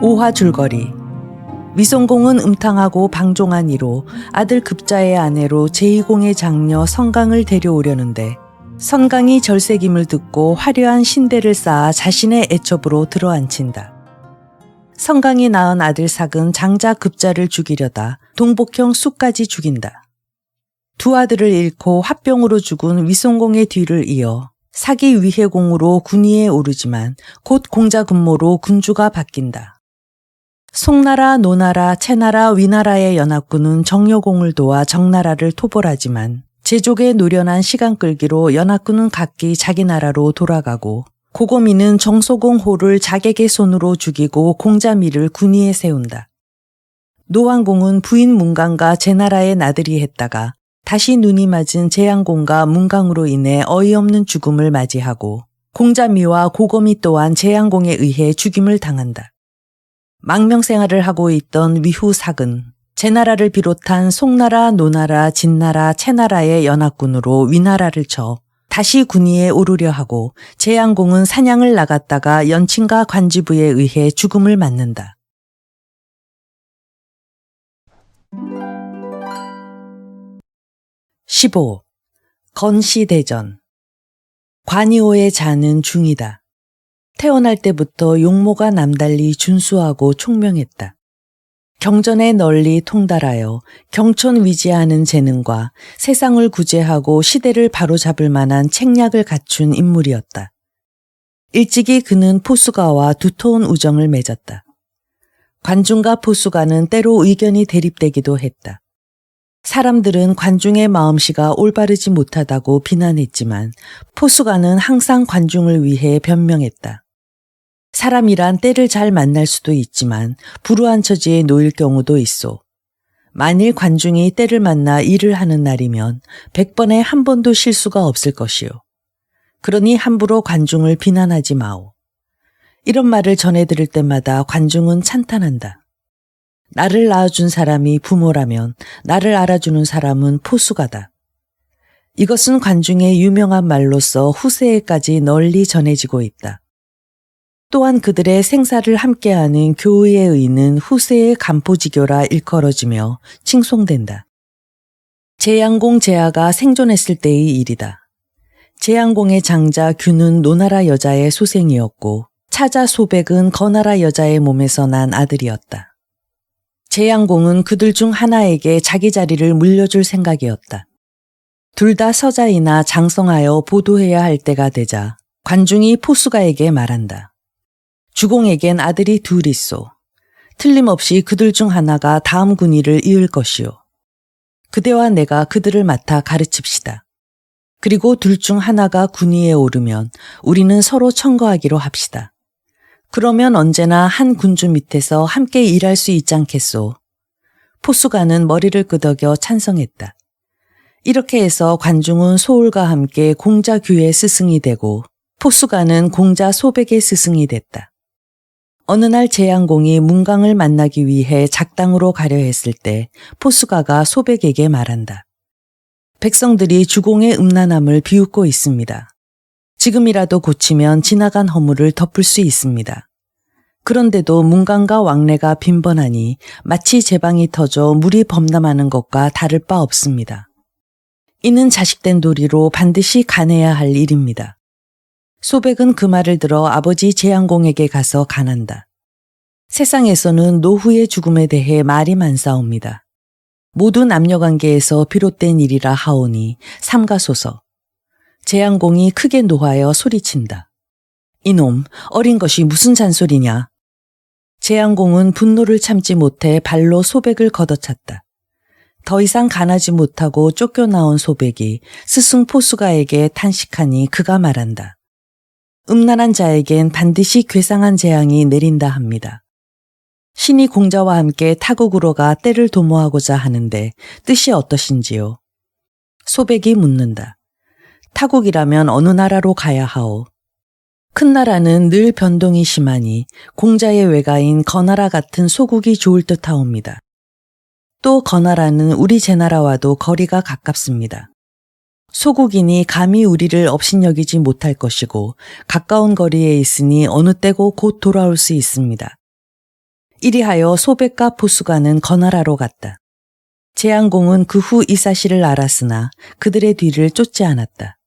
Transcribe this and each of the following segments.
오화줄거리. 위송공은 음탕하고 방종한 이로 아들 급자의 아내로 제2공의 장녀 선강을 데려오려는데 선강이 절세김을 듣고 화려한 신대를 쌓아 자신의 애첩으로 들어앉힌다. 선강이 낳은 아들 삭은 장자 급자를 죽이려다 동복형 쑥까지 죽인다. 두 아들을 잃고 화병으로 죽은 위송공의 뒤를 이어 삭이 위해공으로 군위에 오르지만 곧 공자 군모로 군주가 바뀐다. 송나라, 노나라, 채나라, 위나라의 연합군은 정여공을 도와 정나라를 토벌하지만 제족의 노련한 시간 끌기로 연합군은 각기 자기 나라로 돌아가고 고고미는 정소공호를 자객의 손으로 죽이고 공자미를 군위에 세운다. 노왕공은 부인 문강과 제나라의 나들이 했다가 다시 눈이 맞은 제양공과 문강으로 인해 어이없는 죽음을 맞이하고 공자미와 고고미 또한 제양공에 의해 죽임을 당한다. 망명생활을 하고 있던 위후삭은 제나라를 비롯한 송나라, 노나라, 진나라, 채나라의 연합군으로 위나라를 쳐 다시 군위에 오르려 하고 제양공은 사냥을 나갔다가 연친과 관지부에 의해 죽음을 맞는다. 15. 건시대전. 관이오의 자는 중이다. 태어날 때부터 용모가 남달리 준수하고 총명했다. 경전에 널리 통달하여 경천위지하는 재능과 세상을 구제하고 시대를 바로잡을 만한 책략을 갖춘 인물이었다. 일찍이 그는 포수가와 두터운 우정을 맺었다. 관중과 포수가는 때로 의견이 대립되기도 했다. 사람들은 관중의 마음씨가 올바르지 못하다고 비난했지만 포수가는 항상 관중을 위해 변명했다. 사람이란 때를 잘 만날 수도 있지만 불우한 처지에 놓일 경우도 있어. 만일 관중이 때를 만나 일을 하는 날이면 100번에 한 번도 실수가 없을 것이요. 그러니 함부로 관중을 비난하지 마오. 이런 말을 전해 들을 때마다 관중은 찬탄한다. 나를 낳아준 사람이 부모라면 나를 알아주는 사람은 포수가다. 이것은 관중의 유명한 말로서 후세에까지 널리 전해지고 있다. 또한 그들의 생사를 함께하는 교의의 의는 후세의 간포지교라 일컬어지며 칭송된다. 제양공 제아가 생존했을 때의 일이다. 제양공의 장자 규는 노나라 여자의 소생이었고 차자 소백은 거나라 여자의 몸에서 난 아들이었다. 제양공은 그들 중 하나에게 자기 자리를 물려줄 생각이었다. 둘 다 서자이나 장성하여 보도해야 할 때가 되자 관중이 포수가에게 말한다. 주공에겐 아들이 둘 있소. 틀림없이 그들 중 하나가 다음 군위를 이을 것이오. 그대와 내가 그들을 맡아 가르칩시다. 그리고 둘 중 하나가 군위에 오르면 우리는 서로 청거하기로 합시다. 그러면 언제나 한 군주 밑에서 함께 일할 수 있지 않겠소. 포수가는 머리를 끄덕여 찬성했다. 이렇게 해서 관중은 소울과 함께 공자 규의 스승이 되고 포수가는 공자 소백의 스승이 됐다. 어느 날 제양공이 문강을 만나기 위해 작당으로 가려 했을 때 포수가가 소백에게 말한다. 백성들이 주공의 음란함을 비웃고 있습니다. 지금이라도 고치면 지나간 허물을 덮을 수 있습니다. 그런데도 문강과 왕래가 빈번하니 마치 제방이 터져 물이 범람하는 것과 다를 바 없습니다. 이는 자식된 도리로 반드시 간해야 할 일입니다. 소백은 그 말을 들어 아버지 제양공에게 가서 간한다. 세상에서는 노후의 죽음에 대해 말이 많사옵니다. 모두 남녀관계에서 비롯된 일이라 하오니 삼가소서. 제양공이 크게 노하여 소리친다. 이놈, 어린 것이 무슨 잔소리냐. 제양공은 분노를 참지 못해 발로 소백을 걷어찼다. 더 이상 간하지 못하고 쫓겨나온 소백이 스승 포수가에게 탄식하니 그가 말한다. 음란한 자에겐 반드시 괴상한 재앙이 내린다 합니다. 신이 공자와 함께 타국으로 가 때를 도모하고자 하는데 뜻이 어떠신지요? 소백이 묻는다. 타국이라면 어느 나라로 가야 하오? 큰 나라는 늘 변동이 심하니 공자의 외가인 거나라 같은 소국이 좋을 듯 하옵니다. 또 거나라는 우리 제나라와도 거리가 가깝습니다. 소국인이 감히 우리를 업신여기지 못할 것이고 가까운 거리에 있으니 어느 때고 곧 돌아올 수 있습니다. 이리하여 소백과 포수가는 거나라로 갔다. 제양공은 그 후 이 사실을 알았으나 그들의 뒤를 쫓지 않았다.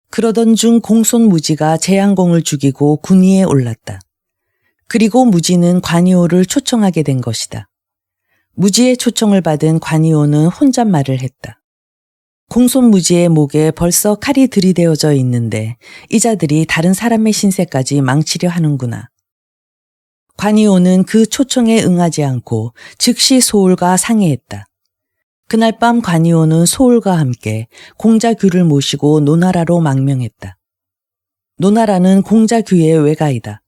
그러던 중 공손 무지가 제양공을 죽이고 군위에 올랐다. 그리고 무지는 관이오를 초청하게 된 것이다. 무지의 초청을 받은 관이오는 혼잣말을 했다. 공손 무지의 목에 벌써 칼이 들이대어져 있는데 이 자들이 다른 사람의 신세까지 망치려 하는구나. 관이오는 그 초청에 응하지 않고 즉시 소울과 상의했다. 그날 밤 관이오는 소울과 함께 공자규를 모시고 노나라로 망명했다. 노나라는 공자규의 외가이다.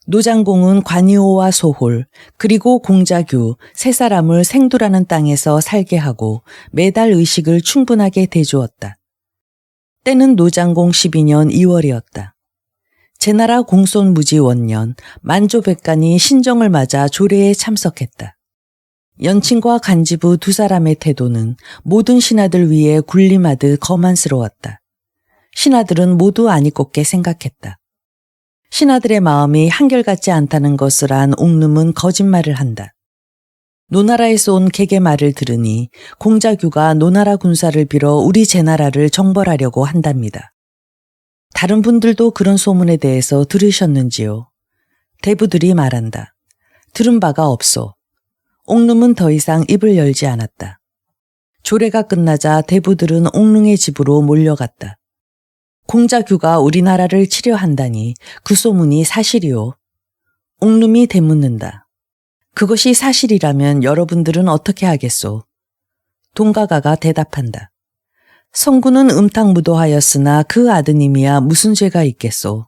노장공은 관이오와 소홀 그리고 공자규 세 사람을 생두라는 땅에서 살게 하고 매달 의식을 충분하게 대주었다. 때는 노장공 12년 2월이었다. 제나라 공손무지 원년 만조백관이 신정을 맞아 조례에 참석했다. 연친과 간지부 두 사람의 태도는 모든 신하들 위에 군림하듯 거만스러웠다. 신하들은 모두 아니꼽게 생각했다. 신하들의 마음이 한결같지 않다는 것을 안 옥름은 거짓말을 한다. 노나라에서 온 객의 말을 들으니 공자규가 노나라 군사를 빌어 우리 제나라를 정벌하려고 한답니다. 다른 분들도 그런 소문에 대해서 들으셨는지요? 대부들이 말한다. 들은 바가 없소. 옥름은 더 이상 입을 열지 않았다. 조례가 끝나자 대부들은 옥릉의 집으로 몰려갔다. 공자규가 우리나라를 치려한다니 그 소문이 사실이오. 옥름이 되묻는다. 그것이 사실이라면 여러분들은 어떻게 하겠소? 동가가가 대답한다. 성군은 음탕무도하였으나 그 아드님이야 무슨 죄가 있겠소.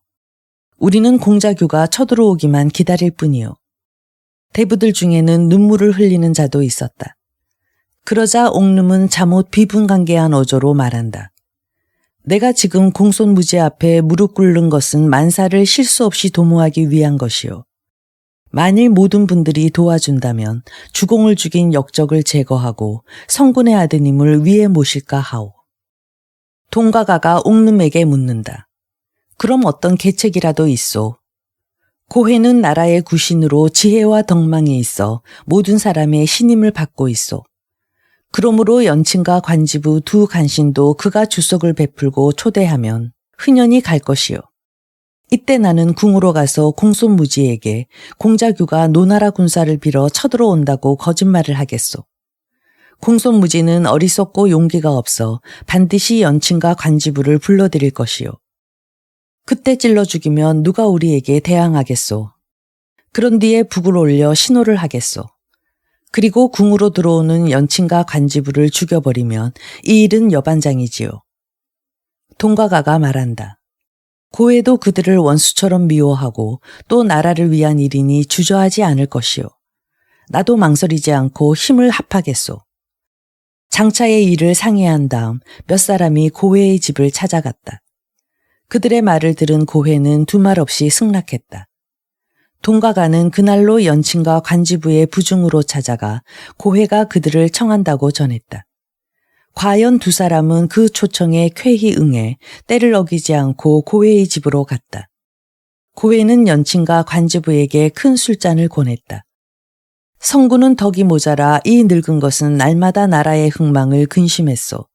우리는 공자규가 쳐들어오기만 기다릴 뿐이요. 대부들 중에는 눈물을 흘리는 자도 있었다. 그러자 옥름은 잠옷 비분간개한 어조로 말한다. 내가 지금 공손무지 앞에 무릎 꿇는 것은 만사를 실수 없이 도모하기 위한 것이요. 만일 모든 분들이 도와준다면 주공을 죽인 역적을 제거하고 성군의 아드님을 위에 모실까 하오. 동가가가 옥름에게 묻는다. 그럼 어떤 계책이라도 있소? 고해는 나라의 구신으로 지혜와 덕망이 있어 모든 사람의 신임을 받고 있소. 그러므로 연친과 관지부 두 간신도 그가 주석을 베풀고 초대하면 흔연히 갈 것이요. 이때 나는 궁으로 가서 공손무지에게 공자규가 노나라 군사를 빌어 쳐들어온다고 거짓말을 하겠소. 공손무지는 어리석고 용기가 없어 반드시 연친과 관지부를 불러들일 것이요. 그때 찔러 죽이면 누가 우리에게 대항하겠소. 그런 뒤에 북을 올려 신호를 하겠소. 그리고 궁으로 들어오는 연친과 관지부를 죽여버리면 이 일은 여반장이지요. 동가가가 말한다. 고해도 그들을 원수처럼 미워하고 또 나라를 위한 일이니 주저하지 않을 것이요. 나도 망설이지 않고 힘을 합하겠소. 장차의 일을 상의한 다음 몇 사람이 고해의 집을 찾아갔다. 그들의 말을 들은 고해는 두말 없이 승낙했다. 동가가는 그날로 연친과 관지부의 부중으로 찾아가 고해가 그들을 청한다고 전했다. 과연 두 사람은 그 초청에 쾌히 응해 때를 어기지 않고 고해의 집으로 갔다. 고해는 연친과 관지부에게 큰 술잔을 권했다. 성군은 덕이 모자라 이 늙은 것은 날마다 나라의 흥망을 근심했소.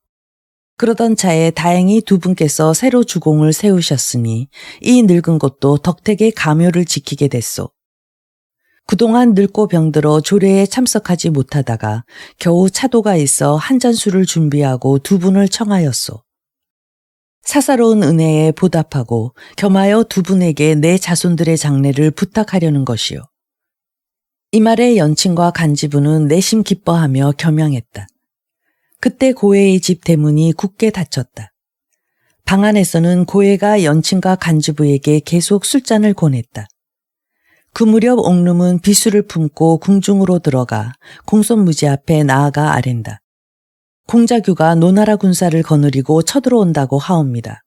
그러던 차에 다행히 두 분께서 새로 주공을 세우셨으니 이 늙은 것도 덕택의 가묘를 지키게 됐소. 그동안 늙고 병들어 조례에 참석하지 못하다가 겨우 차도가 있어 한 잔 술을 준비하고 두 분을 청하였소. 사사로운 은혜에 보답하고 겸하여 두 분에게 내 자손들의 장례를 부탁하려는 것이요. 이 말에 연친과 간지부는 내심 기뻐하며 겸양했다. 그때 고해의 집 대문이 굳게 닫혔다. 방 안에서는 고해가 연친과 간지부에게 계속 술잔을 권했다. 그 무렵 옥름은 비수를 품고 궁중으로 들어가 공손무지 앞에 나아가 아랜다. 공자규가 노나라 군사를 거느리고 쳐들어온다고 하옵니다.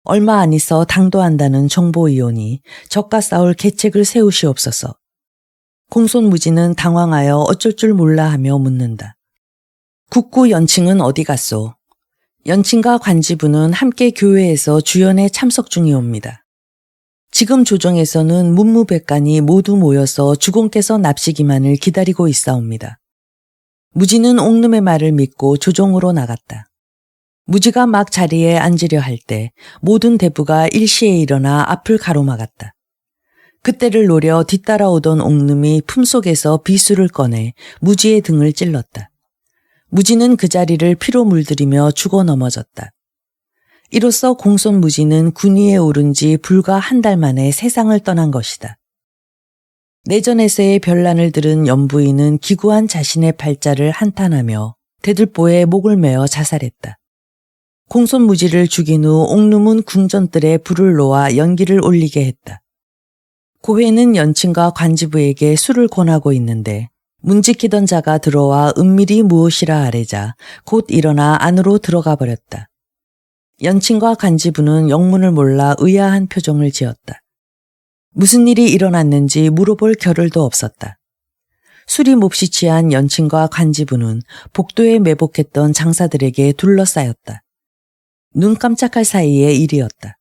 얼마 안 있어 당도한다는 정보이오니 적과 싸울 계책을 세우시옵소서. 공손무지는 당황하여 어쩔 줄 몰라 하며 묻는다. 국구 연칭은 어디 갔소? 연친과 관지부는 함께 교회에서 주연에 참석 중이옵니다. 지금 조정에서는 문무백관이 모두 모여서 주공께서 납시기만을 기다리고 있사옵니다. 무지는 옥름의 말을 믿고 조정으로 나갔다. 무지가 막 자리에 앉으려 할 때 모든 대부가 일시에 일어나 앞을 가로막았다. 그때를 노려 뒤따라오던 옥름이 품속에서 비수를 꺼내 무지의 등을 찔렀다. 무지는 그 자리를 피로 물들이며 죽어 넘어졌다. 이로써 공손 무지는 군위에 오른 지 불과 한 달 만에 세상을 떠난 것이다. 내전에서의 변란을 들은 연부인은 기구한 자신의 팔자를 한탄하며 대들보에 목을 메어 자살했다. 공손 무지를 죽인 후 옥룸은 궁전들에 불을 놓아 연기를 올리게 했다. 고회는 연친과 관지부에게 술을 권하고 있는데 문지키던 자가 들어와 은밀히 무엇이라 아뢰자 곧 일어나 안으로 들어가 버렸다. 연친과 관지부는 영문을 몰라 의아한 표정을 지었다. 무슨 일이 일어났는지 물어볼 겨를도 없었다. 술이 몹시 취한 연친과 관지부는 복도에 매복했던 장사들에게 둘러싸였다. 눈 깜짝할 사이의 일이었다.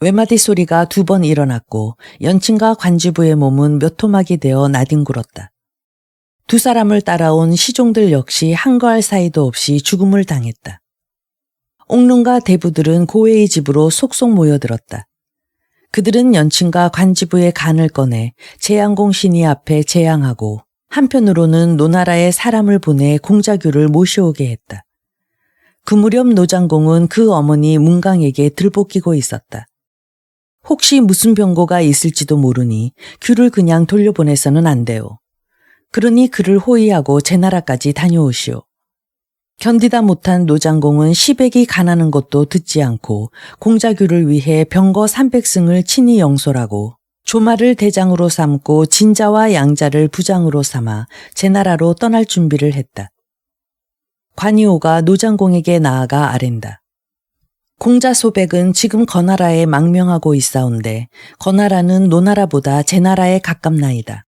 외마디 소리가 2번 일어났고 연친과 관지부의 몸은 몇 토막이 되어 나뒹굴었다. 2 사람을 따라온 시종들 역시 한거할 사이도 없이 죽음을 당했다. 옥룸과 대부들은 고해의 집으로 속속 모여들었다. 그들은 연친과 관지부의 간을 꺼내 재양공 신이 앞에 재양하고 한편으로는 노나라에 사람을 보내 공자규를 모셔오게 했다. 그 무렵 노장공은 그 어머니 문강에게 들볶이고 있었다. 혹시 무슨 병고가 있을지도 모르니 규를 그냥 돌려보내서는 안 돼요. 그러니 그를 호위하고 제나라까지 다녀오시오. 견디다 못한 노장공은 시백이 가나는 것도 듣지 않고 공자규를 위해 병거 300승을 친히 영솔하고 조마를 대장으로 삼고 진자와 양자를 부장으로 삼아 제나라로 떠날 준비를 했다. 관이오가 노장공에게 나아가 아랜다. 공자 소백은 지금 거나라에 망명하고 있사온데 거나라는 노나라보다 제나라에 가깝나이다.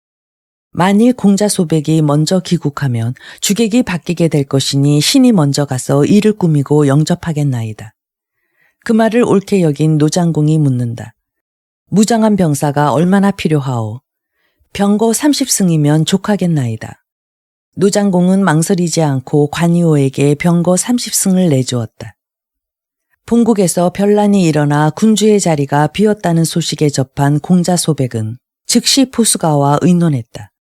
만일 공자 소백이 먼저 귀국하면 주객이 바뀌게 될 것이니 신이 먼저 가서 일을 꾸미고 영접하겠나이다. 그 말을 옳게 여긴 노장공이 묻는다. 무장한 병사가 얼마나 필요하오? 병거 30승이면 족하겠나이다. 노장공은 망설이지 않고 관이오에게 병거 30승을 내주었다. 본국에서 변란이 일어나 군주의 자리가 비었다는 소식에 접한 공자 소백은 즉시 포수가와 의논했다.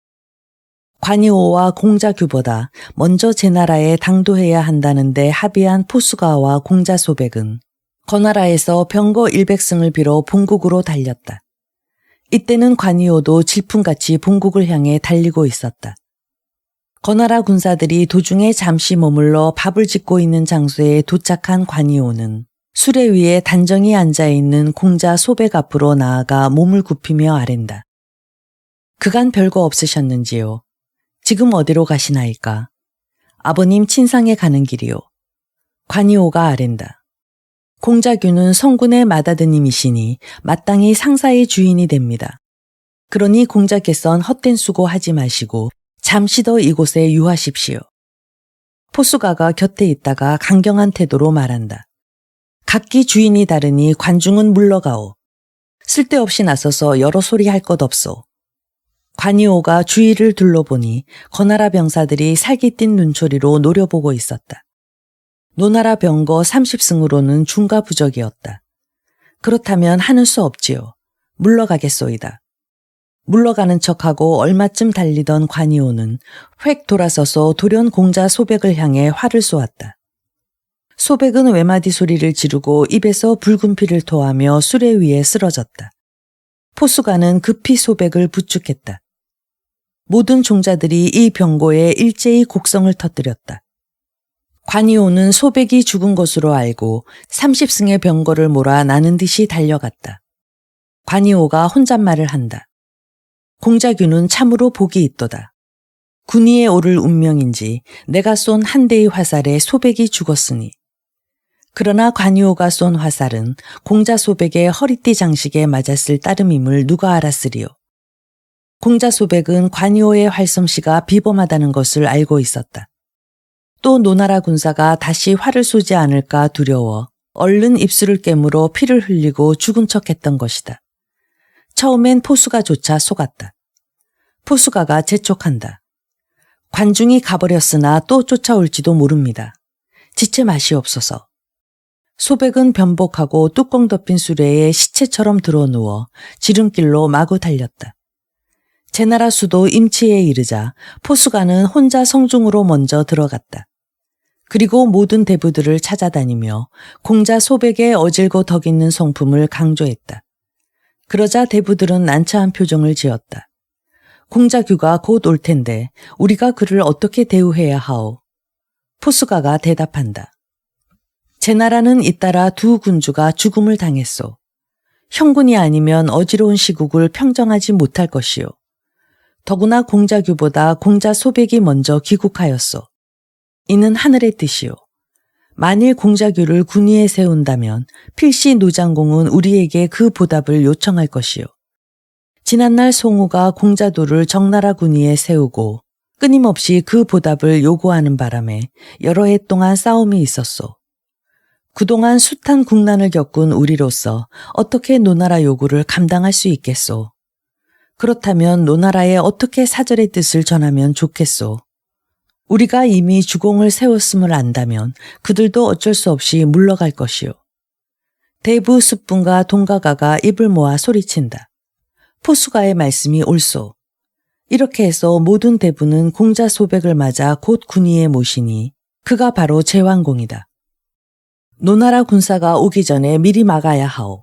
관이오와 공자규보다 먼저 제나라에 당도해야 한다는데 합의한 포수가와 공자 소백은 거나라에서 병거 100승을 빌어 본국으로 달렸다. 이때는 관이오도 질풍같이 본국을 향해 달리고 있었다. 거나라 군사들이 도중에 잠시 머물러 밥을 짓고 있는 장소에 도착한 관이오는 수레 위에 단정히 앉아있는 공자 소백 앞으로 나아가 몸을 굽히며 아랜다. 그간 별거 없으셨는지요? 지금 어디로 가시나이까? 아버님 친상에 가는 길이요. 관이오가 아랜다. 공자규는 성군의 맏아드님이시니 마땅히 상사의 주인이 됩니다. 그러니 공자께선 헛된 수고하지 마시고 잠시 더 이곳에 유하십시오. 포수가가 곁에 있다가 강경한 태도로 말한다. 각기 주인이 다르니 관중은 물러가오. 쓸데없이 나서서 여러 소리 할 것 없소. 관이오가 주위를 둘러보니 거나라 병사들이 살깃띤 눈초리로 노려보고 있었다. 노나라 병거 30승으로는 중과부적이었다. 그렇다면 하는 수 없지요. 물러가겠소이다. 물러가는 척하고 얼마쯤 달리던 관이오는 획 돌아서서 돌연 공자 소백을 향해 활을 쏘았다. 소백은 외마디 소리를 지르고 입에서 붉은 피를 토하며 수레 위에 쓰러졌다. 포수가는 급히 소백을 부축했다. 모든 종자들이 이 병고에 일제히 곡성을 터뜨렸다. 관이오는 소백이 죽은 것으로 알고 30승의 병거를 몰아 나는 듯이 달려갔다. 관이오가 혼잣말을 한다. 공자규는 참으로 복이 있도다. 군위에 오를 운명인지 내가 쏜 한 대의 화살에 소백이 죽었으니. 그러나 관이오가 쏜 화살은 공자 소백의 허리띠 장식에 맞았을 따름임을 누가 알았으리요. 공자 소백은 관이오의 활솜씨가 비범하다는 것을 알고 있었다. 또 노나라 군사가 다시 활을 쏘지 않을까 두려워 얼른 입술을 깨물어 피를 흘리고 죽은 척했던 것이다. 처음엔 포수가조차 속았다. 포수가가 재촉한다. 관중이 가버렸으나 또 쫓아올지도 모릅니다. 지체 마시옵소서. 소백은 변복하고 뚜껑 덮인 수레에 시체처럼 드러누워 지름길로 마구 달렸다. 제나라 수도 임치에 이르자 포수가는 혼자 성중으로 먼저 들어갔다. 그리고 모든 대부들을 찾아다니며 공자 소백의 어질고 덕있는 성품을 강조했다. 그러자 대부들은 난처한 표정을 지었다. 공자규가 곧 올 텐데 우리가 그를 어떻게 대우해야 하오? 포수가가 대답한다. 제나라는 잇따라 두 군주가 죽음을 당했소. 형군이 아니면 어지러운 시국을 평정하지 못할 것이요. 더구나 공자규보다 공자 소백이 먼저 귀국하였소. 이는 하늘의 뜻이요. 만일 공자규를 군위에 세운다면 필시 노장공은 우리에게 그 보답을 요청할 것이요. 지난날 송우가 공자도를 정나라 군위에 세우고 끊임없이 그 보답을 요구하는 바람에 여러 해 동안 싸움이 있었소. 그동안 숱한 국난을 겪은 우리로서 어떻게 노나라 요구를 감당할 수 있겠소? 그렇다면 노나라에 어떻게 사절의 뜻을 전하면 좋겠소? 우리가 이미 주공을 세웠음을 안다면 그들도 어쩔 수 없이 물러갈 것이요. 대부 숫분과 동가가가 입을 모아 소리친다. 포수가의 말씀이 옳소. 이렇게 해서 모든 대부는 공자 소백을 맞아 곧 군위에 모시니 그가 바로 제왕공이다. 노나라 군사가 오기 전에 미리 막아야 하오.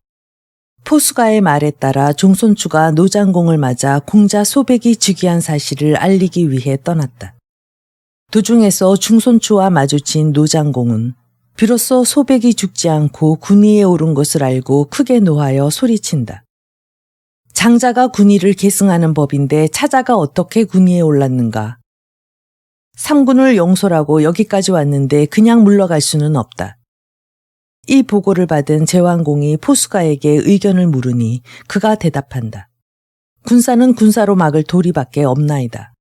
포수가의 말에 따라 종손추가 노장공을 맞아 공자 소백이 즉위한 사실을 알리기 위해 떠났다. 도중에서 중손추와 마주친 노장공은 비로소 소백이 죽지 않고 군위에 오른 것을 알고 크게 노하여 소리친다. 장자가 군위를 계승하는 법인데 차자가 어떻게 군위에 올랐는가? 삼군을 용솔하고 여기까지 왔는데 그냥 물러갈 수는 없다. 이 보고를 받은 제왕공이 포수가에게 의견을 물으니 그가 대답한다. 군사는 군사로 막을 도리밖에 없나이다.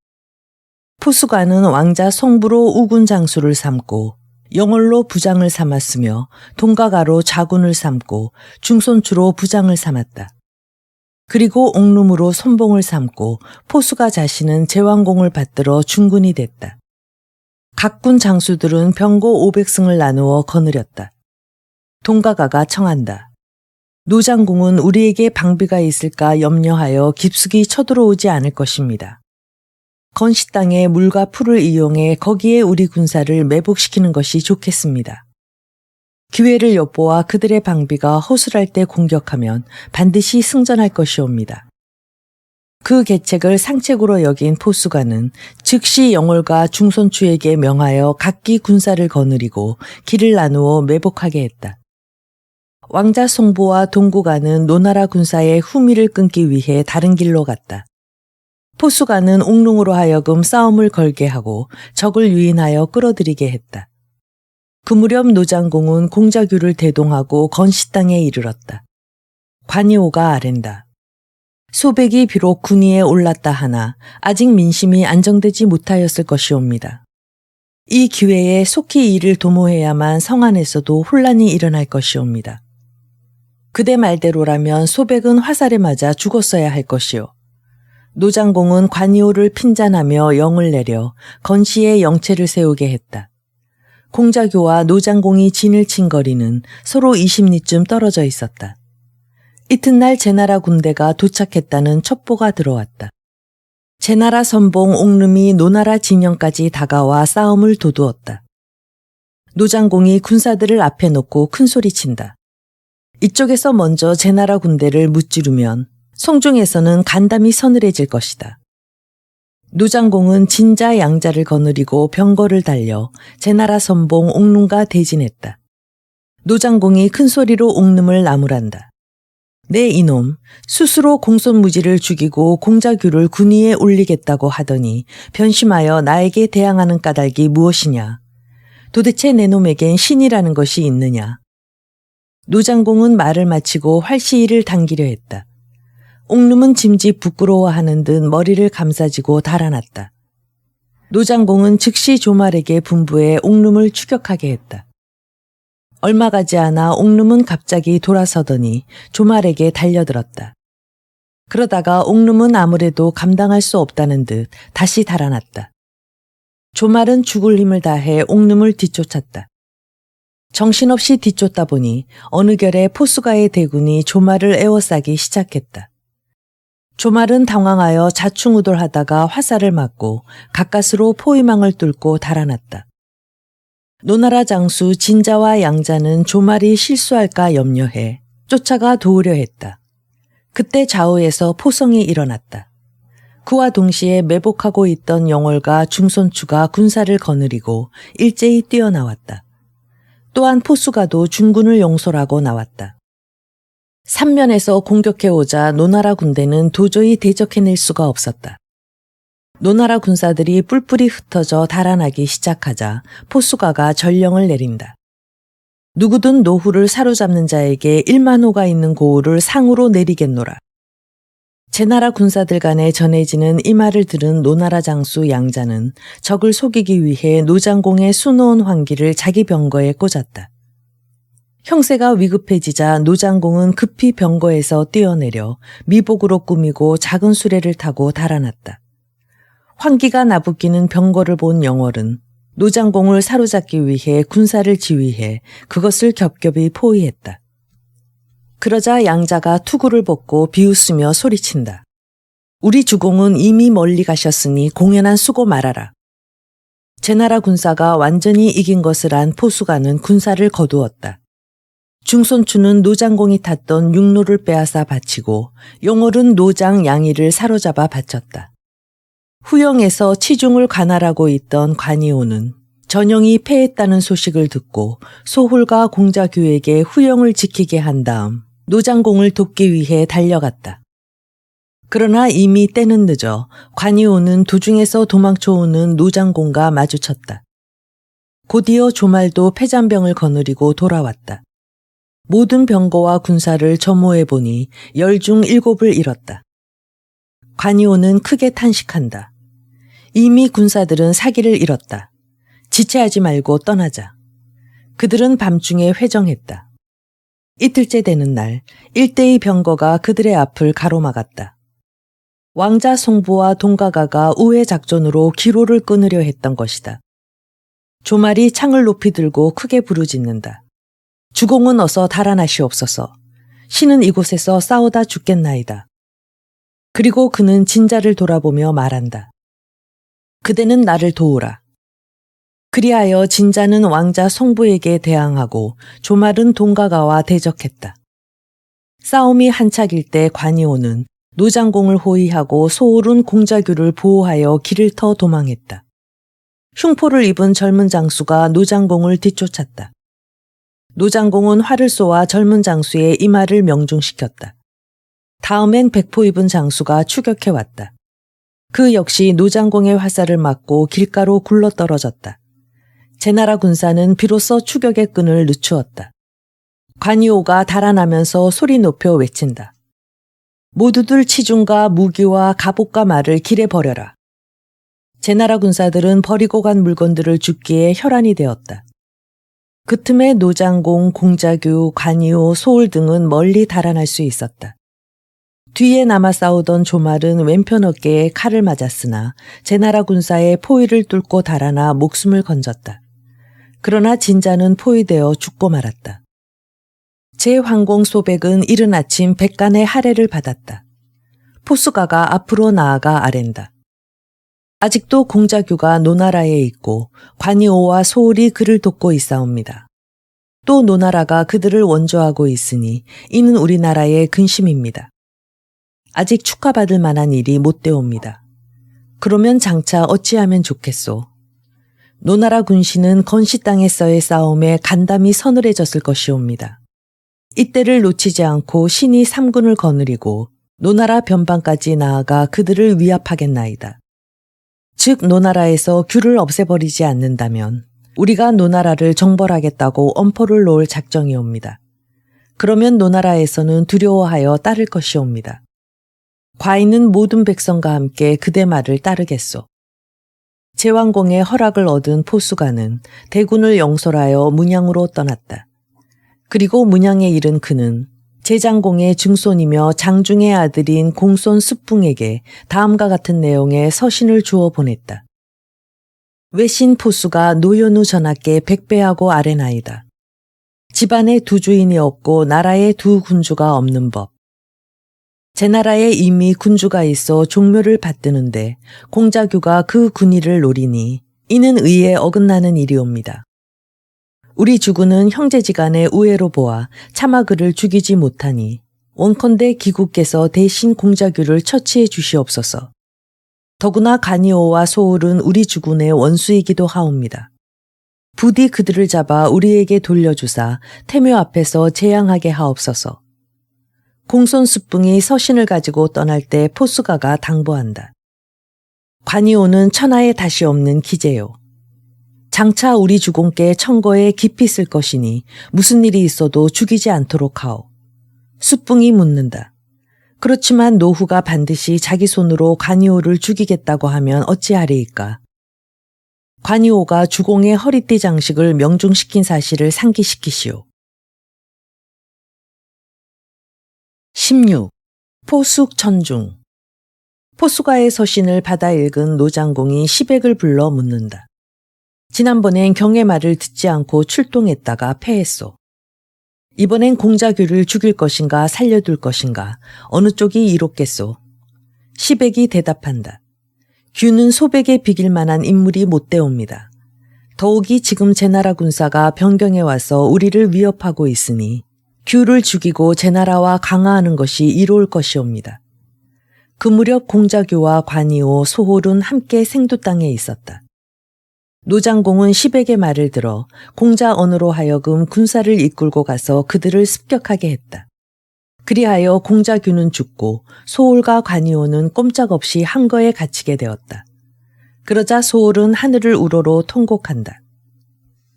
포수가는 왕자 송부로 우군 장수를 삼고 영월로 부장을 삼았으며 동가가로 자군을 삼고 중손추로 부장을 삼았다. 그리고 옥룸으로 선봉을 삼고 포수가 자신은 제왕공을 받들어 중군이 됐다. 각군 장수들은 병고 500승을 나누어 거느렸다. 동가가가 청한다. 노장공은 우리에게 방비가 있을까 염려하여 깊숙이 쳐들어오지 않을 것입니다. 건시 땅에 물과 풀을 이용해 거기에 우리 군사를 매복시키는 것이 좋겠습니다. 기회를 엿보아 그들의 방비가 허술할 때 공격하면 반드시 승전할 것이옵니다. 그 계책을 상책으로 여긴 포수가는 즉시 영월과 중손추에게 명하여 각기 군사를 거느리고 길을 나누어 매복하게 했다. 왕자 송보와 동구가는 노나라 군사의 후미를 끊기 위해 다른 길로 갔다. 포수가는 옥릉으로 하여금 싸움을 걸게 하고 적을 유인하여 끌어들이게 했다. 그 무렵 노장공은 공자규를 대동하고 건시 땅에 이르렀다. 관이오가 아랜다. 소백이 비록 군위에 올랐다 하나 아직 민심이 안정되지 못하였을 것이옵니다. 이 기회에 속히 이를 도모해야만 성안에서도 혼란이 일어날 것이옵니다. 그대 말대로라면 소백은 화살에 맞아 죽었어야 할 것이요. 노장공은 관이오를 핀잔하며 영을 내려 건시에 영체를 세우게 했다. 공자교와 노장공이 진을 친 거리는 서로 20리쯤 떨어져 있었다. 이튿날 제나라 군대가 도착했다는 첩보가 들어왔다. 제나라 선봉 옥름이 노나라 진영까지 다가와 싸움을 도두었다. 노장공이 군사들을 앞에 놓고 큰소리친다. 이쪽에서 먼저 제나라 군대를 무찌르면 송중에서는 간담이 서늘해질 것이다. 노장공은 진자 양자를 거느리고 병거를 달려 제나라 선봉 옥룸과 대진했다. 노장공이 큰 소리로 옥룸을 나무란다. 네 이놈, 스스로 공손무지를 죽이고 공자규를 군위에 올리겠다고 하더니 변심하여 나에게 대항하는 까닭이 무엇이냐? 도대체 내 놈에겐 신이라는 것이 있느냐? 노장공은 말을 마치고 활시위를 당기려 했다. 옥룸은 짐짓 부끄러워하는 듯 머리를 감싸지고 달아났다. 노장공은 즉시 조말에게 분부해 옥름을 추격하게 했다. 얼마 가지 않아 옥름은 갑자기 돌아서더니 조말에게 달려들었다. 그러다가 옥름은 아무래도 감당할 수 없다는 듯 다시 달아났다. 조말은 죽을 힘을 다해 옥름을 뒤쫓았다. 정신없이 뒤쫓다 보니 어느 결에 포수가의 대군이 조말을 에워싸기 시작했다. 조말은 당황하여 좌충우돌하다가 화살을 맞고 가까스로 포위망을 뚫고 달아났다. 노나라 장수 진자와 양자는 조말이 실수할까 염려해 쫓아가 도우려 했다. 그때 좌우에서 포성이 일어났다. 그와 동시에 매복하고 있던 영월과 중손추가 군사를 거느리고 일제히 뛰어나왔다. 또한 포수가도 중군을 용솔하고 나왔다. 삼면에서 공격해오자 노나라 군대는 도저히 대적해낼 수가 없었다. 노나라 군사들이 뿔뿔이 흩어져 달아나기 시작하자 포수가가 전령을 내린다. 누구든 노후를 사로잡는 자에게 1만호가 있는 고우를 상으로 내리겠노라. 제나라 군사들 간에 전해지는 이 말을 들은 노나라 장수 양자는 적을 속이기 위해 노장공의 수놓은 환기를 자기 병거에 꽂았다. 형세가 위급해지자 노장공은 급히 병거에서 뛰어내려 미복으로 꾸미고 작은 수레를 타고 달아났다. 환기가 나부끼는 병거를 본 영월은 노장공을 사로잡기 위해 군사를 지휘해 그것을 겹겹이 포위했다. 그러자 양자가 투구를 벗고 비웃으며 소리친다. 우리 주공은 이미 멀리 가셨으니 공연한 수고 말아라. 제나라 군사가 완전히 이긴 것을 안 포수가는 군사를 거두었다. 중손추는 노장공이 탔던 육로를 빼앗아 바치고 영월은 노장 양이를 사로잡아 바쳤다. 후영에서 치중을 관할하고 있던 관이오는 전영이 패했다는 소식을 듣고 소홀과 공자규에게 후영을 지키게 한 다음 노장공을 돕기 위해 달려갔다. 그러나 이미 때는 늦어 관이오는 도중에서 도망쳐오는 노장공과 마주쳤다. 곧이어 조말도 패잔병을 거느리고 돌아왔다. 모든 병거와 군사를 점호해보니 10중 7을 잃었다. 관이오는 크게 탄식한다. 이미 군사들은 사기를 잃었다. 지체하지 말고 떠나자. 그들은 밤중에 회정했다. 이틀째 되는 날 일대의 병거가 그들의 앞을 가로막았다. 왕자 송부와 동가가가 우회 작전으로 기로를 끊으려 했던 것이다. 조말이 창을 높이 들고 크게 부르짖는다. 주공은 어서 달아나시옵소서. 신은 이곳에서 싸우다 죽겠나이다. 그리고 그는 진자를 돌아보며 말한다. 그대는 나를 도우라. 그리하여 진자는 왕자 송부에게 대항하고 조말은 동가가와 대적했다. 싸움이 한창일 때 관이오는 노장공을 호위하고 소홀은 공자규를 보호하여 길을 터 도망했다. 흉포를 입은 젊은 장수가 노장공을 뒤쫓았다. 노장공은 활을 쏘아 젊은 장수의 이마를 명중시켰다. 다음엔 백포 입은 장수가 추격해왔다. 그 역시 노장공의 화살을 맞고 길가로 굴러떨어졌다. 제나라 군사는 비로소 추격의 끈을 늦추었다. 관이오가 달아나면서 소리 높여 외친다. 모두들 치중과 무기와 갑옷과 말을 길에 버려라. 제나라 군사들은 버리고 간 물건들을 줍기에 혈안이 되었다. 그 틈에 노장공, 공자규, 관이오, 소울 등은 멀리 달아날 수 있었다. 뒤에 남아 싸우던 조말은 왼편 어깨에 칼을 맞았으나 제나라 군사의 포위를 뚫고 달아나 목숨을 건졌다. 그러나 진자는 포위되어 죽고 말았다. 제황공 소백은 이른 아침 백간의 할애를 받았다. 포수가가 앞으로 나아가 아랜다. 아직도 공자규가 노나라에 있고 관이오와 소울이 그를 돕고 있사옵니다. 또 노나라가 그들을 원조하고 있으니 이는 우리나라의 근심입니다. 아직 축하받을 만한 일이 못 되옵니다. 그러면 장차 어찌하면 좋겠소. 노나라 군신은 건시 땅에서의 싸움에 간담이 서늘해졌을 것이옵니다. 이때를 놓치지 않고 신이 삼군을 거느리고 노나라 변방까지 나아가 그들을 위압하겠나이다. 즉 노나라에서 규를 없애버리지 않는다면 우리가 노나라를 정벌하겠다고 엄포를 놓을 작정이옵니다. 그러면 노나라에서는 두려워하여 따를 것이옵니다. 과인은 모든 백성과 함께 그대 말을 따르겠소. 제왕공의 허락을 얻은 포수가는 대군을 영솔하여 문양으로 떠났다. 그리고 문양에 이른 그는 제장공의 증손이며 장중의 아들인 공손 습붕에게 다음과 같은 내용의 서신을 주어 보냈다. 외신 포수가 노현우 전하께 백배하고 아뢰나이다. 집안에 두 주인이 없고 나라에 두 군주가 없는 법. 제 나라에 이미 군주가 있어 종묘를 받드는데 공자규가 그 군의를 노리니 이는 의에 어긋나는 일이옵니다. 우리 주군은 형제지간의 우애로 보아 차마 그를 죽이지 못하니 원컨대 기국께서 대신 공자규를 처치해 주시옵소서. 더구나 간이오와 소울은 우리 주군의 원수이기도 하옵니다. 부디 그들을 잡아 우리에게 돌려주사 태묘 앞에서 재앙하게 하옵소서. 공손 습붕이 서신을 가지고 떠날 때 포수가가 당부한다. 관이오는 천하에 다시 없는 기재요. 장차 우리 주공께 청거에 깊이 쓸 것이니 무슨 일이 있어도 죽이지 않도록 하오. 습붕이 묻는다. 그렇지만 노후가 반드시 자기 손으로 관이오를 죽이겠다고 하면 어찌하리이까. 관이오가 주공의 허리띠 장식을 명중시킨 사실을 상기시키시오. 16. 포숙천중. 포수가의 서신을 받아 읽은 노장공이 시백을 불러 묻는다. 지난번엔 경의 말을 듣지 않고 출동했다가 패했소. 이번엔 공자규를 죽일 것인가 살려둘 것인가 어느 쪽이 이롭겠소. 시백이 대답한다. 규는 소백에 비길 만한 인물이 못 되옵니다. 더욱이 지금 제나라 군사가 변경해 와서 우리를 위협하고 있으니 규를 죽이고 제나라와 강화하는 것이 이로울 것이옵니다. 그 무렵 공자규와 관이오, 소홀은 함께 생두 땅에 있었다. 노장공은 시백의 말을 들어 공자 언으로 하여금 군사를 이끌고 가서 그들을 습격하게 했다. 그리하여 공자규는 죽고 소홀과 관이오는 꼼짝없이 함거에 갇히게 되었다. 그러자 소홀은 하늘을 우러러 통곡한다.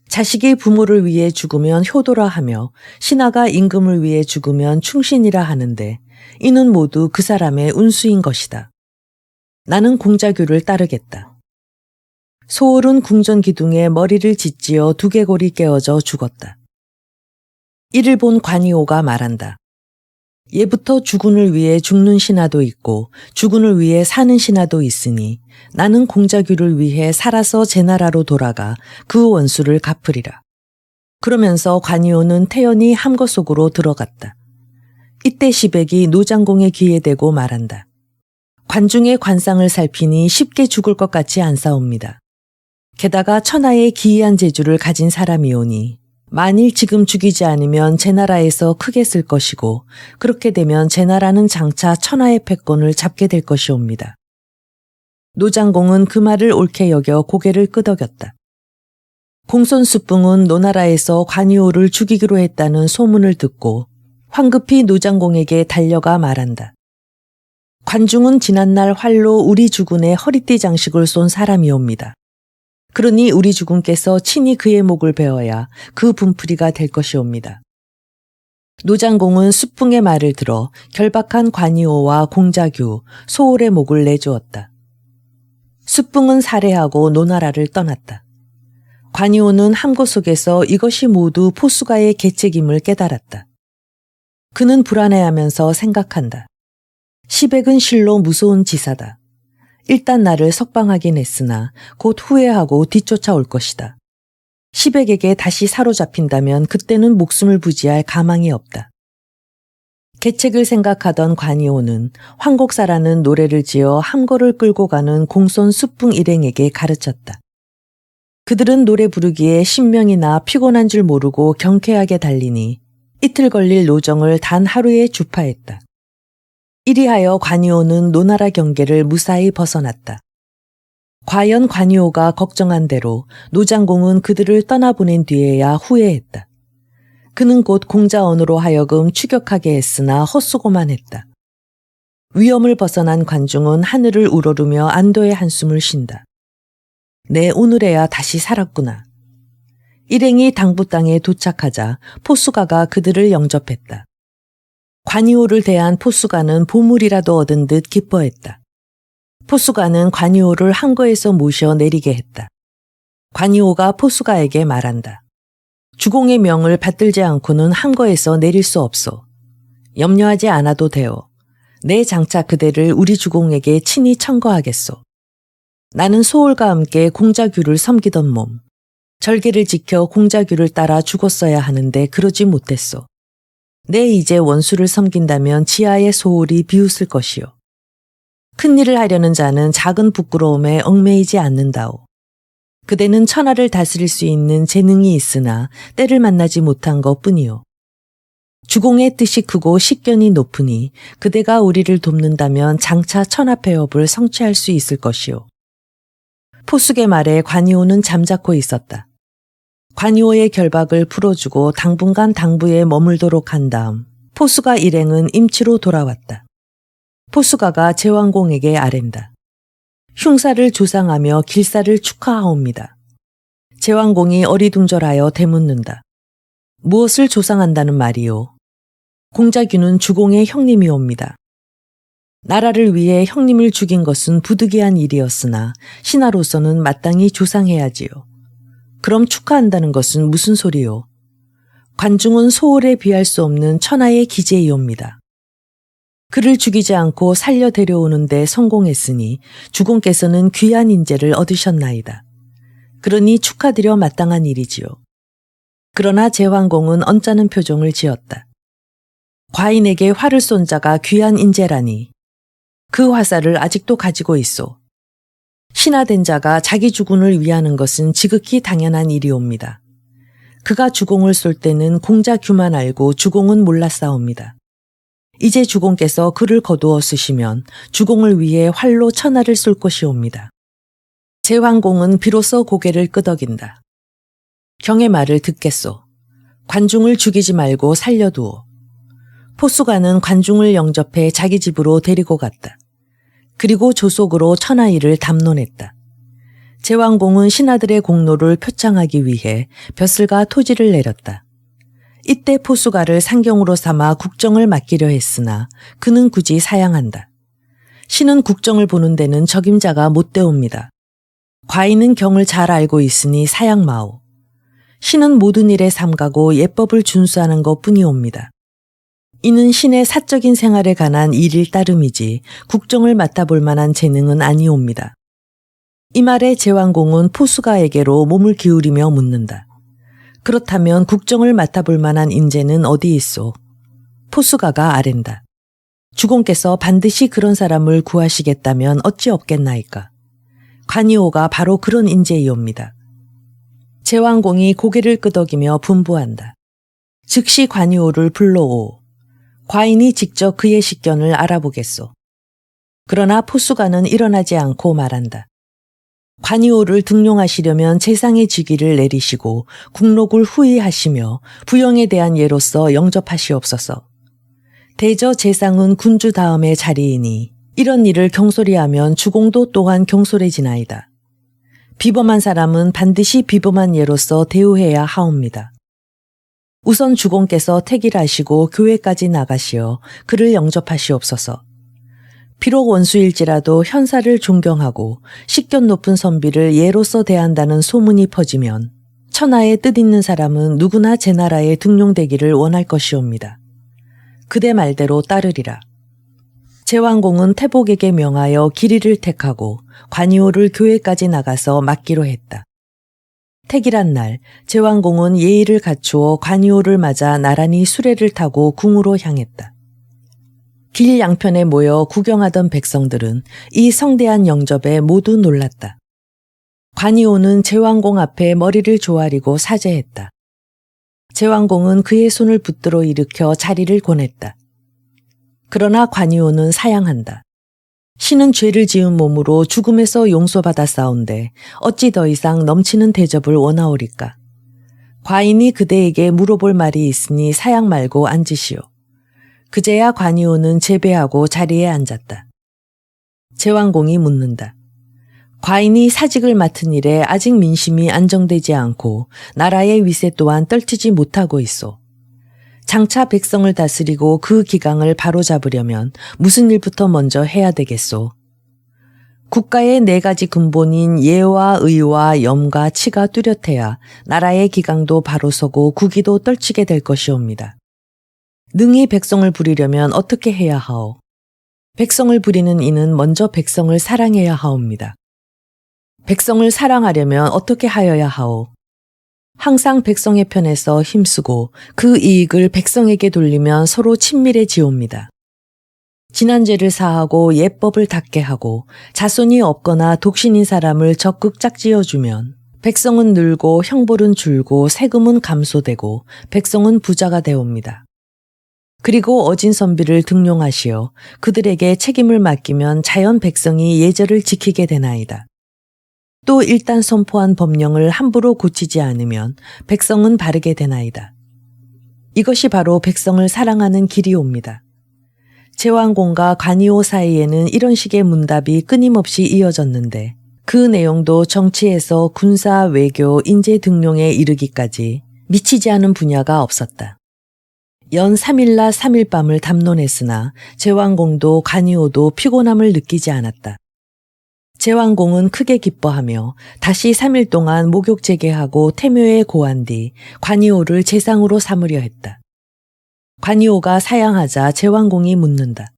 자식이 부모를 위해 죽으면 효도라 하며 신하가 임금을 위해 죽으면 충신이라 하는데 이는 모두 그 사람의 운수인 것이다. 나는 공자규를 따르겠다. 소홀은 궁전 기둥에 머리를 짓지어 두개골이 깨어져 죽었다. 이를 본 관이오가 말한다. 예부터 주군을 위해 죽는 신하도 있고 주군을 위해 사는 신하도 있으니 나는 공자규를 위해 살아서 제나라로 돌아가 그 원수를 갚으리라. 그러면서 관이오는 태연히 함거 속으로 들어갔다. 이때 시백이 노장공의 귀에 대고 말한다. 관중의 관상을 살피니 쉽게 죽을 것 같지 않사옵니다. 게다가 천하의 기이한 재주를 가진 사람이오니 만일 지금 죽이지 않으면 제나라에서 크게 쓸 것이고 그렇게 되면 제나라는 장차 천하의 패권을 잡게 될 것이옵니다. 노장공은 그 말을 옳게 여겨 고개를 끄덕였다. 공손수뿡은 노나라에서 관이오를 죽이기로 했다는 소문을 듣고 황급히 노장공에게 달려가 말한다. 관중은 지난날 활로 우리 주군의 허리띠 장식을 쏜 사람이옵니다. 그러니 우리 주군께서 친히 그의 목을 베어야 그 분풀이가 될 것이옵니다. 노장공은 수뿡의 말을 들어 결박한 관이오와 공자규, 소홀의 목을 내주었다. 수뿡은 살해하고 노나라를 떠났다. 관이오는 함고 속에서 이것이 모두 포수가의 계책임을 깨달았다. 그는 불안해하면서 생각한다. 시백은 실로 무서운 지사다. 일단 나를 석방하긴 했으나 곧 후회하고 뒤쫓아올 것이다. 시백에게 다시 사로잡힌다면 그때는 목숨을 부지할 가망이 없다. 계책을 생각하던 관이오는 황곡사라는 노래를 지어 함거를 끌고 가는 공손 수뿡 일행에게 가르쳤다. 그들은 노래 부르기에 신명이나 피곤한 줄 모르고 경쾌하게 달리니 이틀 걸릴 노정을 단 하루에 주파했다. 이리하여 관이오는 노나라 경계를 무사히 벗어났다. 과연 관이오가 걱정한 대로 노장공은 그들을 떠나보낸 뒤에야 후회했다. 그는 곧 공자언으로 하여금 추격하게 했으나 헛수고만 했다. 위험을 벗어난 관중은 하늘을 우러르며 안도의 한숨을 쉰다. 내 오늘에야 다시 살았구나. 일행이 당부 땅에 도착하자 포수가가 그들을 영접했다. 관이오를 대한 포수가는 보물이라도 얻은 듯 기뻐했다. 포수가는 관이오를 항거에서 모셔 내리게 했다. 관이오가 포수가에게 말한다. 주공의 명을 받들지 않고는 항거에서 내릴 수 없소. 염려하지 않아도 되오. 내 장차 그대를 우리 주공에게 친히 청거하겠소. 나는 소홀과 함께 공자규를 섬기던 몸. 절개를 지켜 공자규를 따라 죽었어야 하는데 그러지 못했소. 내 이제 원수를 섬긴다면 지하의 소홀이 비웃을 것이오. 큰 일을 하려는 자는 작은 부끄러움에 얽매이지 않는다오. 그대는 천하를 다스릴 수 있는 재능이 있으나 때를 만나지 못한 것뿐이오. 주공의 뜻이 크고 식견이 높으니 그대가 우리를 돕는다면 장차 천하폐업을 성취할 수 있을 것이오. 포숙의 말에 관이오는 잠자코 있었다. 관이오의 결박을 풀어주고 당분간 당부에 머물도록 한 다음 포수가 일행은 임치로 돌아왔다. 포수가가 제왕공에게 아랜다. 흉사를 조상하며 길사를 축하하옵니다. 제왕공이 어리둥절하여 되묻는다. 무엇을 조상한다는 말이오? 공자규는 주공의 형님이옵니다. 나라를 위해 형님을 죽인 것은 부득이한 일이었으나 신하로서는 마땅히 조상해야지요. 그럼 축하한다는 것은 무슨 소리요? 관중은 소홀에 비할 수 없는 천하의 기재이옵니다. 그를 죽이지 않고 살려 데려오는 데 성공했으니 주공께서는 귀한 인재를 얻으셨나이다. 그러니 축하드려 마땅한 일이지요. 그러나 제왕공은 언짢은 표정을 지었다. 과인에게 활을 쏜 자가 귀한 인재라니 그 화살을 아직도 가지고 있소. 신하된 자가 자기 주군을 위하는 것은 지극히 당연한 일이옵니다. 그가 주공을 쏠 때는 공자규만 알고 주공은 몰랐사옵니다. 이제 주공께서 그를 거두어 쓰시면 주공을 위해 활로 천하를 쏠 것이옵니다. 제왕공은 비로소 고개를 끄덕인다. 경의 말을 듣겠소. 관중을 죽이지 말고 살려두오. 포수가는 관중을 영접해 자기 집으로 데리고 갔다. 그리고 조속으로 천하일을 담론했다. 제왕공은 신하들의 공로를 표창하기 위해 벼슬과 토지를 내렸다. 이때 포수가를 상경으로 삼아 국정을 맡기려 했으나 그는 굳이 사양한다. 신은 국정을 보는 데는 적임자가 못 되옵니다. 과인은 경을 잘 알고 있으니 사양마오. 신은 모든 일에 삼가고 예법을 준수하는 것뿐이옵니다. 이는 신의 사적인 생활에 관한 일일 따름이지 국정을 맡아볼 만한 재능은 아니옵니다. 이 말에 제왕공은 포수가에게로 몸을 기울이며 묻는다. 그렇다면 국정을 맡아볼 만한 인재는 어디 있소? 포수가가 아랜다. 주공께서 반드시 그런 사람을 구하시겠다면 어찌 없겠나이까. 관이오가 바로 그런 인재이옵니다. 제왕공이 고개를 끄덕이며 분부한다. 즉시 관이오를 불러오. 과인이 직접 그의 식견을 알아보겠소. 그러나 포수가는 일어나지 않고 말한다. 관이오를 등용하시려면 재상의 직위를 내리시고 국록을 후의하시며 부영에 대한 예로서 영접하시옵소서. 대저 재상은 군주 다음의 자리이니 이런 일을 경솔히하면 주공도 또한 경솔해지나이다. 비범한 사람은 반드시 비범한 예로서 대우해야 하옵니다. 우선 주공께서 택일하시고 교회까지 나가시어 그를 영접하시옵소서. 비록 원수일지라도 현사를 존경하고 식견 높은 선비를 예로서 대한다는 소문이 퍼지면 천하에 뜻있는 사람은 누구나 제 나라에 등용되기를 원할 것이옵니다. 그대 말대로 따르리라. 제왕공은 태복에게 명하여 기리를 택하고 관이오를 교회까지 나가서 맡기로 했다. 택일한 날 제왕공은 예의를 갖추어 관이오를 맞아 나란히 수레를 타고 궁으로 향했다. 길 양편에 모여 구경하던 백성들은 이 성대한 영접에 모두 놀랐다. 관이오는 제왕공 앞에 머리를 조아리고 사죄했다. 제왕공은 그의 손을 붙들어 일으켜 자리를 권했다. 그러나 관이오는 사양한다. 신은 죄를 지은 몸으로 죽음에서 용서받아 싸운데 어찌 더 이상 넘치는 대접을 원하오리까. 과인이 그대에게 물어볼 말이 있으니 사양 말고 앉으시오. 그제야 관이오는 제배하고 자리에 앉았다. 제왕공이 묻는다. 과인이 사직을 맡은 일에 아직 민심이 안정되지 않고 나라의 위세 또한 떨치지 못하고 있소. 장차 백성을 다스리고 그 기강을 바로잡으려면 무슨 일부터 먼저 해야 되겠소? 국가의 4가지 근본인 예와 의와 염과 치가 뚜렷해야 나라의 기강도 바로 서고 국위도 떨치게 될 것이옵니다. 능히 백성을 부리려면 어떻게 해야 하오? 백성을 부리는 이는 먼저 백성을 사랑해야 하옵니다. 백성을 사랑하려면 어떻게 하여야 하오? 항상 백성의 편에서 힘쓰고 그 이익을 백성에게 돌리면 서로 친밀해지옵니다. 지난 죄를 사하고 옛법을 닦게 하고 자손이 없거나 독신인 사람을 적극 짝지어주면 백성은 늘고 형벌은 줄고 세금은 감소되고 백성은 부자가 되옵니다. 그리고 어진 선비를 등용하시어 그들에게 책임을 맡기면 자연 백성이 예절을 지키게 되나이다. 또 일단 선포한 법령을 함부로 고치지 않으면 백성은 바르게 되나이다. 이것이 바로 백성을 사랑하는 길이옵니다. 제왕공과 관이오 사이에는 이런 식의 문답이 끊임없이 이어졌는데 그 내용도 정치에서 군사, 외교, 인재 등용에 이르기까지 미치지 않은 분야가 없었다. 연 3일날 3일 밤을 담론했으나 제왕공도 관이오도 피곤함을 느끼지 않았다. 제왕공은 크게 기뻐하며 다시 3일 동안 목욕 재개하고 태묘에 고한 뒤 관이오를 제상으로 삼으려 했다. 관이오가 사양하자 제왕공이 묻는다.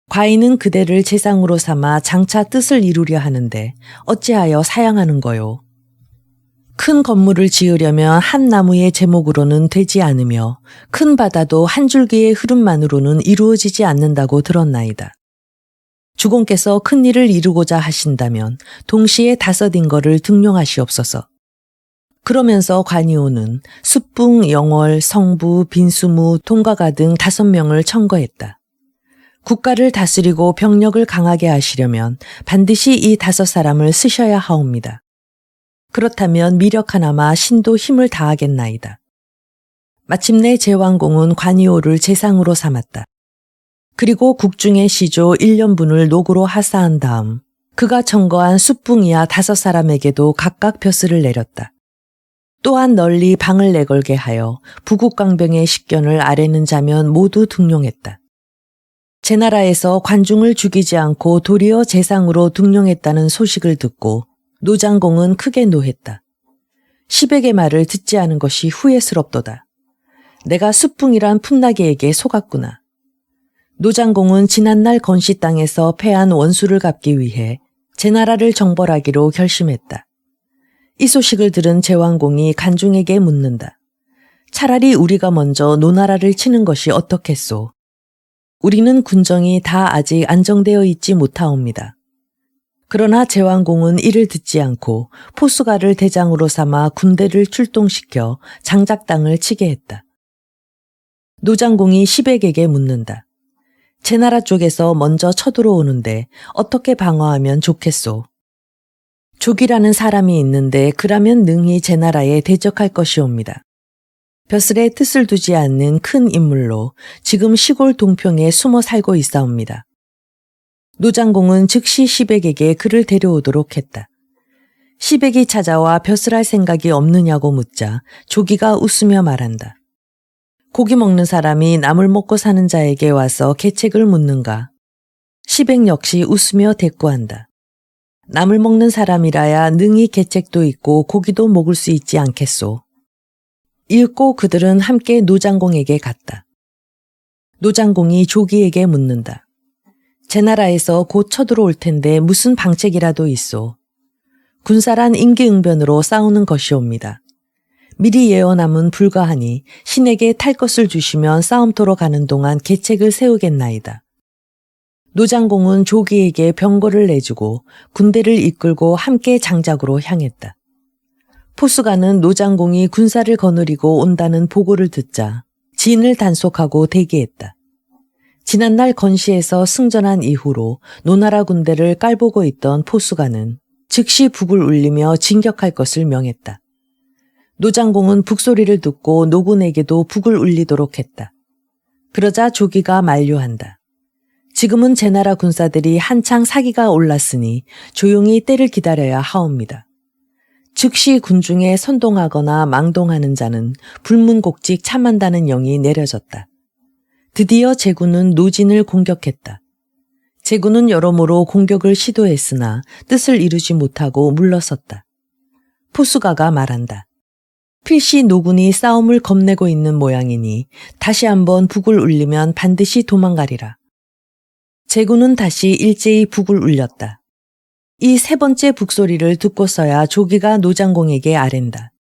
과인은 그대를 제상으로 삼아 장차 뜻을 이루려 하는데 어찌하여 사양하는 거요? 큰 건물을 지으려면 한 나무의 제목으로는 되지 않으며 큰 바다도 한 줄기의 흐름만으로는 이루어지지 않는다고 들었나이다. 주공께서 큰 일을 이루고자 하신다면 동시에 5인거를 등용하시옵소서. 그러면서 관이오는 숫붕, 영월, 성부, 빈수무, 동가가 등 5명을 청거했다. 국가를 다스리고 병력을 강하게 하시려면 반드시 이 5사람을 쓰셔야 하옵니다. 그렇다면 미력 하나마 신도 힘을 다하겠나이다. 마침내 제왕공은 관이오를 제상으로 삼았다. 그리고 국중의 시조 1년분을 녹으로 하사한 다음 그가 청거한 숫붕이야 5사람에게도 각각 벼슬을 내렸다. 또한 널리 방을 내걸게 하여 부국강병의 식견을 아래는 자면 모두 등용했다. 제나라에서 관중을 죽이지 않고 도리어 제상으로 등용했다는 소식을 듣고 노장공은 크게 노했다. 시백의 말을 듣지 않은 것이 후회스럽도다. 내가 숫붕이란 풋나게에게 속았구나. 노장공은 지난날 건시 땅에서 패한 원수를 갚기 위해 제나라를 정벌하기로 결심했다. 이 소식을 들은 제왕공이 간중에게 묻는다. 차라리 우리가 먼저 노나라를 치는 것이 어떻겠소? 우리는 군정이 다 아직 안정되어 있지 못하옵니다. 그러나 제왕공은 이를 듣지 않고 포수가를 대장으로 삼아 군대를 출동시켜 장작당을 치게 했다. 노장공이 시백에게 묻는다. 제나라 쪽에서 먼저 쳐들어오는데 어떻게 방어하면 좋겠소? 족이라는 사람이 있는데 그라면 능히 제나라에 대적할 것이옵니다. 벼슬에 뜻을 두지 않는 큰 인물로 지금 시골 동평에 숨어 살고 있사옵니다. 노장공은 즉시 시백에게 그를 데려오도록 했다. 시백이 찾아와 벼슬할 생각이 없느냐고 묻자 조기가 웃으며 말한다. 고기 먹는 사람이 나물 먹고 사는 자에게 와서 계책을 묻는가? 시백 역시 웃으며 대꾸한다. 나물 먹는 사람이라야 능히 계책도 있고 고기도 먹을 수 있지 않겠소. 읽고 그들은 함께 노장공에게 갔다. 노장공이 조기에게 묻는다. 제나라에서 곧 쳐들어올 텐데 무슨 방책이라도 있소. 군사란 임기응변으로 싸우는 것이옵니다. 미리 예언함은 불가하니 신에게 탈 것을 주시면 싸움터로 가는 동안 계책을 세우겠나이다. 노장공은 조기에게 병거를 내주고 군대를 이끌고 함께 장작으로 향했다. 포수가는 노장공이 군사를 거느리고 온다는 보고를 듣자 진을 단속하고 대기했다. 지난날 건시에서 승전한 이후로 노나라 군대를 깔보고 있던 포수가는 즉시 북을 울리며 진격할 것을 명했다. 노장공은 북소리를 듣고 노군에게도 북을 울리도록 했다. 그러자 조기가 만류한다. 지금은 제나라 군사들이 한창 사기가 올랐으니 조용히 때를 기다려야 하옵니다. 즉시 군중에 선동하거나 망동하는 자는 불문곡직 참한다는 영이 내려졌다. 드디어 제군은 노진을 공격했다. 제군은 여러모로 공격을 시도했으나 뜻을 이루지 못하고 물러섰다. 포수가가 말한다. 필시 노군이 싸움을 겁내고 있는 모양이니 다시 한번 북을 울리면 반드시 도망가리라. 제군은 다시 일제히 북을 울렸다. 이 세 번째 북소리를 듣고서야 조기가 노장공에게 아랜다.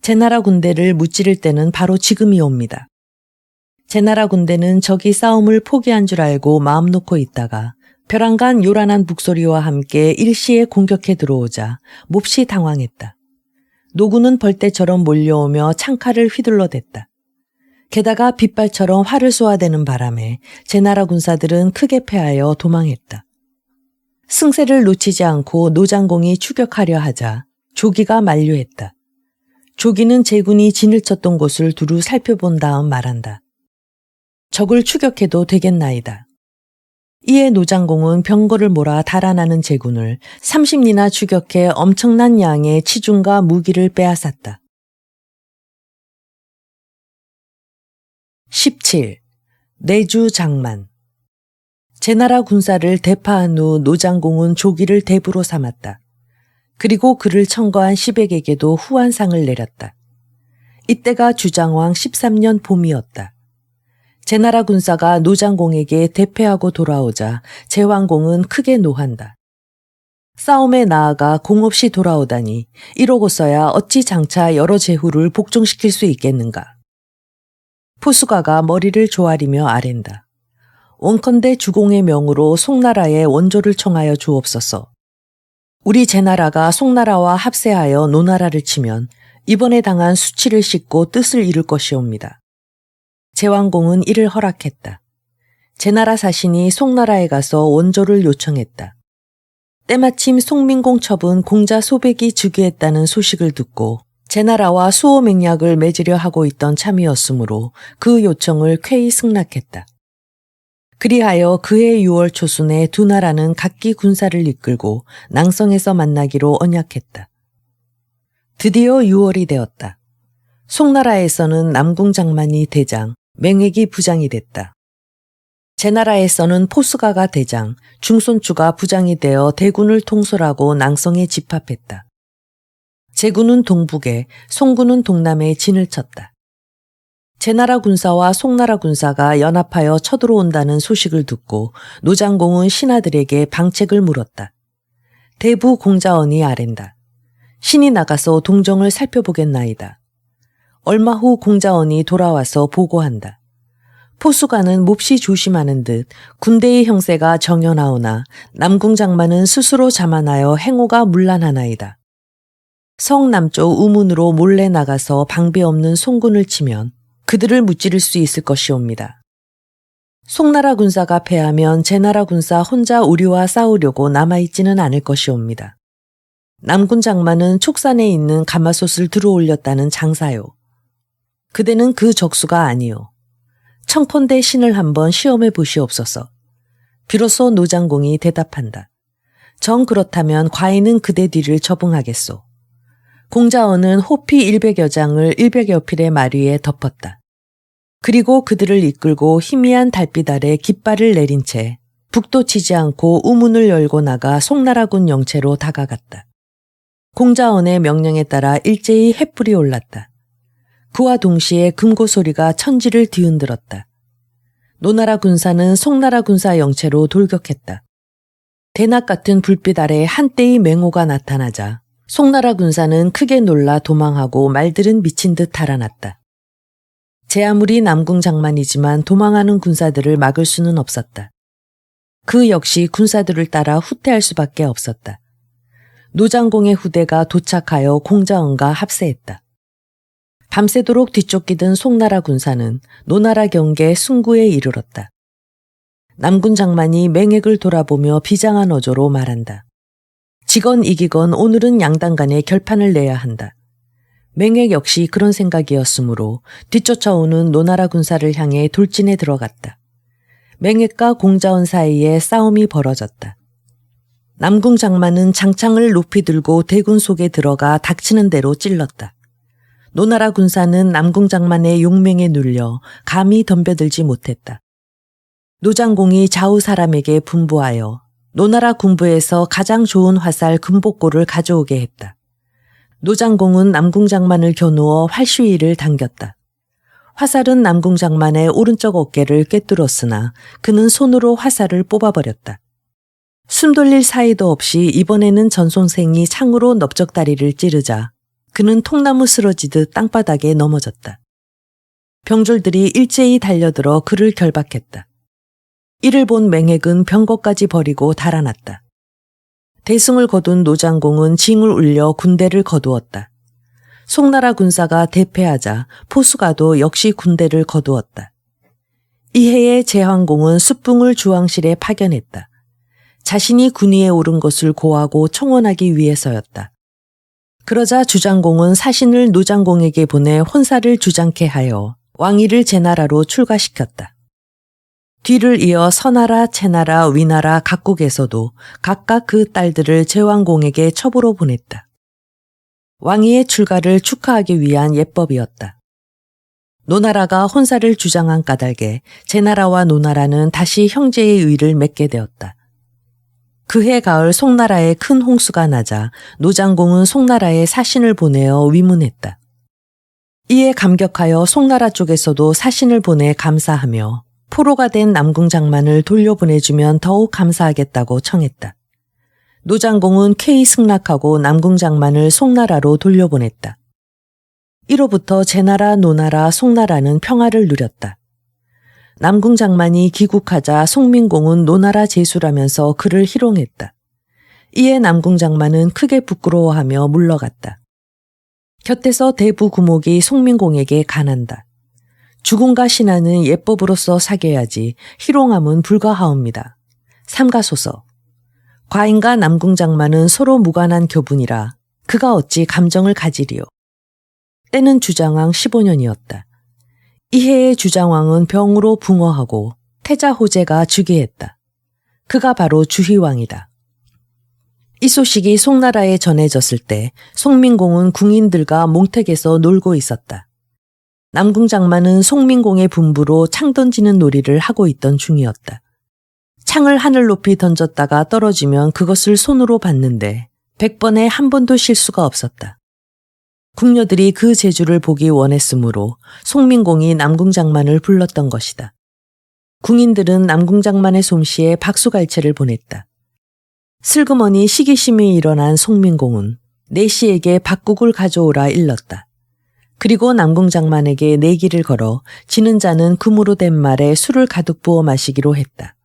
제나라 군대를 무찌를 때는 바로 지금이옵니다. 제나라 군대는 적이 싸움을 포기한 줄 알고 마음 놓고 있다가 벼랑간 요란한 북소리와 함께 일시에 공격해 들어오자 몹시 당황했다. 노군은 벌떼처럼 몰려오며 창칼을 휘둘러댔다. 게다가 빗발처럼 활을 쏘아대는 바람에 제나라 군사들은 크게 패하여 도망했다. 승세를 놓치지 않고 노장공이 추격하려 하자 조기가 만류했다. 조기는 제군이 진을 쳤던 곳을 두루 살펴본 다음 말한다. 적을 추격해도 되겠나이다. 이에 노장공은 병거를 몰아 달아나는 제군을 30리나 추격해 엄청난 양의 치중과 무기를 빼앗았다. 17. 내주장만. 제나라 군사를 대파한 후 노장공은 조기를 대부로 삼았다. 그리고 그를 청거한 시백에게도 후한상을 내렸다. 이때가 주장왕 13년 봄이었다. 제나라 군사가 노장공에게 대패하고 돌아오자 제왕공은 크게 노한다. 싸움에 나아가 공없이 돌아오다니 이러고서야 어찌 장차 여러 제후를 복종시킬 수 있겠는가. 포수가가 머리를 조아리며 아랜다. 원컨대 주공의 명으로 송나라에 원조를 청하여 주옵소서. 우리 제나라가 송나라와 합세하여 노나라를 치면 이번에 당한 수치를 씻고 뜻을 이룰 것이옵니다. 제왕공은 이를 허락했다. 제나라 사신이 송나라에 가서 원조를 요청했다. 때마침 송민공 첩은 공자 소백이 즉위했다는 소식을 듣고 제나라와 수호 맹약을 맺으려 하고 있던 참이었으므로 그 요청을 쾌히 승낙했다. 그리하여 그해 6월 초순에 두 나라는 각기 군사를 이끌고 낭성에서 만나기로 언약했다. 드디어 6월이 되었다. 송나라에서는 남궁장만이 대장, 맹획이 부장이 됐다. 제나라에서는 포수가가 대장, 중손주가 부장이 되어 대군을 통솔하고 낭성에 집합했다. 제군은 동북에, 송군은 동남에 진을 쳤다. 제나라 군사와 송나라 군사가 연합하여 쳐들어온다는 소식을 듣고 노장공은 신하들에게 방책을 물었다. 대부 공자언이 아랜다. 신이 나가서 동정을 살펴보겠나이다. 얼마 후 공자언이 돌아와서 보고한다. 포수가는 몹시 조심하는 듯 군대의 형세가 정연하오나 남궁장만은 스스로 자만하여 행오가 문란하나이다. 성 남쪽 우문으로 몰래 나가서 방배 없는 송군을 치면 그들을 무찌를 수 있을 것이옵니다. 송나라 군사가 패하면 제나라 군사 혼자 우리와 싸우려고 남아있지는 않을 것이옵니다. 남군 장만은 촉산에 있는 가마솥을 들어올렸다는 장사요. 그대는 그 적수가 아니요. 청컨대 신을 한번 시험해 보시옵소서. 비로소 노장공이 대답한다. 정 그렇다면 과인은 그대 뒤를 접응하겠소. 공자언은 호피 100여 장을 100여 필의 마리에 덮었다. 그리고 그들을 이끌고 희미한 달빛 아래 깃발을 내린 채 북도 치지 않고 우문을 열고 나가 송나라군 영체로 다가갔다. 공자언의 명령에 따라 일제히 횃불이 올랐다. 그와 동시에 금고 소리가 천지를 뒤흔들었다. 노나라 군사는 송나라 군사 영체로 돌격했다. 대낮 같은 불빛 아래 한때의 맹호가 나타나자 송나라 군사는 크게 놀라 도망하고 말들은 미친 듯 달아났다. 제 아무리 남궁장만이지만 도망하는 군사들을 막을 수는 없었다. 그 역시 군사들을 따라 후퇴할 수밖에 없었다. 노장공의 후대가 도착하여 공자언과 합세했다. 밤새도록 뒤쫓기던 송나라 군사는 노나라 경계 숭구에 이르렀다. 남군 장만이 맹액을 돌아보며 비장한 어조로 말한다. 지건 이기건 오늘은 양당 간에 결판을 내야 한다. 맹액 역시 그런 생각이었으므로 뒤쫓아오는 노나라 군사를 향해 돌진에 들어갔다. 맹액과 공자언 사이에 싸움이 벌어졌다. 남궁 장만은 장창을 높이 들고 대군 속에 들어가 닥치는 대로 찔렀다. 노나라 군사는 남궁 장만의 용맹에 눌려 감히 덤벼들지 못했다. 노장공이 좌우 사람에게 분부하여 노나라 군부에서 가장 좋은 화살 금복고를 가져오게 했다. 노장공은 남궁장만을 겨누어 활슈위를 당겼다. 화살은 남궁장만의 오른쪽 어깨를 꿰뚫었으나 그는 손으로 화살을 뽑아버렸다. 숨 돌릴 사이도 없이 이번에는 전송생이 창으로 넓적다리를 찌르자 그는 통나무 쓰러지듯 땅바닥에 넘어졌다. 병졸들이 일제히 달려들어 그를 결박했다. 이를 본 맹획은 병거까지 버리고 달아났다. 대승을 거둔 노장공은 징을 울려 군대를 거두었다. 송나라 군사가 대패하자 포수가도 역시 군대를 거두었다. 이해에 제황공은 숫붕을 주왕실에 파견했다. 자신이 군위에 오른 것을 고하고 청원하기 위해서였다. 그러자 주장공은 사신을 노장공에게 보내 혼사를 주장케 하여 왕위를 제나라로 출가시켰다. 뒤를 이어 서나라, 채나라, 위나라 각국에서도 각각 그 딸들을 제왕공에게 첩으로 보냈다. 왕위의 출가를 축하하기 위한 예법이었다. 노나라가 혼사를 주장한 까닭에 제나라와 노나라는 다시 형제의 의를 맺게 되었다. 그해 가을 송나라에 큰 홍수가 나자 노장공은 송나라에 사신을 보내어 위문했다. 이에 감격하여 송나라 쪽에서도 사신을 보내 감사하며 포로가 된 남궁장만을 돌려보내주면 더욱 감사하겠다고 청했다. 노장공은 쾌히 승낙하고 남궁장만을 송나라로 돌려보냈다. 이로부터 제나라, 노나라, 송나라는 평화를 누렸다. 남궁장만이 귀국하자 송민공은 노나라 제수라면서 그를 희롱했다. 이에 남궁장만은 크게 부끄러워하며 물러갔다. 곁에서 대부구목이 송민공에게 간한다. 죽음과 신하는 예법으로서 사귀어야지 희롱함은 불가하옵니다. 삼가소서. 과인과 남궁장만은 서로 무관한 교분이라 그가 어찌 감정을 가지리요. 때는 주장왕 15년이었다. 이해의 주장왕은 병으로 붕어하고 태자 호재가 즉위했다. 그가 바로 주희왕이다. 이 소식이 송나라에 전해졌을 때 송민공은 궁인들과 몽택에서 놀고 있었다. 남궁장만은 송민공의 분부로 창 던지는 놀이를 하고 있던 중이었다. 창을 하늘 높이 던졌다가 떨어지면 그것을 손으로 받는데 100번에 한 번도 실수가 없었다. 궁녀들이 그 재주를 보기 원했으므로 송민공이 남궁장만을 불렀던 것이다. 궁인들은 남궁장만의 솜씨에 박수갈채를 보냈다. 슬그머니 시기심이 일어난 송민공은 내시에게 박국을 가져오라 일렀다. 그리고 남궁장만에게 내기를 걸어 지는 자는 금으로 된 말에 술을 가득 부어 마시기로 했다.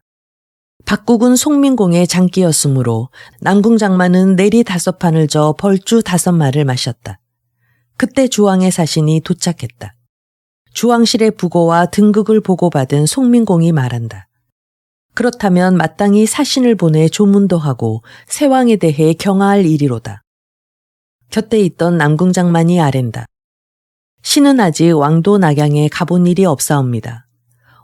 박국은 송민공의 장기였으므로 남궁장만은 내리 5판을 저 벌주 5마를 마셨다. 그때 주왕의 사신이 도착했다. 주왕실의 부고와 등극을 보고받은 송민공이 말한다. 그렇다면 마땅히 사신을 보내 조문도 하고 세왕에 대해 경하할 일이로다. 곁에 있던 남궁장만이 아랜다. 신은 아직 왕도 낙양에 가본 일이 없사옵니다.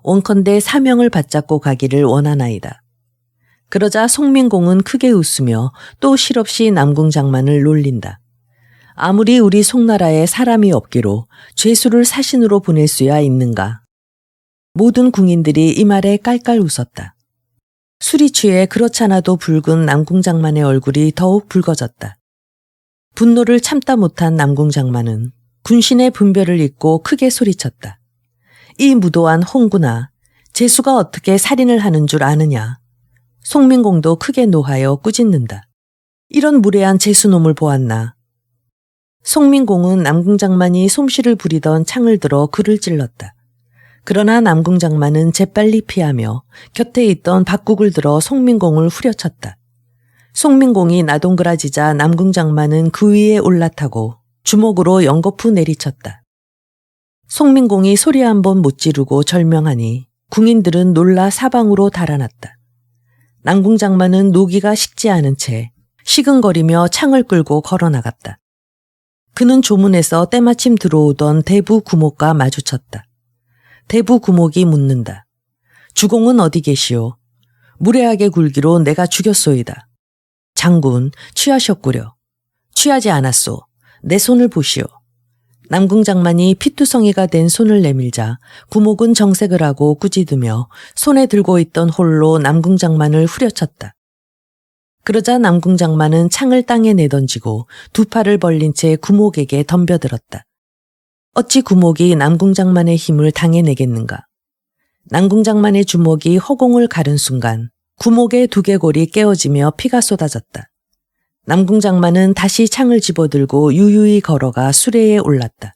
원컨대 사명을 받잡고 가기를 원하나이다. 그러자 송민공은 크게 웃으며 또 실없이 남궁장만을 놀린다. 아무리 우리 송나라에 사람이 없기로 죄수를 사신으로 보낼 수야 있는가. 모든 궁인들이 이 말에 깔깔 웃었다. 술이 취해 그렇잖아도 붉은 남궁장만의 얼굴이 더욱 붉어졌다. 분노를 참다 못한 남궁장만은 군신의 분별을 잊고 크게 소리쳤다. 이 무도한 홍구나, 제수가 어떻게 살인을 하는 줄 아느냐. 송민공도 크게 노하여 꾸짖는다. 이런 무례한 제수놈을 보았나. 송민공은 남궁장만이 솜씨를 부리던 창을 들어 그를 찔렀다. 그러나 남궁장만은 재빨리 피하며 곁에 있던 박국을 들어 송민공을 후려쳤다. 송민공이 나동그라지자 남궁장만은 그 위에 올라타고 주먹으로 연거푸 내리쳤다. 송민공이 소리 한 번 못 지르고 절명하니 궁인들은 놀라 사방으로 달아났다. 남궁장만은 노기가 식지 않은 채 시근거리며 창을 끌고 걸어나갔다. 그는 조문에서 때마침 들어오던 대부구목과 마주쳤다. 대부구목이 묻는다. 주공은 어디 계시오? 무례하게 굴기로 내가 죽였소이다. 장군, 취하셨구려. 취하지 않았소. 내 손을 보시오. 남궁장만이 피투성이가 된 손을 내밀자 구목은 정색을 하고 꾸짖으며 손에 들고 있던 홀로 남궁장만을 후려쳤다. 그러자 남궁장만은 창을 땅에 내던지고 두 팔을 벌린 채 구목에게 덤벼들었다. 어찌 구목이 남궁장만의 힘을 당해내겠는가. 남궁장만의 주먹이 허공을 가른 순간 구목의 두개골이 깨어지며 피가 쏟아졌다. 남궁장만은 다시 창을 집어들고 유유히 걸어가 수레에 올랐다.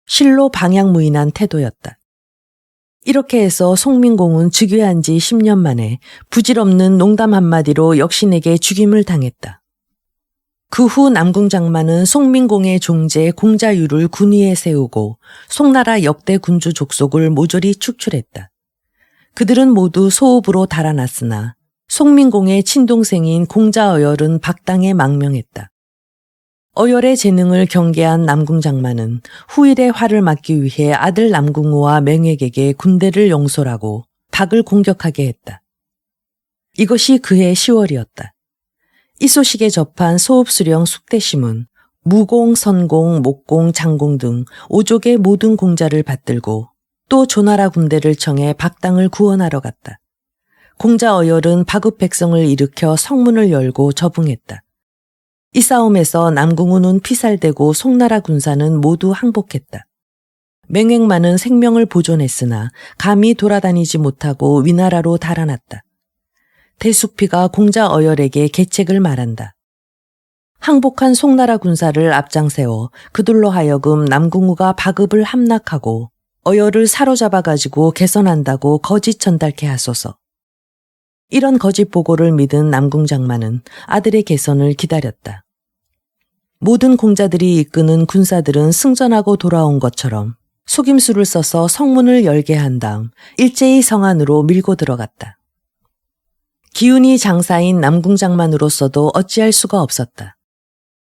실로 방향무인한 태도였다. 이렇게 해서 송민공은 즉위한 지 10년 만에 부질없는 농담 한마디로 역신에게 죽임을 당했다. 그 후 남궁장만은 송민공의 종제 공자유를 군위에 세우고 송나라 역대 군주 족속을 모조리 축출했다. 그들은 모두 소읍으로 달아났으나 송민공의 친동생인 공자어열은 박당에 망명했다. 어열의 재능을 경계한 남궁장만은 후일의 화를 막기 위해 아들 남궁우와 맹획에게 군대를 영솔하고 박을 공격하게 했다. 이것이 그해 10월이었다. 이 소식에 접한 소읍수령 숙대심은 무공, 선공, 목공, 장공 등 오족의 모든 공자를 받들고 또 조나라 군대를 청해 박당을 구원하러 갔다. 공자어열은 박읍 백성을 일으켜 성문을 열고 저붕했다. 이 싸움에서 남궁우는 피살되고 송나라 군사는 모두 항복했다. 맹획만은 생명을 보존했으나 감히 돌아다니지 못하고 위나라로 달아났다. 대숙피가 공자어열에게 계책을 말한다. 항복한 송나라 군사를 앞장세워 그들로 하여금 남궁우가 박읍을 함락하고 어열을 사로잡아가지고 개선한다고 거짓 전달케 하소서. 이런 거짓 보고를 믿은 남궁장만은 아들의 개선을 기다렸다. 모든 공자들이 이끄는 군사들은 승전하고 돌아온 것처럼 속임수를 써서 성문을 열게 한 다음 일제히 성 안으로 밀고 들어갔다. 기운이 장사인 남궁장만으로서도 어찌할 수가 없었다.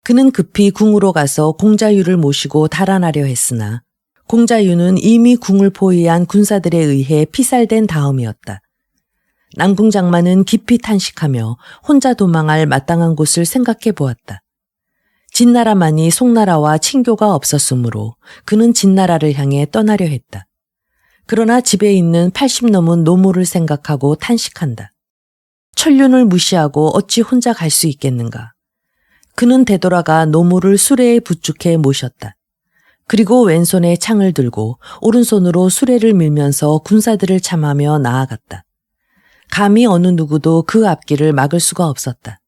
그는 급히 궁으로 가서 공자유를 모시고 달아나려 했으나 공자유는 이미 궁을 포위한 군사들에 의해 피살된 다음이었다. 남궁장만은 깊이 탄식하며 혼자 도망할 마땅한 곳을 생각해 보았다. 진나라만이 송나라와 친교가 없었으므로 그는 진나라를 향해 떠나려 했다. 그러나 집에 있는 80 넘은 노모를 생각하고 탄식한다. 천륜을 무시하고 어찌 혼자 갈 수 있겠는가. 그는 되돌아가 노모를 수레에 부축해 모셨다. 그리고 왼손에 창을 들고 오른손으로 수레를 밀면서 군사들을 참하며 나아갔다. 감히 어느 누구도 그 앞길을 막을 수가 없었다.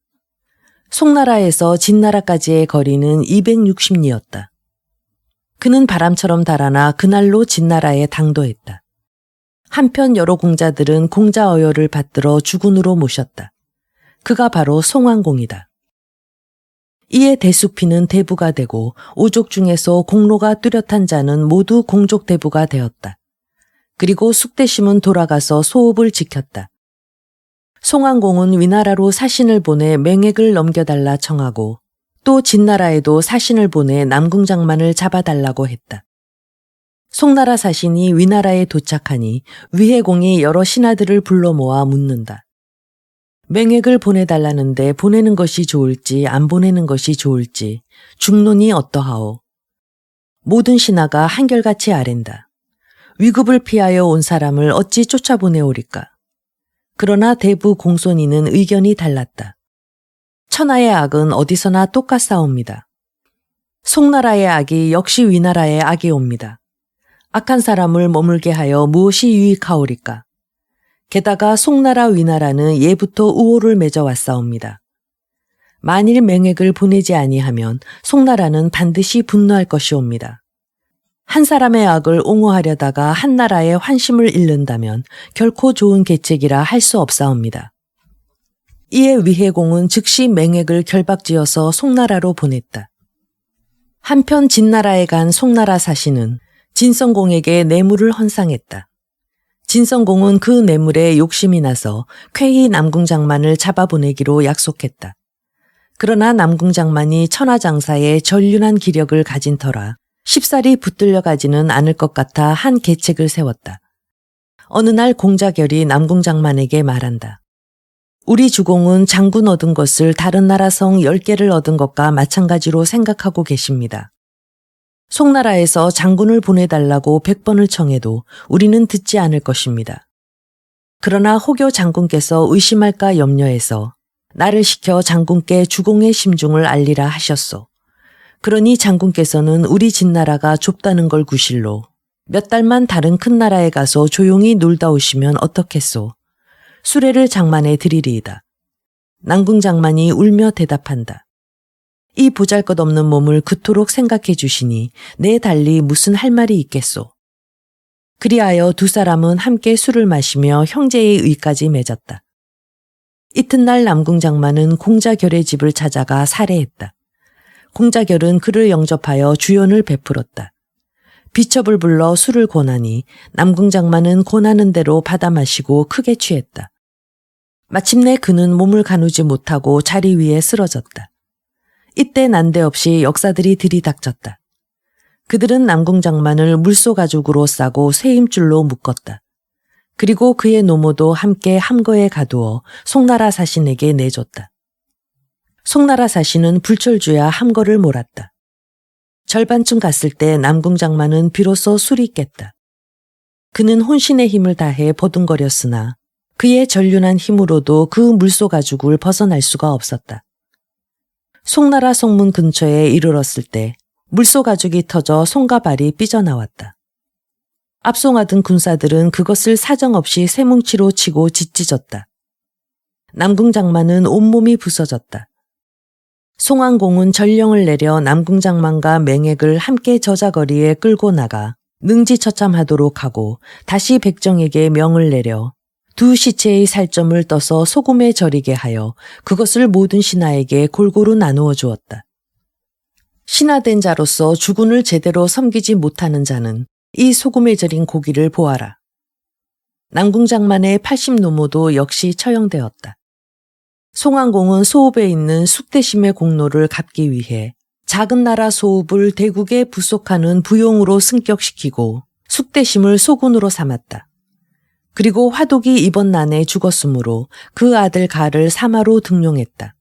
송나라에서 진나라까지의 거리는 260리였다. 그는 바람처럼 달아나 그날로 진나라에 당도했다. 한편 여러 공자들은 공자어열을 받들어 주군으로 모셨다. 그가 바로 송환공이다. 이에 대숙피는 대부가 되고 오족 중에서 공로가 뚜렷한 자는 모두 공족 대부가 되었다. 그리고 숙대심은 돌아가서 소읍을 지켰다. 송환공은 위나라로 사신을 보내 맹획을 넘겨달라 청하고 또 진나라에도 사신을 보내 남궁장만을 잡아달라고 했다. 송나라 사신이 위나라에 도착하니 위해공이 여러 신하들을 불러 모아 묻는다. 맹획을 보내달라는데 보내는 것이 좋을지 안 보내는 것이 좋을지 중론이 어떠하오. 모든 신하가 한결같이 아랜다. 위급을 피하여 온 사람을 어찌 쫓아보내오리까. 그러나 대부 공손이는 의견이 달랐다. 천하의 악은 어디서나 똑같사옵니다. 송나라의 악이 역시 위나라의 악이 옵니다. 악한 사람을 머물게 하여 무엇이 유익하오리까. 게다가 송나라 위나라는 예부터 우호를 맺어왔사옵니다. 만일 맹획을 보내지 아니하면 송나라는 반드시 분노할 것이옵니다. 한 사람의 악을 옹호하려다가 한 나라의 환심을 잃는다면 결코 좋은 계책이라 할 수 없사옵니다. 이에 위해공은 즉시 맹획을 결박지어서 송나라로 보냈다. 한편 진나라에 간 송나라 사신은 진성공에게 뇌물을 헌상했다. 진성공은 그 뇌물에 욕심이 나서 쾌히 남궁장만을 잡아보내기로 약속했다. 그러나 남궁장만이 천하장사에 전륜한 기력을 가진 터라 쉽사리 붙들려 가지는 않을 것 같아 한 계책을 세웠다. 어느 날 공자결이 남궁장만에게 말한다. 우리 주공은 장군 얻은 것을 다른 나라 성 10개를 얻은 것과 마찬가지로 생각하고 계십니다. 송나라에서 장군을 보내달라고 100번을 청해도 우리는 듣지 않을 것입니다. 그러나 호교 장군께서 의심할까 염려해서 나를 시켜 장군께 주공의 심중을 알리라 하셨소. 그러니 장군께서는 우리 진나라가 좁다는 걸 구실로 몇 달만 다른 큰 나라에 가서 조용히 놀다 오시면 어떻겠소. 수레를 장만에 드리리이다. 남궁장만이 울며 대답한다. 이 보잘것없는 몸을 그토록 생각해 주시니 내 달리 무슨 할 말이 있겠소. 그리하여 두 사람은 함께 술을 마시며 형제의 의까지 맺었다. 이튿날 남궁장만은 공자결의 집을 찾아가 살해했다. 공자결은 그를 영접하여 주연을 베풀었다. 비첩을 불러 술을 권하니 남궁장만은 권하는 대로 받아 마시고 크게 취했다. 마침내 그는 몸을 가누지 못하고 자리 위에 쓰러졌다. 이때 난데없이 역사들이 들이닥쳤다. 그들은 남궁장만을 물소가죽으로 싸고 쇠임줄로 묶었다. 그리고 그의 노모도 함께 함거에 가두어 송나라 사신에게 내줬다. 송나라 사신은 불철주야 함거를 몰았다. 절반쯤 갔을 때 남궁장만은 비로소 술이 깼다. 그는 혼신의 힘을 다해 버둥거렸으나 그의 전륜한 힘으로도 그 물소가죽을 벗어날 수가 없었다. 송나라 성문 근처에 이르렀을 때 물소가죽이 터져 손과 발이 삐져나왔다. 압송하던 군사들은 그것을 사정없이 쇠뭉치로 치고 짓찢었다. 남궁장만은 온몸이 부서졌다. 송안공은 전령을 내려 남궁장만과 맹액을 함께 저자거리에 끌고 나가 능지처참하도록 하고 다시 백정에게 명을 내려 두 시체의 살점을 떠서 소금에 절이게 하여 그것을 모든 신하에게 골고루 나누어 주었다. 신하된 자로서 주군을 제대로 섬기지 못하는 자는 이 소금에 절인 고기를 보아라. 남궁장만의 80노모도 역시 처형되었다. 송안공은 소읍에 있는 숙대심의 공로를 갚기 위해 작은 나라 소읍을 대국에 부속하는 부용으로 승격시키고 숙대심을 소군으로 삼았다. 그리고 화독이 이번 난에 죽었으므로 그 아들 가를 사마로 등용했다.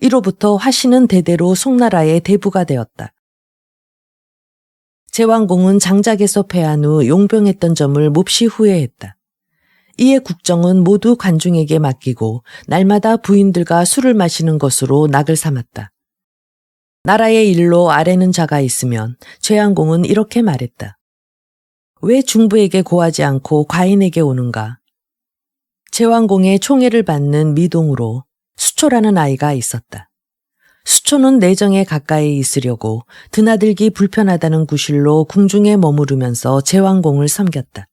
이로부터 화씨는 대대로 송나라의 대부가 되었다. 제왕공은 장작에서 패한 후 용병했던 점을 몹시 후회했다. 이에 국정은 모두 관중에게 맡기고 날마다 부인들과 술을 마시는 것으로 낙을 삼았다. 나라의 일로 아뢰는 자가 있으면 제왕공은 이렇게 말했다. 왜 중부에게 고하지 않고 과인에게 오는가? 제왕공의 총애를 받는 미동으로 수초라는 아이가 있었다. 수초는 내정에 가까이 있으려고 드나들기 불편하다는 구실로 궁중에 머무르면서 제왕공을 섬겼다.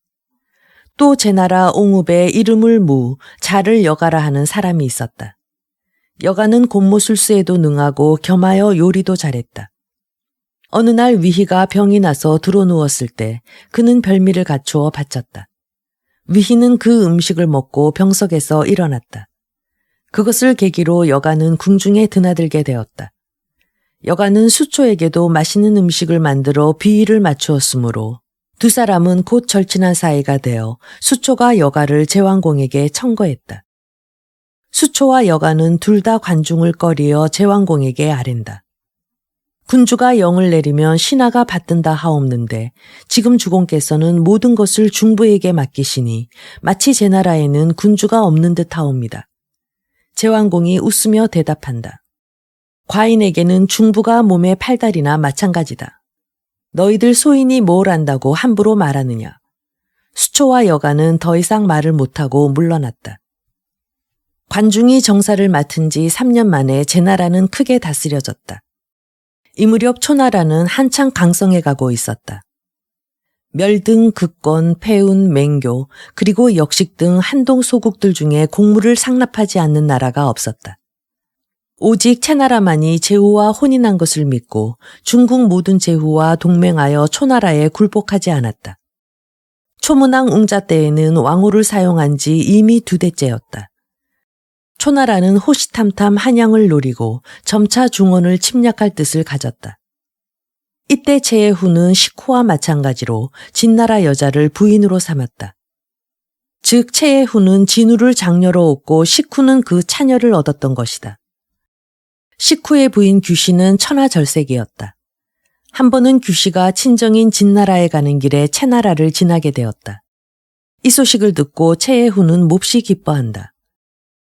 또 제나라 옹읍에 이름을 무, 자를 여가라 하는 사람이 있었다. 여가는 곤모술수에도 능하고 겸하여 요리도 잘했다. 어느 날 위희가 병이 나서 드러누웠을 때 그는 별미를 갖추어 바쳤다. 위희는 그 음식을 먹고 병석에서 일어났다. 그것을 계기로 여가는 궁중에 드나들게 되었다. 여가는 수초에게도 맛있는 음식을 만들어 비위를 맞추었으므로 두 사람은 곧 절친한 사이가 되어 수초가 여가를 제왕공에게 청거했다. 수초와 여가는 둘 다 관중을 꺼리어 제왕공에게 아랜다. 군주가 영을 내리면 신하가 받든다 하옵는데 지금 주공께서는 모든 것을 중부에게 맡기시니 마치 제 나라에는 군주가 없는 듯 하옵니다. 제왕공이 웃으며 대답한다. 과인에게는 중부가 몸의 팔다리나 마찬가지다. 너희들 소인이 뭘 안다고 함부로 말하느냐. 수초와 여가는 더 이상 말을 못하고 물러났다. 관중이 정사를 맡은 지 3년 만에 제 나라는 크게 다스려졌다. 이 무렵 초나라는 한창 강성해 가고 있었다. 멸등, 극권, 폐운, 맹교, 그리고 역식 등 한동 소국들 중에 공물을 상납하지 않는 나라가 없었다. 오직 채나라만이 제후와 혼인한 것을 믿고 중국 모든 제후와 동맹하여 초나라에 굴복하지 않았다. 초문왕 웅자 때에는 왕호를 사용한 지 이미 2대째였다. 초나라는 호시탐탐 한양을 노리고 점차 중원을 침략할 뜻을 가졌다. 이때 제후는 식후와 마찬가지로 진나라 여자를 부인으로 삼았다. 즉 제후는 진우를 장녀로 얻고 식후는 그 차녀를 얻었던 것이다. 식후의 부인 규씨는 천하절색이었다. 한 번은 규씨가 친정인 진나라에 가는 길에 채나라를 지나게 되었다. 이 소식을 듣고 채애후는 몹시 기뻐한다.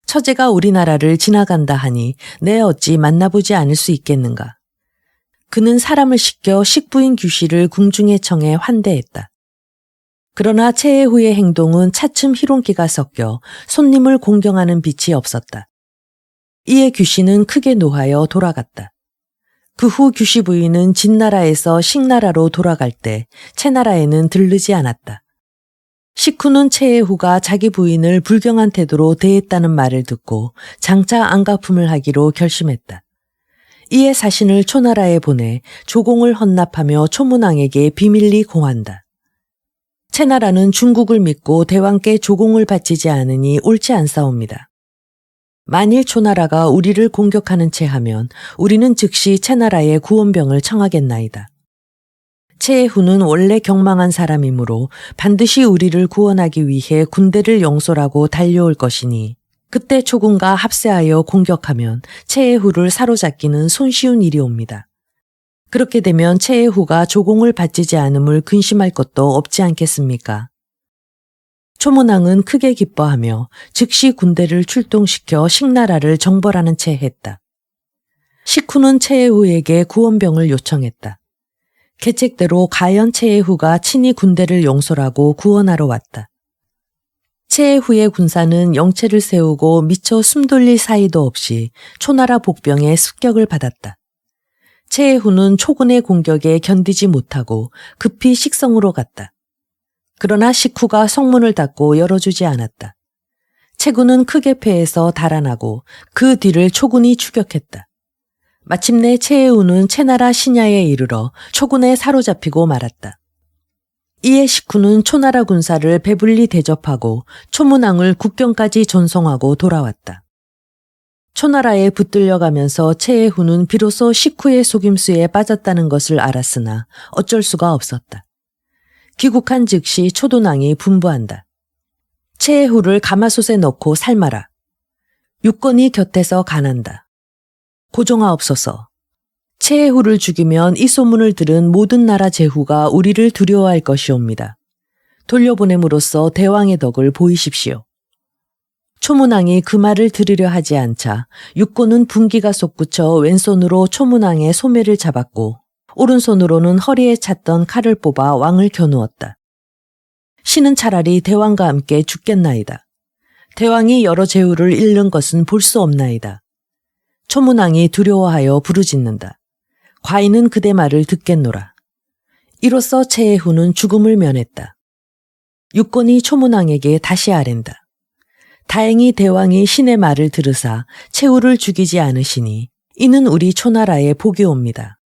처제가 우리나라를 지나간다 하니 내 어찌 만나보지 않을 수 있겠는가. 그는 사람을 시켜 식부인 규씨를 궁중에 청해 환대했다. 그러나 채애후의 행동은 차츰 희롱기가 섞여 손님을 공경하는 빛이 없었다. 이에 규씨는 크게 노하여 돌아갔다. 그 후 규씨 부인은 진나라에서 식나라로 돌아갈 때 채나라에는 들르지 않았다. 식후는 채애후가 자기 부인을 불경한 태도로 대했다는 말을 듣고 장차 안가품을 하기로 결심했다. 이에 사신을 초나라에 보내 조공을 헌납하며 초문왕에게 비밀리 공한다. 채나라는 중국을 믿고 대왕께 조공을 바치지 않으니 옳지 않사옵니다. 만일 초나라가 우리를 공격하는 채 하면 우리는 즉시 채나라에 구원병을 청하겠나이다. 채애후는 원래 경망한 사람이므로 반드시 우리를 구원하기 위해 군대를 영솔하고 달려올 것이니 그때 초군과 합세하여 공격하면 채애후를 사로잡기는 손쉬운 일이옵니다. 그렇게 되면 채애후가 조공을 바치지 않음을 근심할 것도 없지 않겠습니까? 초문왕은 크게 기뻐하며 즉시 군대를 출동시켜 식나라를 정벌하는 채 했다. 식후는 채애후에게 구원병을 요청했다. 계책대로 가연 채애후가 친히 군대를 용솔하고 구원하러 왔다. 채애후의 군사는 영체를 세우고 미처 숨돌릴 사이도 없이 초나라 복병의 습격을 받았다. 채애후는 초군의 공격에 견디지 못하고 급히 식성으로 갔다. 그러나 식후가 성문을 닫고 열어주지 않았다. 채군은 크게 패해서 달아나고 그 뒤를 초군이 추격했다. 마침내 채애후는 채나라 신야에 이르러 초군에 사로잡히고 말았다. 이에 식후는 초나라 군사를 배불리 대접하고 초문왕을 국경까지 전송하고 돌아왔다. 초나라에 붙들려가면서 채애후는 비로소 식후의 속임수에 빠졌다는 것을 알았으나 어쩔 수가 없었다. 귀국한 즉시 초둔왕이 분부한다. 채애후를 가마솥에 넣고 삶아라. 육건이 곁에서 간한다. 고종하옵소서. 채애후를 죽이면 이 소문을 들은 모든 나라 제후가 우리를 두려워할 것이옵니다. 돌려보냄으로써 대왕의 덕을 보이십시오. 초문왕이 그 말을 들으려 하지 않자 육고는 분기가 솟구쳐 왼손으로 초문왕의 소매를 잡았고 오른손으로는 허리에 찼던 칼을 뽑아 왕을 겨누었다. 신은 차라리 대왕과 함께 죽겠나이다. 대왕이 여러 제후를 잃는 것은 볼 수 없나이다. 초문왕이 두려워하여 부르짖는다. 과인은 그대 말을 듣겠노라. 이로써 채애후는 죽음을 면했다. 육건이 초문왕에게 다시 아랜다. 다행히 대왕이 신의 말을 들으사 채후를 죽이지 않으시니 이는 우리 초나라의 복이옵니다.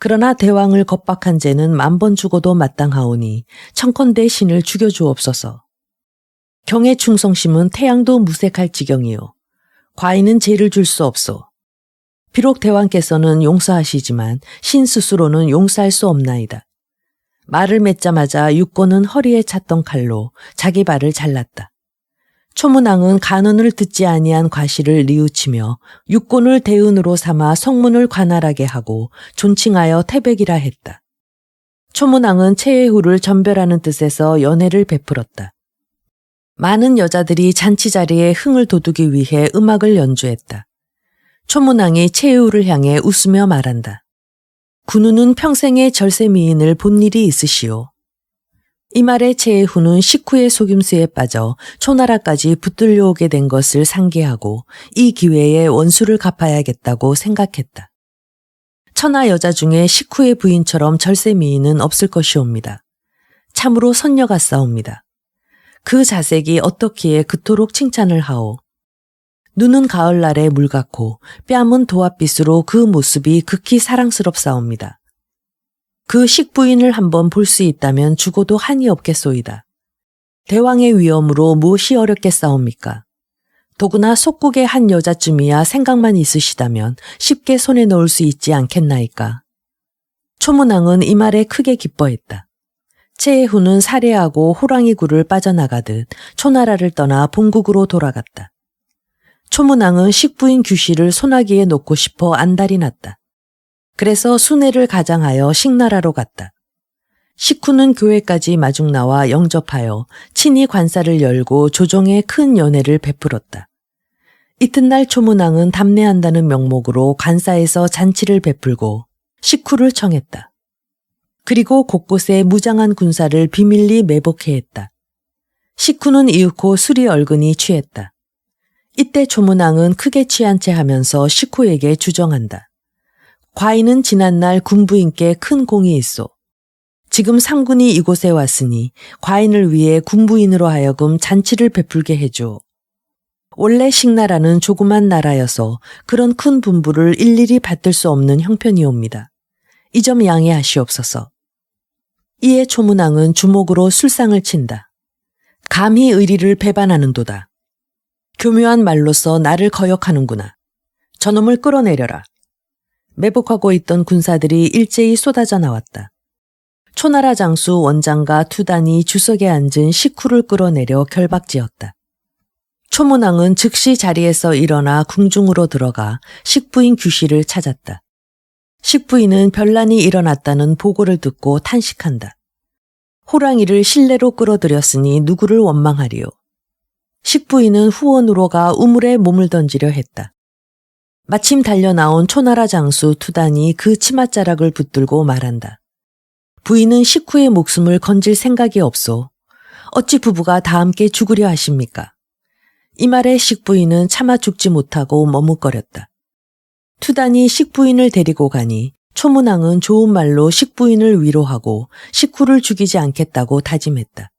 그러나 대왕을 겁박한 죄는 10,000번 죽어도 마땅하오니 청컨대 신을 죽여주옵소서. 경의 충성심은 태양도 무색할 지경이요. 과인은 죄를 줄 수 없소. 비록 대왕께서는 용서하시지만 신 스스로는 용서할 수 없나이다. 말을 맺자마자 육고는 허리에 찼던 칼로 자기 발을 잘랐다. 초문왕은 간언을 듣지 아니한 과실을 뉘우치며 육곤을 대은으로 삼아 성문을 관할하게 하고 존칭하여 태백이라 했다. 초문왕은 채애후를 전별하는 뜻에서 연회를 베풀었다. 많은 여자들이 잔치 자리에 흥을 돋우기 위해 음악을 연주했다. 초문왕이 채애후를 향해 웃으며 말한다. 군우는 평생의 절세미인을 본 일이 있으시오. 이 말에 채애후는 식후의 속임수에 빠져 초나라까지 붙들려오게 된 것을 상기하고 이 기회에 원수를 갚아야겠다고 생각했다. 천하 여자 중에 식후의 부인처럼 절세미인은 없을 것이옵니다. 참으로 선녀 같사옵니다. 그 자색이 어떻기에 그토록 칭찬을 하오. 눈은 가을날의 물 같고 뺨은 도합빛으로 그 모습이 극히 사랑스럽사옵니다. 그 식부인을 한번 볼 수 있다면 죽어도 한이 없겠소이다. 대왕의 위엄으로 무엇이 어렵겠사옵니까? 더구나 속국의 한 여자쯤이야 생각만 있으시다면 쉽게 손에 넣을 수 있지 않겠나이까. 초문왕은 이 말에 크게 기뻐했다. 채애후는 살해하고 호랑이 굴을 빠져나가듯 초나라를 떠나 본국으로 돌아갔다. 초문왕은 식부인 규씨를 소나기에 놓고 싶어 안달이 났다. 그래서 순회를 가장하여 식나라로 갔다. 식후는 교회까지 마중 나와 영접하여 친히 관사를 열고 조정에 큰 연회를 베풀었다. 이튿날 초문왕은 답례한다는 명목으로 관사에서 잔치를 베풀고 식후를 청했다. 그리고 곳곳에 무장한 군사를 비밀리 매복해 했다. 식후는 이윽고 술이 얼근히 취했다. 이때 초문왕은 크게 취한 채 하면서 식후에게 주정한다. 과인은 지난날 군부인께 큰 공이 있어. 지금 상군이 이곳에 왔으니 과인을 위해 군부인으로 하여금 잔치를 베풀게 해줘. 원래 식나라는 조그만 나라여서 그런 큰 분부를 일일이 받들 수 없는 형편이옵니다. 이 점 양해하시옵소서. 이에 초문왕은 주먹으로 술상을 친다. 감히 의리를 배반하는도다. 교묘한 말로써 나를 거역하는구나. 저놈을 끌어내려라. 매복하고 있던 군사들이 일제히 쏟아져 나왔다. 초나라 장수 원장과 투단이 주석에 앉은 식후를 끌어내려 결박지었다. 초문왕은 즉시 자리에서 일어나 궁중으로 들어가 식부인 규씨를 찾았다. 식부인은 변란이 일어났다는 보고를 듣고 탄식한다. 호랑이를 실내로 끌어들였으니 누구를 원망하리요. 식부인은 후원으로 가 우물에 몸을 던지려 했다. 마침 달려나온 초나라 장수 투단이 그 치맛자락을 붙들고 말한다. 부인은 식후의 목숨을 건질 생각이 없소. 어찌 부부가 다 함께 죽으려 하십니까? 이 말에 식부인은 차마 죽지 못하고 머뭇거렸다. 투단이 식부인을 데리고 가니 초문왕은 좋은 말로 식부인을 위로하고 식후를 죽이지 않겠다고 다짐했다.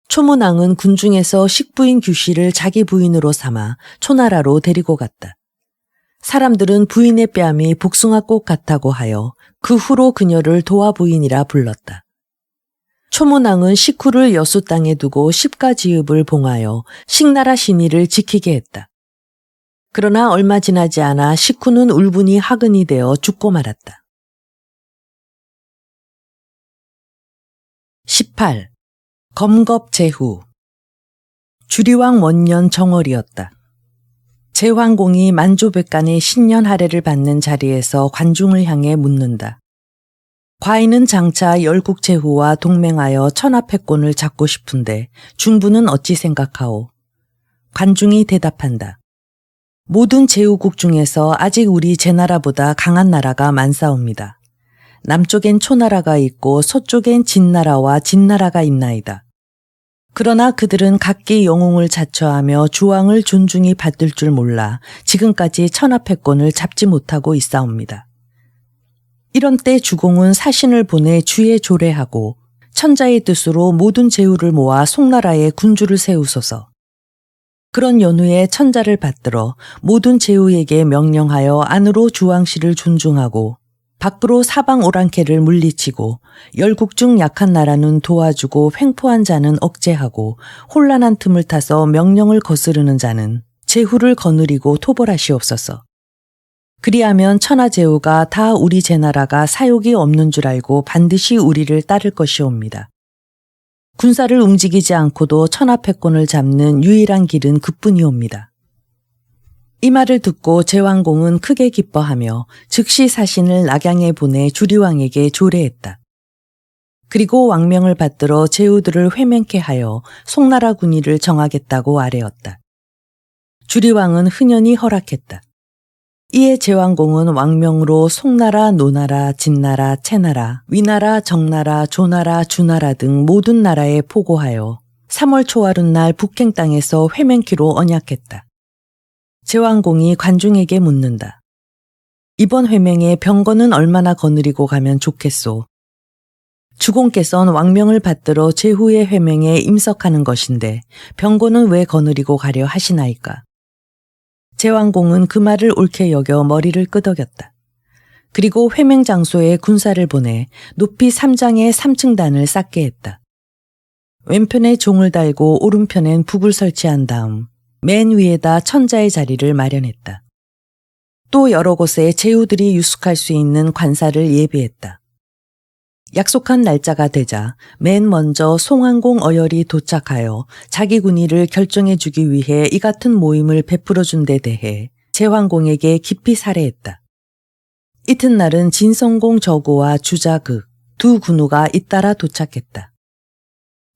초문왕은 군중에서 식부인 규씨를 자기 부인으로 삼아 초나라로 데리고 갔다. 사람들은 부인의 뺨이 복숭아꽃 같다고 하여 그 후로 그녀를 도화부인이라 불렀다. 초문왕은 식후를 여수 땅에 두고 십가지읍을 봉하여 식나라 신의를 지키게 했다. 그러나 얼마 지나지 않아 식후는 울분이 화근이 되어 죽고 말았다. 18. 검겁제후. 주리왕 원년 정월이었다. 제환공이 만조백간의 신년 할애를 받는 자리에서 관중을 향해 묻는다. 과인은 장차 열국제후와 동맹하여 천하패권을 잡고 싶은데 중부는 어찌 생각하오? 관중이 대답한다. 모든 제후국 중에서 아직 우리 제나라보다 강한 나라가 많사옵니다. 남쪽엔 초나라가 있고 서쪽엔 진나라와 진나라가 있나이다. 그러나 그들은 각기 영웅을 자처하며 주왕을 존중히 받들 줄 몰라 지금까지 천하패권을 잡지 못하고 있사옵니다. 이런 때 주공은 사신을 보내 주에 조례하고 천자의 뜻으로 모든 제후를 모아 송나라에 군주를 세우소서. 그런 연후에 천자를 받들어 모든 제후에게 명령하여 안으로 주왕씨를 존중하고 밖으로 사방 오랑캐를 물리치고 열국 중 약한 나라는 도와주고 횡포한 자는 억제하고 혼란한 틈을 타서 명령을 거스르는 자는 제후를 거느리고 토벌하시옵소서. 그리하면 천하제후가 다 우리 제나라가 사욕이 없는 줄 알고 반드시 우리를 따를 것이옵니다. 군사를 움직이지 않고도 천하패권을 잡는 유일한 길은 그뿐이옵니다. 이 말을 듣고 제왕공은 크게 기뻐하며 즉시 사신을 낙양에 보내 주리왕에게 조례했다. 그리고 왕명을 받들어 제후들을 회맹케 하여 송나라 군의를 정하겠다고 아뢰었다. 주리왕은 흔연히 허락했다. 이에 제왕공은 왕명으로 송나라, 노나라, 진나라, 채나라, 위나라, 정나라, 조나라, 주나라 등 모든 나라에 포고하여 3월 초하룻날 북행 땅에서 회맹키로 언약했다. 제왕공이 관중에게 묻는다. 이번 회맹에 병거는 얼마나 거느리고 가면 좋겠소? 주공께선 왕명을 받들어 제후의 회맹에 임석하는 것인데 병거는 왜 거느리고 가려 하시나이까? 제왕공은 그 말을 옳게 여겨 머리를 끄덕였다. 그리고 회맹 장소에 군사를 보내 높이 3장의 3층단을 쌓게 했다. 왼편에 종을 달고 오른편엔 북을 설치한 다음 맨 위에다 천자의 자리를 마련했다. 또 여러 곳에 제후들이 유숙할 수 있는 관사를 예비했다. 약속한 날짜가 되자 맨 먼저 송환공 어열이 도착하여 자기 군의를 결정해 주기 위해 이 같은 모임을 베풀어 준 데 대해 제환공에게 깊이 살해했다. 이튿날은 진성공 저구와 주자극 두 군우가 잇따라 도착했다.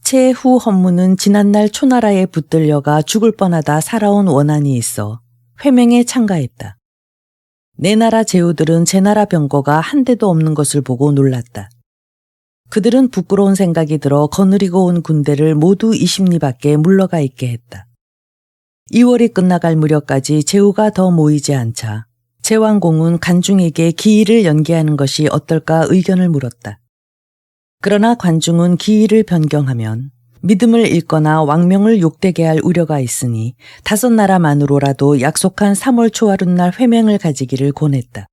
최후 헌무는 지난날 초나라에 붙들려가 죽을 뻔하다 살아온 원한이 있어 회명에 참가했다. 내 나라 제후들은 제 나라 병거가 한 대도 없는 것을 보고 놀랐다. 그들은 부끄러운 생각이 들어 거느리고 온 군대를 모두 20리 밖에 물러가 있게 했다. 2월이 끝나갈 무렵까지 제후가 더 모이지 않자 제왕공은 관중에게 기일을 연기하는 것이 어떨까 의견을 물었다. 그러나 관중은 기일을 변경하면 믿음을 잃거나 왕명을 욕되게 할 우려가 있으니 5나라만으로라도 약속한 3월 초하룻날 회명을 가지기를 권했다.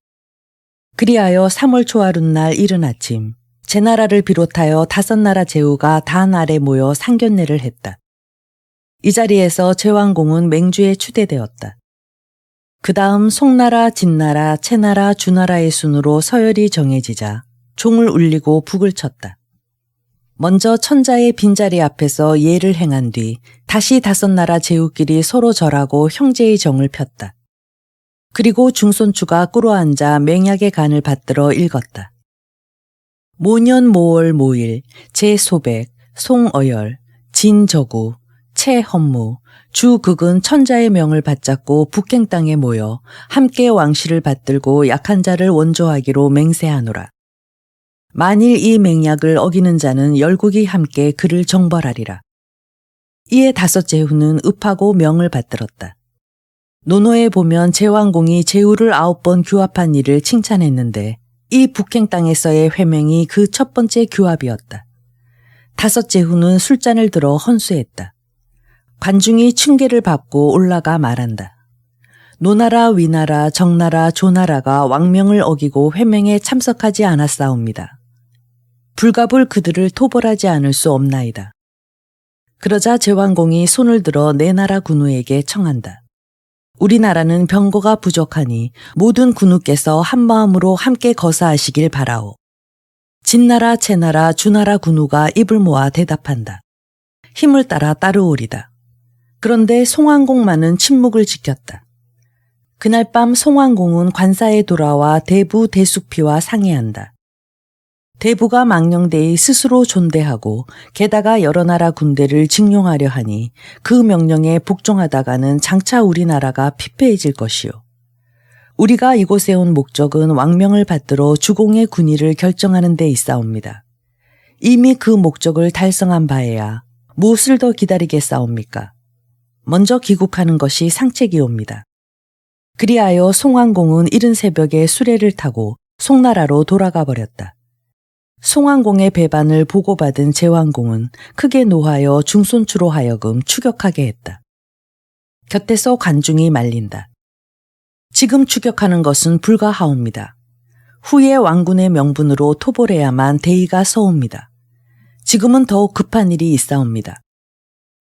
그리하여 3월 초하룻날 이른 아침 제 나라를 비롯하여 5나라 제후가 단 아래 모여 상견례를 했다. 이 자리에서 제왕공은 맹주에 추대되었다. 그 다음 송나라, 진나라, 채나라, 주나라의 순으로 서열이 정해지자 종을 울리고 북을 쳤다. 먼저 천자의 빈자리 앞에서 예를 행한 뒤 다시 5나라 제후끼리 서로 절하고 형제의 정을 폈다. 그리고 중손추가 꿇어앉아 맹약의 간을 받들어 읽었다. 모년 모월 모일 제소백 송어열 진저구 채헌무 주극은 천자의 명을 받잡고 북행 땅에 모여 함께 왕실을 받들고 약한 자를 원조하기로 맹세하노라. 만일 이 맹약을 어기는 자는 열국이 함께 그를 정벌하리라. 이에 5 제후는 읍하고 명을 받들었다. 논어에 보면 제왕공이 제후를 9번 규합한 일을 칭찬했는데 이 북행 땅에서의 회명이 그 첫 번째 규합이었다. 5 제후는 술잔을 들어 헌수했다. 관중이 층계를 밟고 올라가 말한다. 노나라, 위나라, 정나라, 조나라가 왕명을 어기고 회명에 참석하지 않았사옵니다. 불갑을 그들을 토벌하지 않을 수 없나이다. 그러자 제왕공이 손을 들어 내 나라 군우에게 청한다. 우리나라는 병거가 부족하니 모든 군우께서 한마음으로 함께 거사하시길 바라오. 진나라, 채나라, 주나라 군우가 입을 모아 대답한다. 힘을 따라 따르오리다. 그런데 송환공만은 침묵을 지켰다. 그날 밤 송환공은 관사에 돌아와 대부 대숙피와 상의한다. 대부가 망령되이 스스로 존대하고 게다가 여러 나라 군대를 징용하려 하니 그 명령에 복종하다가는 장차 우리나라가 피폐해질 것이요. 우리가 이곳에 온 목적은 왕명을 받들어 주공의 군의를 결정하는 데 있사옵니다. 이미 그 목적을 달성한 바에야 무엇을 더 기다리겠사옵니까? 먼저 귀국하는 것이 상책이옵니다. 그리하여 송환공은 이른 새벽에 수레를 타고 송나라로 돌아가 버렸다. 송환공의 배반을 보고받은 제왕공은 크게 노하여 중손추로 하여금 추격하게 했다. 곁에서 관중이 말린다. 지금 추격하는 것은 불가하옵니다. 후에 왕군의 명분으로 토벌해야만 대의가 서옵니다. 지금은 더욱 급한 일이 있사옵니다.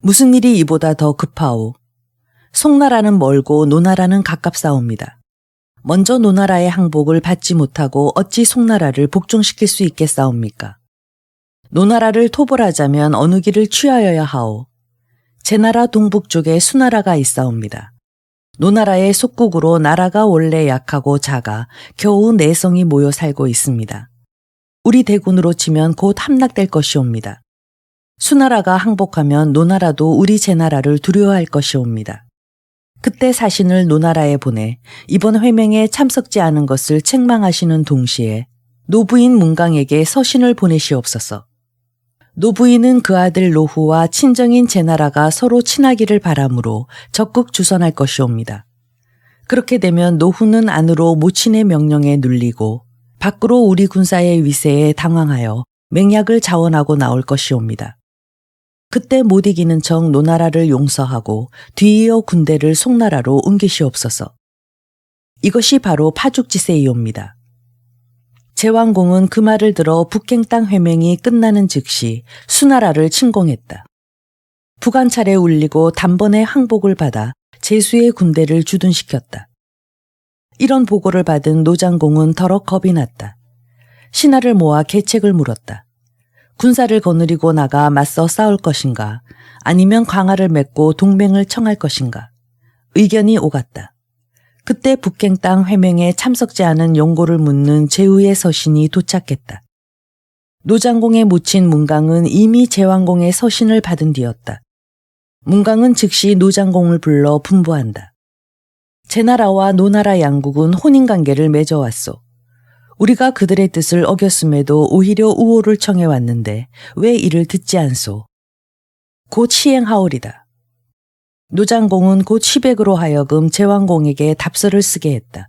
무슨 일이 이보다 더 급하오? 송나라는 멀고 노나라는 가깝사옵니다. 먼저 노나라의 항복을 받지 못하고 어찌 송나라를 복종시킬 수 있겠사옵니까? 노나라를 토벌하자면 어느 길을 취하여야 하오? 제 나라 동북쪽에 수나라가 있사옵니다. 노나라의 속국으로 나라가 원래 약하고 작아 겨우 4성이 모여 살고 있습니다. 우리 대군으로 치면 곧 함락될 것이옵니다. 수나라가 항복하면 노나라도 우리 제나라를 두려워할 것이옵니다. 그때 사신을 노나라에 보내 이번 회명에 참석지 않은 것을 책망하시는 동시에 노부인 문강에게 서신을 보내시옵소서. 노부인은 그 아들 노후와 친정인 제나라가 서로 친하기를 바라므로 적극 주선할 것이옵니다. 그렇게 되면 노후는 안으로 모친의 명령에 눌리고 밖으로 우리 군사의 위세에 당황하여 맹약을 자원하고 나올 것이옵니다. 그때 못 이기는 척 노나라를 용서하고 뒤이어 군대를 송나라로 옮기시옵소서. 이것이 바로 파죽지세이옵니다. 제왕공은 그 말을 들어 북행 땅 회명이 끝나는 즉시 수나라를 침공했다. 북한차례 울리고 단번에 항복을 받아 제수의 군대를 주둔시켰다. 이런 보고를 받은 노장공은 더러 겁이 났다. 신하를 모아 계책을 물었다. 군사를 거느리고 나가 맞서 싸울 것인가 아니면 광화를 맺고 동맹을 청할 것인가 의견이 오갔다. 그때 북갱 땅 회명에 참석지 않은 용고를 묻는 제후의 서신이 도착했다. 노장공에 묻힌 문강은 이미 제왕공의 서신을 받은 뒤였다. 문강은 즉시 노장공을 불러 분부한다. 제나라와 노나라 양국은 혼인관계를 맺어왔소. 우리가 그들의 뜻을 어겼음에도 오히려 우호를 청해왔는데 왜 이를 듣지 않소? 곧 시행하오리다. 노장공은 곧 시백으로 하여금 제왕공에게 답서를 쓰게 했다.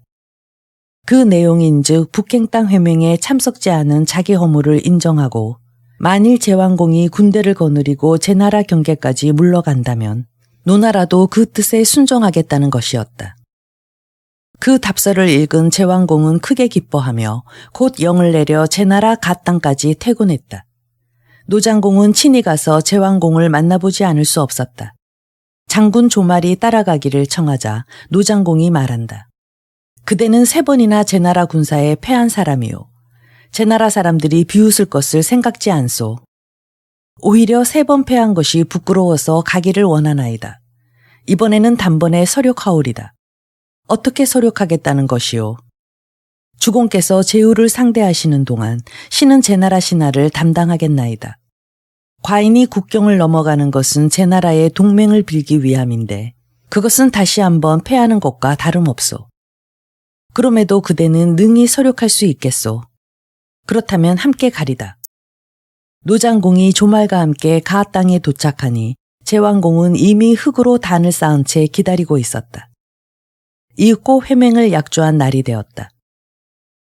그 내용인즉 북행 땅 회명에 참석지 않은 자기 허물을 인정하고 만일 제왕공이 군대를 거느리고 제나라 경계까지 물러간다면 노나라도 그 뜻에 순종하겠다는 것이었다. 그 답서를 읽은 제왕공은 크게 기뻐하며 곧 영을 내려 제나라 갓 땅까지 퇴군했다. 노장공은 친히 가서 제왕공을 만나보지 않을 수 없었다. 장군 조말이 따라가기를 청하자 노장공이 말한다. 그대는 3번이나 제나라 군사에 패한 사람이요. 제나라 사람들이 비웃을 것을 생각지 않소. 오히려 3번 패한 것이 부끄러워서 가기를 원하나이다. 이번에는 단번에 서력하오리다. 어떻게 서력하겠다는 것이요? 주공께서 제후를 상대하시는 동안 신은 제나라 신하를 담당하겠나이다. 과인이 국경을 넘어가는 것은 제나라의 동맹을 빌기 위함인데 그것은 다시 한번 패하는 것과 다름없소. 그럼에도 그대는 능히 서력할 수 있겠소. 그렇다면 함께 가리다. 노장공이 조말과 함께 가 땅에 도착하니 제왕공은 이미 흙으로 단을 쌓은 채 기다리고 있었다. 이윽고 회맹을 약조한 날이 되었다.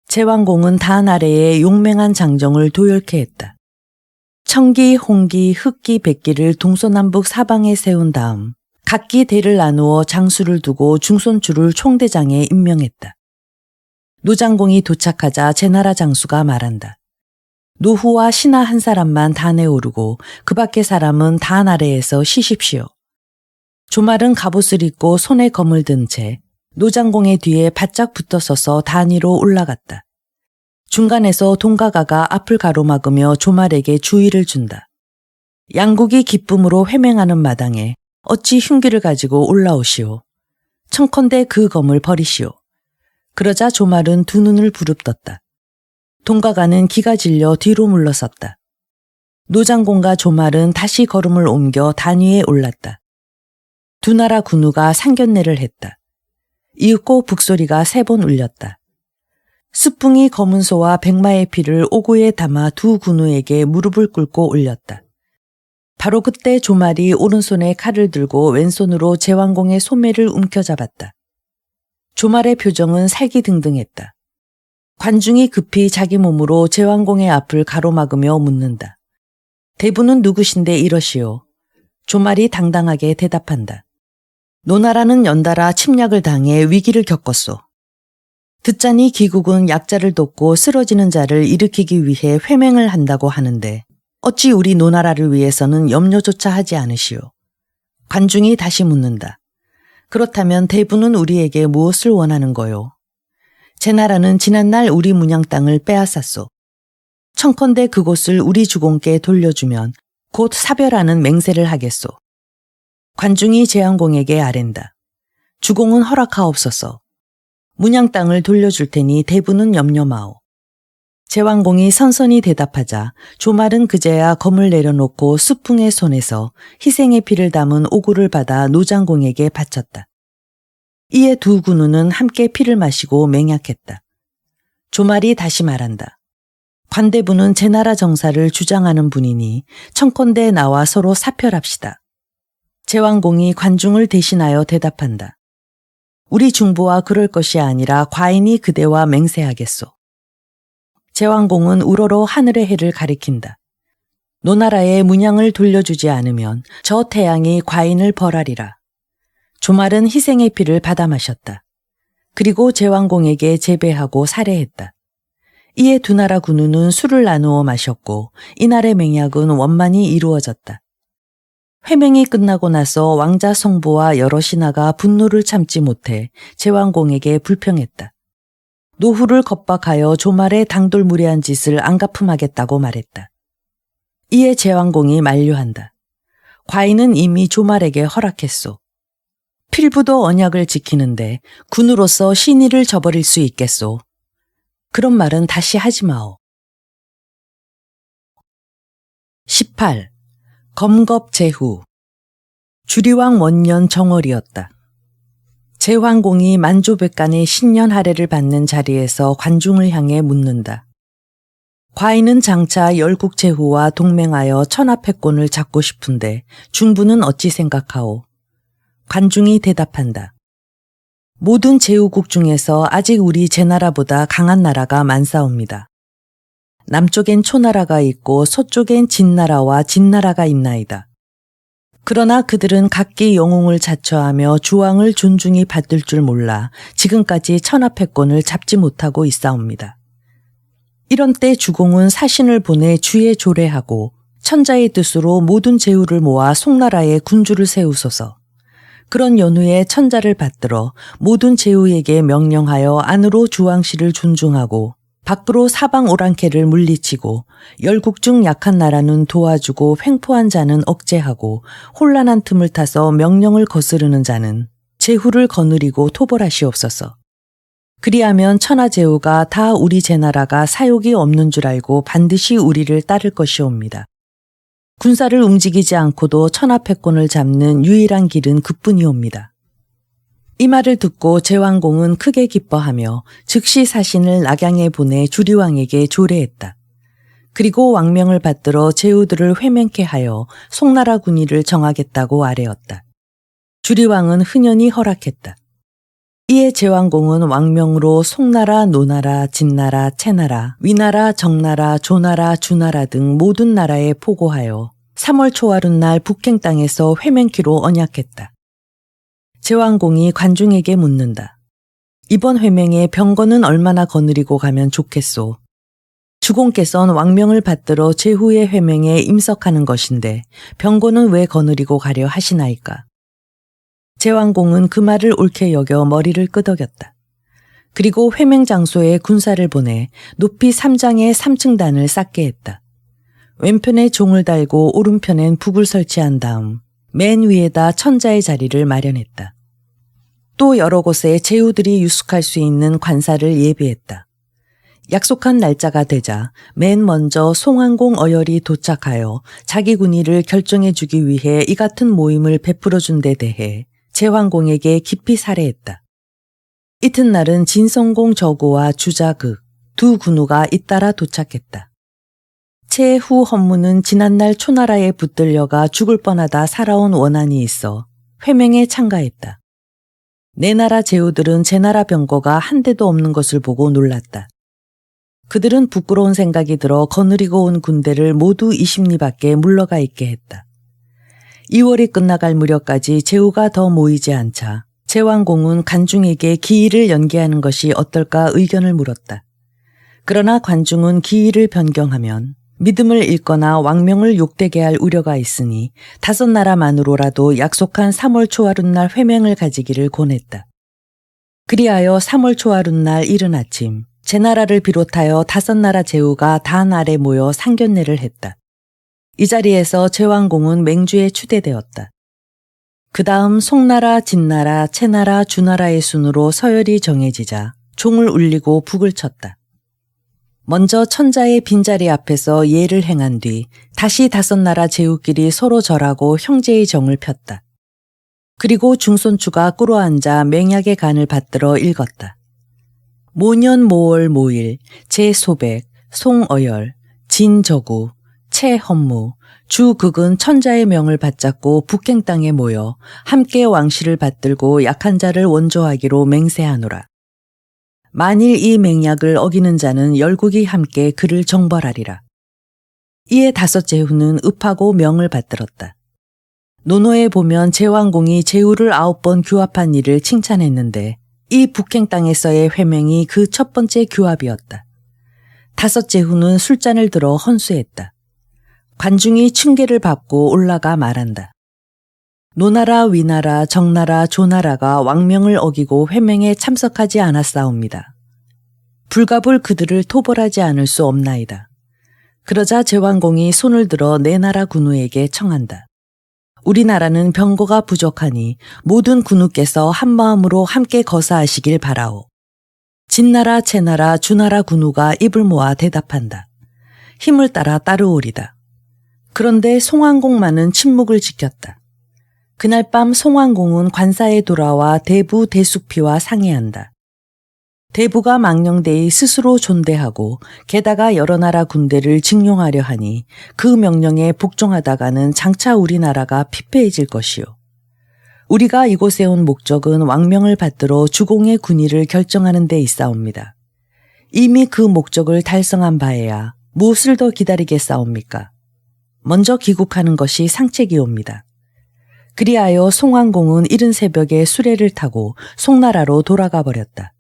제왕공은 단 아래에 용맹한 장정을 도열케 했다. 청기, 홍기, 흑기, 백기를 동서남북 사방에 세운 다음 각기 대를 나누어 장수를 두고 중손주를 총대장에 임명했다. 노장공이 도착하자 제나라 장수가 말한다. 노후와 신하 한 사람만 단에 오르고 그 밖의 사람은 단 아래에서 쉬십시오. 조말은 갑옷을 입고 손에 검을 든 채 노장공의 뒤에 바짝 붙어서서 단 위로 올라갔다. 중간에서 동가가가 앞을 가로막으며 조말에게 주의를 준다. 양국이 기쁨으로 회맹하는 마당에 어찌 흉기를 가지고 올라오시오. 청컨대 그 검을 버리시오. 그러자 조말은 두 눈을 부릅떴다. 동가가는 기가 질려 뒤로 물러섰다. 노장공과 조말은 다시 걸음을 옮겨 단 위에 올랐다. 두 나라 군우가 상견례를 했다. 이윽고 북소리가 3번 울렸다. 수풍이 검은 소와 백마의 피를 오구에 담아 두 군우에게 무릎을 꿇고 올렸다. 바로 그때 조말이 오른손에 칼을 들고 왼손으로 제왕공의 소매를 움켜잡았다. 조말의 표정은 살기등등했다. 관중이 급히 자기 몸으로 제왕공의 앞을 가로막으며 묻는다. 대부는 누구신데 이러시오? 조말이 당당하게 대답한다. 노나라는 연달아 침략을 당해 위기를 겪었소. 듣자니 기국은 약자를 돕고 쓰러지는 자를 일으키기 위해 회맹을 한다고 하는데 어찌 우리 노나라를 위해서는 염려조차 하지 않으시오. 관중이 다시 묻는다. 그렇다면 대부는 우리에게 무엇을 원하는 거요? 제나라는 지난날 우리 문양 땅을 빼앗았소. 청컨대 그곳을 우리 주공께 돌려주면 곧 사별하는 맹세를 하겠소. 관중이 제왕공에게 아랜다. 주공은 허락하옵소서. 문양 땅을 돌려줄 테니 대부는 염려 마오. 제왕공이 선선히 대답하자 조말은 그제야 검을 내려놓고 수풍의 손에서 희생의 피를 담은 오구를 받아 노장공에게 바쳤다. 이에 두 군우는 함께 피를 마시고 맹약했다. 조말이 다시 말한다. 관대부는 제나라 정사를 주장하는 분이니 청컨대 나와 서로 사별합시다. 제왕공이 관중을 대신하여 대답한다. 우리 중부와 그럴 것이 아니라 과인이 그대와 맹세하겠소. 제왕공은 우러러 하늘의 해를 가리킨다. 노나라의 문양을 돌려주지 않으면 저 태양이 과인을 벌하리라. 조말은 희생의 피를 받아 마셨다. 그리고 제왕공에게 제배하고 살해했다. 이에 두 나라 군우는 술을 나누어 마셨고 이날의 맹약은 원만히 이루어졌다. 회맹이 끝나고 나서 왕자 성보와 여러 신하가 분노를 참지 못해 제왕공에게 불평했다. 노후를 겁박하여 조말의 당돌무례한 짓을 안갚음하겠다고 말했다. 이에 제왕공이 만류한다. 과인은 이미 조말에게 허락했소. 필부도 언약을 지키는데 군으로서 신의를 저버릴 수 있겠소. 그런 말은 다시 하지 마오. 18. 검겁제후. 주리왕 원년 정월이었다. 제환공이 만조백간의 신년 할애를 받는 자리에서 관중을 향해 묻는다. 과인은 장차 열국제후와 동맹하여 천하패권을 잡고 싶은데 중부는 어찌 생각하오? 관중이 대답한다. 모든 제후국 중에서 아직 우리 제나라보다 강한 나라가 많사옵니다. 남쪽엔 초나라가 있고 서쪽엔 진나라와 진나라가 있나이다. 그러나 그들은 각기 영웅을 자처하며 주왕을 존중히 받들 줄 몰라 지금까지 천하패권을 잡지 못하고 있사옵니다. 이런 때 주공은 사신을 보내 주에 조례하고 천자의 뜻으로 모든 제후를 모아 송나라에 군주를 세우소서. 그런 연후에 천자를 받들어 모든 제후에게 명령하여 안으로 주왕씨를 존중하고 밖으로 사방 오랑캐를 물리치고 열국 중 약한 나라는 도와주고 횡포한 자는 억제하고 혼란한 틈을 타서 명령을 거스르는 자는 제후를 거느리고 토벌하시옵소서. 그리하면 천하제후가 다 우리 제나라가 사욕이 없는 줄 알고 반드시 우리를 따를 것이옵니다. 군사를 움직이지 않고도 천하패권을 잡는 유일한 길은 그뿐이옵니다. 이 말을 듣고 제왕공은 크게 기뻐하며 즉시 사신을 낙양에 보내 주리왕에게 조례했다. 그리고 왕명을 받들어 제후들을 회맹케 하여 송나라 군의를 정하겠다고 아뢰었다. 주리왕은 흔연히 허락했다. 이에 제왕공은 왕명으로 송나라, 노나라, 진나라, 채나라, 위나라, 정나라, 조나라, 주나라 등 모든 나라에 포고하여 3월 초하룻날 북행 땅에서 회맹키로 언약했다. 제왕공이 관중에게 묻는다. 이번 회맹에 병거는 얼마나 거느리고 가면 좋겠소? 주공께서는 왕명을 받들어 제후의 회맹에 임석하는 것인데 병거는 왜 거느리고 가려 하시나이까? 제왕공은 그 말을 옳게 여겨 머리를 끄덕였다. 그리고 회맹 장소에 군사를 보내 높이 3장의 3층단을 쌓게 했다. 왼편에 종을 달고 오른편엔 북을 설치한 다음 맨 위에다 천자의 자리를 마련했다. 또 여러 곳에 제후들이 유숙할 수 있는 관사를 예비했다. 약속한 날짜가 되자 맨 먼저 송환공 어열이 도착하여 자기 군의를 결정해 주기 위해 이 같은 모임을 베풀어 준 데 대해 제환공에게 깊이 살해했다. 이튿날은 진성공 저구와 주자극 두 군우가 잇따라 도착했다. 채후 헌무는 지난날 초나라에 붙들려가 죽을 뻔하다 살아온 원한이 있어 회맹에 참가했다. 내 나라 제후들은 제 나라 병거가 한 대도 없는 것을 보고 놀랐다. 그들은 부끄러운 생각이 들어 거느리고 온 군대를 모두 20리 밖에 물러가 있게 했다. 2월이 끝나갈 무렵까지 제후가 더 모이지 않자 제왕공은 관중에게 기일을 연기하는 것이 어떨까 의견을 물었다. 그러나 관중은 기일을 변경하면 믿음을 잃거나 왕명을 욕되게 할 우려가 있으니 5나라만으로라도 약속한 3월 초하룻날 회맹을 가지기를 권했다. 그리하여 3월 초하룻날 이른 아침 제나라를 비롯하여 5나라 제후가 단 아래 모여 상견례를 했다. 이 자리에서 제왕공은 맹주에 추대되었다. 그 다음 송나라, 진나라, 채나라, 주나라의 순으로 서열이 정해지자 종을 울리고 북을 쳤다. 먼저 천자의 빈자리 앞에서 예를 행한 뒤 다시 5나라 제후끼리 서로 절하고 형제의 정을 폈다. 그리고 중손추가 꿇어앉아 맹약의 간을 받들어 읽었다. 모년 모월 모일 제소백 송어열 진저구 채헌무 주극은 천자의 명을 받잡고 북행 땅에 모여 함께 왕실을 받들고 약한 자를 원조하기로 맹세하노라. 만일 이 맹약을 어기는 자는 열국이 함께 그를 정벌하리라. 이에 5 제후는 읍하고 명을 받들었다. 논어에 보면 제왕공이 제후를 9번 규합한 일을 칭찬했는데 이 북행 땅에서의 회맹이 그 첫 번째 규합이었다. 5 제후는 술잔을 들어 헌수했다. 관중이 층계를 밟고 올라가 말한다. 노나라, 위나라, 정나라, 조나라가 왕명을 어기고 회맹에 참석하지 않았사옵니다. 불갑을 그들을 토벌하지 않을 수 없나이다. 그러자 제왕공이 손을 들어 내 나라 군우에게 청한다. 우리나라는 병거가 부족하니 모든 군우께서 한마음으로 함께 거사하시길 바라오. 진나라, 채나라, 주나라 군우가 입을 모아 대답한다. 힘을 따라 따르오리다. 그런데 송환공만은 침묵을 지켰다. 그날 밤 송환공은 관사에 돌아와 대부 대숙피와 상의한다. 대부가 망령되이 스스로 존대하고 게다가 여러 나라 군대를 징용하려 하니 그 명령에 복종하다가는 장차 우리나라가 피폐해질 것이요. 우리가 이곳에 온 목적은 왕명을 받들어 주공의 군의를 결정하는 데 있사옵니다. 이미 그 목적을 달성한 바에야 무엇을 더 기다리겠사옵니까? 먼저 귀국하는 것이 상책이옵니다. 그리하여 송환공은 이른 새벽에 수레를 타고 송나라로 돌아가 버렸다.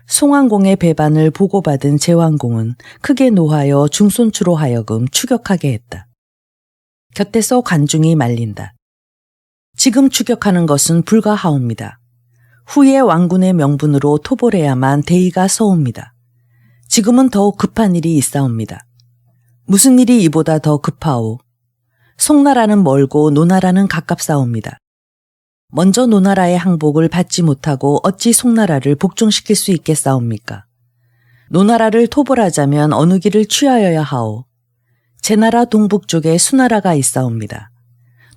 송환공의 배반을 보고받은 제왕공은 크게 노하여 중손주로 하여금 추격하게 했다. 곁에서 관중이 말린다. 지금 추격하는 것은 불가하옵니다. 후에 왕군의 명분으로 토벌해야만 대의가 서옵니다. 지금은 더욱 급한 일이 있사옵니다. 무슨 일이 이보다 더 급하오? 송나라는 멀고 노나라는 가깝사옵니다. 먼저 노나라의 항복을 받지 못하고 어찌 송나라를 복종시킬 수 있겠사옵니까? 노나라를 토벌하자면 어느 길을 취하여야 하오? 제나라 동북쪽에 수나라가 있사옵니다.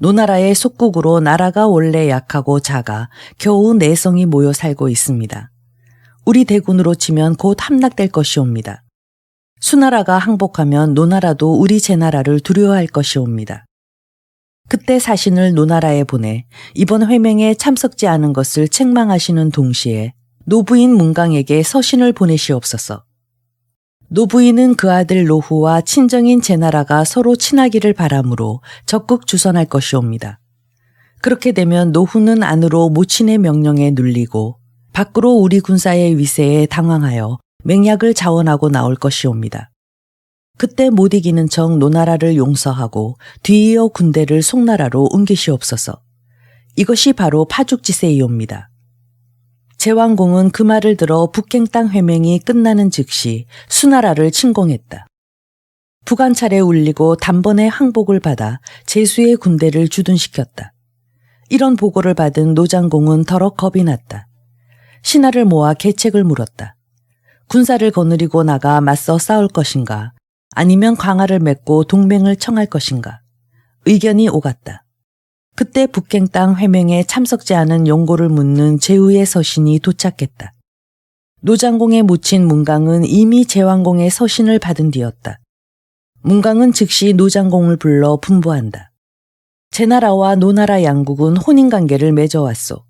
노나라의 속국으로 나라가 원래 약하고 작아 겨우 4성이 모여 살고 있습니다. 우리 대군으로 치면 곧 함락될 것이옵니다. 수나라가 항복하면 노나라도 우리 제나라를 두려워할 것이옵니다. 그때 사신을 노나라에 보내 이번 회맹에 참석지 않은 것을 책망하시는 동시에 노부인 문강에게 서신을 보내시옵소서. 노부인은 그 아들 노후와 친정인 제나라가 서로 친하기를 바라므로 적극 주선할 것이옵니다. 그렇게 되면 노후는 안으로 모친의 명령에 눌리고 밖으로 우리 군사의 위세에 당황하여 맹약을 자원하고 나올 것이옵니다. 그때 못 이기는 척 노나라를 용서하고 뒤이어 군대를 송나라로 옮기시옵소서. 이것이 바로 파죽지세이옵니다. 제왕공은 그 말을 들어 북행 땅 회맹이 끝나는 즉시 수나라를 침공했다. 북한찰에 울리고 단번에 항복을 받아 제수의 군대를 주둔시켰다. 이런 보고를 받은 노장공은 더러 겁이 났다. 신하를 모아 계책을 물었다. 군사를 거느리고 나가 맞서 싸울 것인가? 아니면 광화를 맺고 동맹을 청할 것인가? 의견이 오갔다. 그때 북행 땅 회맹에 참석지 않은 용고를 묻는 제후의 서신이 도착했다. 노장공의 모친 문강은 이미 제왕공의 서신을 받은 뒤였다. 문강은 즉시 노장공을 불러 분부한다. 제나라와 노나라 양국은 혼인관계를 맺어왔소.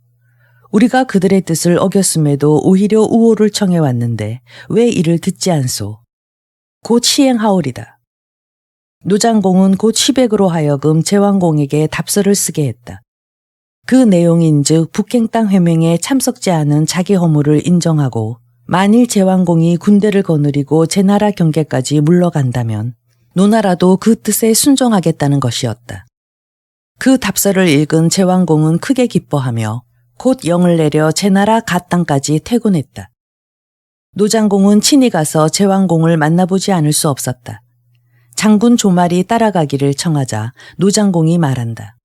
우리가 그들의 뜻을 어겼음에도 오히려 우호를 청해왔는데 왜 이를 듣지 않소? 곧 시행하오리다. 노장공은 곧 시백으로 하여금 제왕공에게 답서를 쓰게 했다. 그 내용인즉 북행 땅 회맹에 참석지 않은 자기 허물을 인정하고 만일 제왕공이 군대를 거느리고 제나라 경계까지 물러간다면 노나라도 그 뜻에 순종하겠다는 것이었다. 그 답서를 읽은 제왕공은 크게 기뻐하며 곧 영을 내려 제나라 갓 땅까지 퇴군했다. 노장공은 친히 가서 제왕공을 만나보지 않을 수 없었다. 장군 조말이 따라가기를 청하자 노장공이 말한다.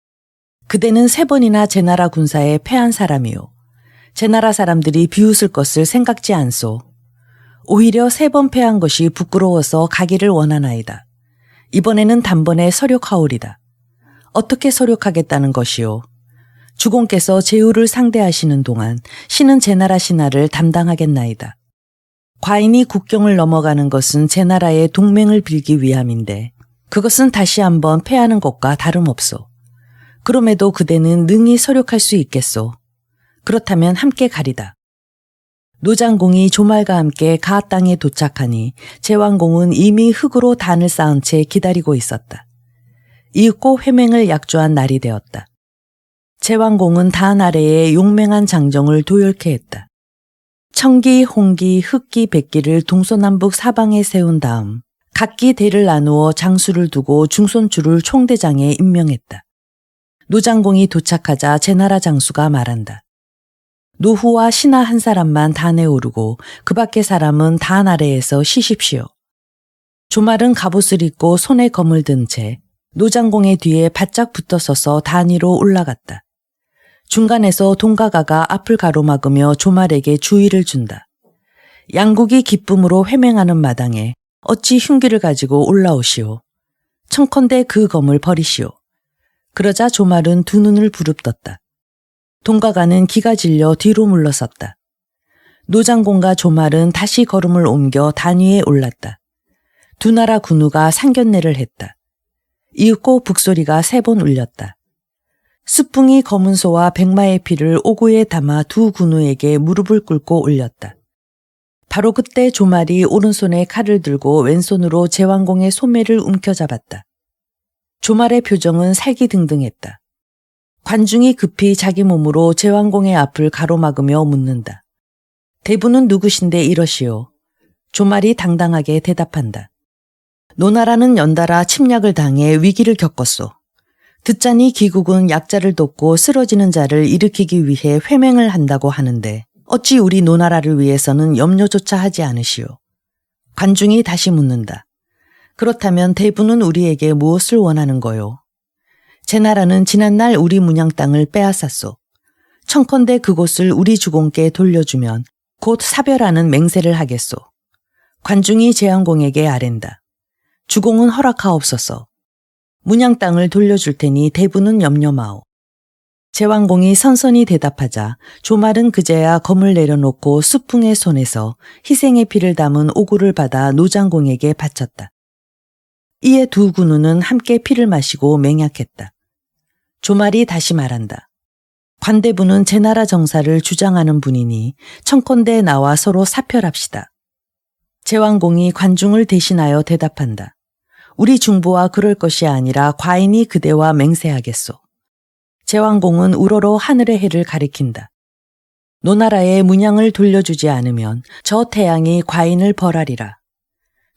그대는 3번이나 제나라 군사에 패한 사람이요. 제나라 사람들이 비웃을 것을 생각지 않소. 오히려 3번 패한 것이 부끄러워서 가기를 원하나이다. 이번에는 단번에 서력하오리다. 어떻게 서력하겠다는 것이요? 주공께서 제후를 상대하시는 동안 신은 제나라 신하를 담당하겠나이다. 과인이 국경을 넘어가는 것은 제나라의 동맹을 빌기 위함인데 그것은 다시 한번 패하는 것과 다름없소. 그럼에도 그대는 능히 서력할 수 있겠소. 그렇다면 함께 가리다. 노장공이 조말과 함께 가 땅에 도착하니 제왕공은 이미 흙으로 단을 쌓은 채 기다리고 있었다. 이윽고 회맹을 약조한 날이 되었다. 제왕공은 단 아래에 용맹한 장정을 도열케 했다. 청기, 홍기, 흑기, 백기를 동서남북 사방에 세운 다음 각기 대를 나누어 장수를 두고 중손주를 총대장에 임명했다. 노장공이 도착하자 제나라 장수가 말한다. 노후와 신하 한 사람만 단에 오르고 그 밖의 사람은 단 아래에서 쉬십시오. 조말은 갑옷을 입고 손에 검을 든 채 노장공의 뒤에 바짝 붙어서서 단위로 올라갔다. 중간에서 동가가가 앞을 가로막으며 조말에게 주의를 준다. 양국이 기쁨으로 회맹하는 마당에 어찌 흉기를 가지고 올라오시오. 청컨대 그 검을 버리시오. 그러자 조말은 두 눈을 부릅떴다. 동가가는 기가 질려 뒤로 물러섰다. 노장공과 조말은 다시 걸음을 옮겨 단위에 올랐다. 두 나라 군우가 상견례를 했다. 이윽고 북소리가 3번 울렸다. 수풍이 검은 소와 백마의 피를 오구에 담아 두 군우에게 무릎을 꿇고 올렸다. 바로 그때 조말이 오른손에 칼을 들고 왼손으로 제왕공의 소매를 움켜잡았다. 조말의 표정은 살기등등했다. 관중이 급히 자기 몸으로 제왕공의 앞을 가로막으며 묻는다. 대부는 누구신데 이러시오. 조말이 당당하게 대답한다. 노나라는 연달아 침략을 당해 위기를 겪었소. 듣자니 기국은 약자를 돕고 쓰러지는 자를 일으키기 위해 회맹을 한다고 하는데 어찌 우리 노나라를 위해서는 염려조차 하지 않으시오. 관중이 다시 묻는다. 그렇다면 대부는 우리에게 무엇을 원하는 거요? 제 나라는 지난날 우리 문양 땅을 빼앗았소. 청컨대 그곳을 우리 주공께 돌려주면 곧 사별하는 맹세를 하겠소. 관중이 제왕공에게 아랜다. 주공은 허락하옵소서. 문양 땅을 돌려줄 테니 대부는 염려 마오. 제왕공이 선선히 대답하자 조말은 그제야 검을 내려놓고 수풍의 손에서 희생의 피를 담은 오구를 받아 노장공에게 바쳤다. 이에 두 군우는 함께 피를 마시고 맹약했다. 조말이 다시 말한다. 관대부는 제 나라 정사를 주장하는 분이니 청컨대 나와 서로 사별합시다. 제왕공이 관중을 대신하여 대답한다. 우리 중부와 그럴 것이 아니라 과인이 그대와 맹세하겠소. 제왕공은 우러러 하늘의 해를 가리킨다. 노나라의 문양을 돌려주지 않으면 저 태양이 과인을 벌하리라.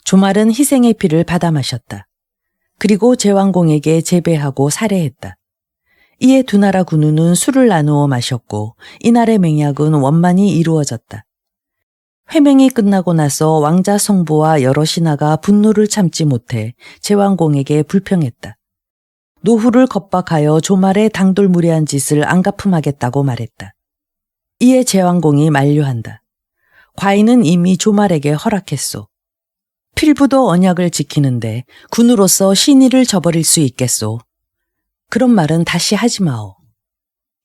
조말은 희생의 피를 받아 마셨다. 그리고 제왕공에게 제배하고 살해했다. 이에 두 나라 군우는 술을 나누어 마셨고 이날의 맹약은 원만히 이루어졌다. 회맹이 끝나고 나서 왕자 성부와 여러 신하가 분노를 참지 못해 제왕공에게 불평했다. 노후를 겁박하여 조말의 당돌무례한 짓을 안갚음하겠다고 말했다. 이에 제왕공이 만류한다. 과인은 이미 조말에게 허락했소. 필부도 언약을 지키는데 군으로서 신의를 저버릴 수 있겠소. 그런 말은 다시 하지 마오.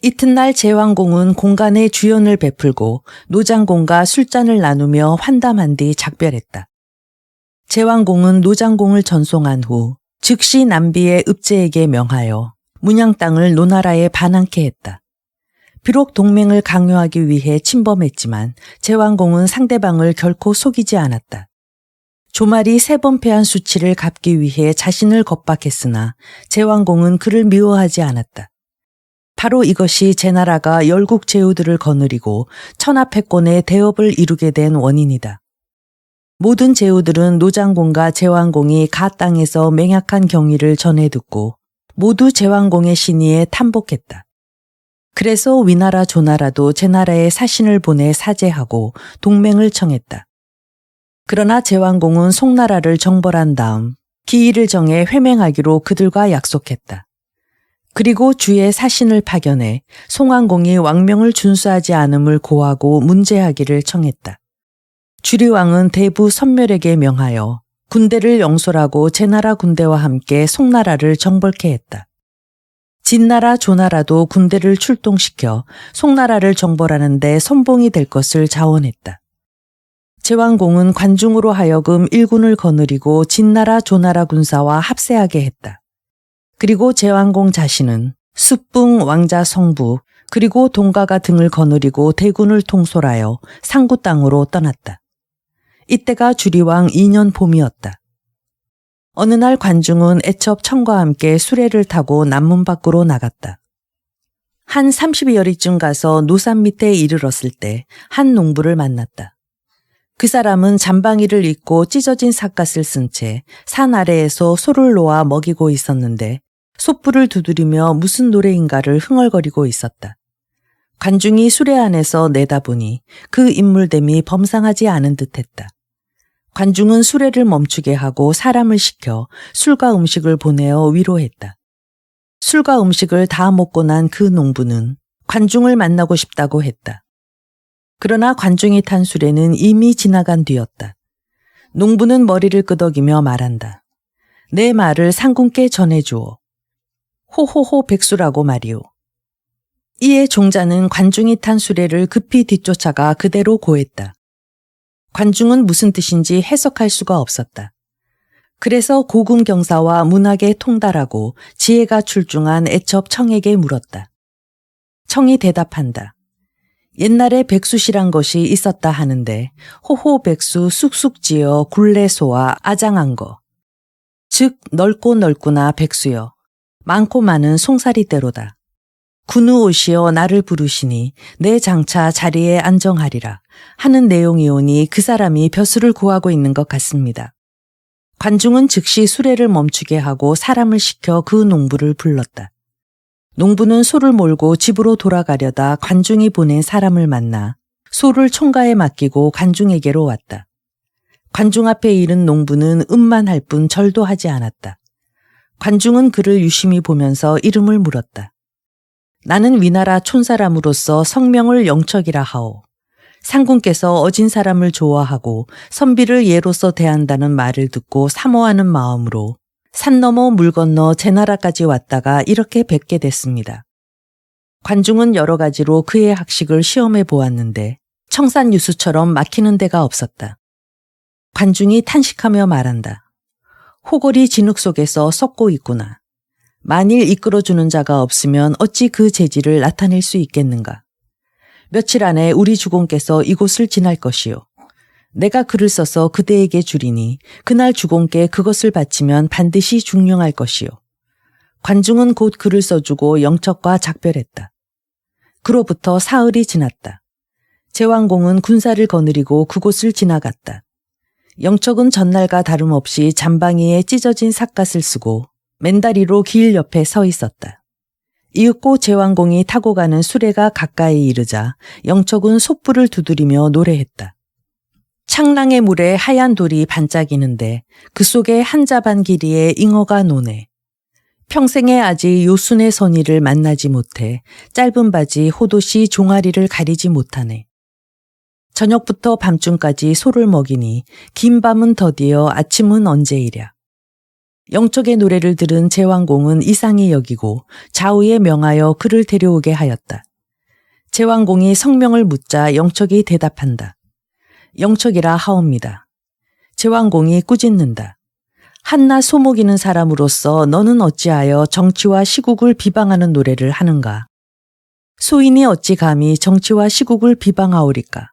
이튿날 제왕공은 공간에 주연을 베풀고 노장공과 술잔을 나누며 환담한 뒤 작별했다. 제왕공은 노장공을 전송한 후 즉시 남비의 읍제에게 명하여 문양 땅을 노나라에 반환케 했다. 비록 동맹을 강요하기 위해 침범했지만 제왕공은 상대방을 결코 속이지 않았다. 조말이 3번 패한 수치를 갚기 위해 자신을 겁박했으나 제왕공은 그를 미워하지 않았다. 바로 이것이 제나라가 열국 제후들을 거느리고 천하패권의 대업을 이루게 된 원인이다. 모든 제후들은 노장공과 제왕공이 가 땅에서 맹약한 경위를 전해 듣고 모두 제왕공의 신의에 탐복했다. 그래서 위나라 조나라도 제나라에 사신을 보내 사죄하고 동맹을 청했다. 그러나 제왕공은 송나라를 정벌한 다음 기일을 정해 회맹하기로 그들과 약속했다. 그리고 주의 사신을 파견해 송왕공이 왕명을 준수하지 않음을 고하고 문제하기를 청했다. 주리왕은 대부 선멸에게 명하여 군대를 영솔하고 제나라 군대와 함께 송나라를 정벌케 했다. 진나라 조나라도 군대를 출동시켜 송나라를 정벌하는 데 선봉이 될 것을 자원했다. 제왕공은 관중으로 하여금 일군을 거느리고 진나라 조나라 군사와 합세하게 했다. 그리고 제왕공 자신은 숫붕 왕자 성부 그리고 동가가 등을 거느리고 대군을 통솔하여 상구 땅으로 떠났다. 이때가 주리왕 2년 봄이었다. 어느 날 관중은 애첩 청과 함께 수레를 타고 남문 밖으로 나갔다. 한 30여리쯤 가서 노산 밑에 이르렀을 때 한 농부를 만났다. 그 사람은 잠방이를 입고 찢어진 삿갓을 쓴 채 산 아래에서 소를 놓아 먹이고 있었는데 솥불을 두드리며 무슨 노래인가를 흥얼거리고 있었다. 관중이 수레 안에서 내다보니 그 인물됨이 범상하지 않은 듯했다. 관중은 수레를 멈추게 하고 사람을 시켜 술과 음식을 보내어 위로했다. 술과 음식을 다 먹고 난 그 농부는 관중을 만나고 싶다고 했다. 그러나 관중이 탄 수레는 이미 지나간 뒤였다. 농부는 머리를 끄덕이며 말한다. 내 말을 상군께 전해주오. 호호호 백수라고 말이오. 이에 종자는 관중이 탄 수레를 급히 뒤쫓아가 그대로 고했다. 관중은 무슨 뜻인지 해석할 수가 없었다. 그래서 고군경사와 문학에 통달하고 지혜가 출중한 애첩 청에게 물었다. 청이 대답한다. 옛날에 백수시란 것이 있었다 하는데 호호 백수 쑥쑥 지어 굴레소와 아장한 거. 즉 넓고 넓구나 백수여. 많고 많은 송사리대로다. 군우오시어 나를 부르시니 내 장차 자리에 안정하리라 하는 내용이오니 그 사람이 벼슬을 구하고 있는 것 같습니다. 관중은 즉시 수레를 멈추게 하고 사람을 시켜 그 농부를 불렀다. 농부는 소를 몰고 집으로 돌아가려다 관중이 보낸 사람을 만나 소를 총가에 맡기고 관중에게로 왔다. 관중 앞에 이른 농부는 음만 할 뿐 절도 하지 않았다. 관중은 그를 유심히 보면서 이름을 물었다. 나는 위나라 촌사람으로서 성명을 영척이라 하오. 상군께서 어진 사람을 좋아하고 선비를 예로서 대한다는 말을 듣고 사모하는 마음으로 산 넘어 물 건너 제 나라까지 왔다가 이렇게 뵙게 됐습니다. 관중은 여러 가지로 그의 학식을 시험해 보았는데 청산유수처럼 막히는 데가 없었다. 관중이 탄식하며 말한다. 호골이 진흙 속에서 썩고 있구나. 만일 이끌어주는 자가 없으면 어찌 그 재질을 나타낼 수 있겠는가. 며칠 안에 우리 주공께서 이곳을 지날 것이요. 내가 글을 써서 그대에게 주리니 그날 주공께 그것을 바치면 반드시 중용할 것이요. 관중은 곧 글을 써주고 영척과 작별했다. 그로부터 사흘이 지났다. 제왕공은 군사를 거느리고 그곳을 지나갔다. 영척은 전날과 다름없이 잠방이에 찢어진 삿갓을 쓰고 맨다리로 길 옆에 서 있었다. 이윽고 제왕공이 타고 가는 수레가 가까이 이르자 영척은 솥불을 두드리며 노래했다. 창랑의 물에 하얀 돌이 반짝이는데 그 속에 한자반 길이의 잉어가 노네. 평생에 아직 요순의 선의를 만나지 못해 짧은 바지 호도시 종아리를 가리지 못하네. 저녁부터 밤중까지 소를 먹이니 긴 밤은 더디어 아침은 언제이랴. 영척의 노래를 들은 제왕공은 이상히 여기고 좌우에 명하여 그를 데려오게 하였다. 제왕공이 성명을 묻자 영척이 대답한다. 영척이라 하옵니다. 제왕공이 꾸짖는다. 한낱 소목이는 사람으로서 너는 어찌하여 정치와 시국을 비방하는 노래를 하는가? 소인이 어찌 감히 정치와 시국을 비방하오리까?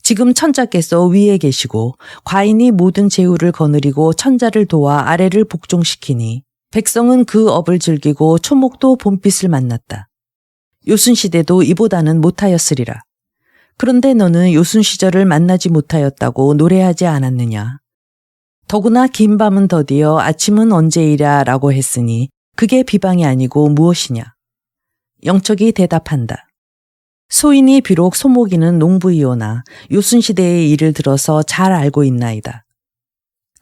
지금 천자께서 위에 계시고 과인이 모든 제후를 거느리고 천자를 도와 아래를 복종시키니 백성은 그 업을 즐기고 초목도 봄빛을 만났다. 요순시대도 이보다는 못하였으리라. 그런데 너는 요순시절을 만나지 못하였다고 노래하지 않았느냐. 더구나 긴 밤은 더디어 아침은 언제이랴 라고 했으니 그게 비방이 아니고 무엇이냐. 영척이 대답한다. 소인이 비록 소목이는 농부이오나 요순시대의 일을 들어서 잘 알고 있나이다.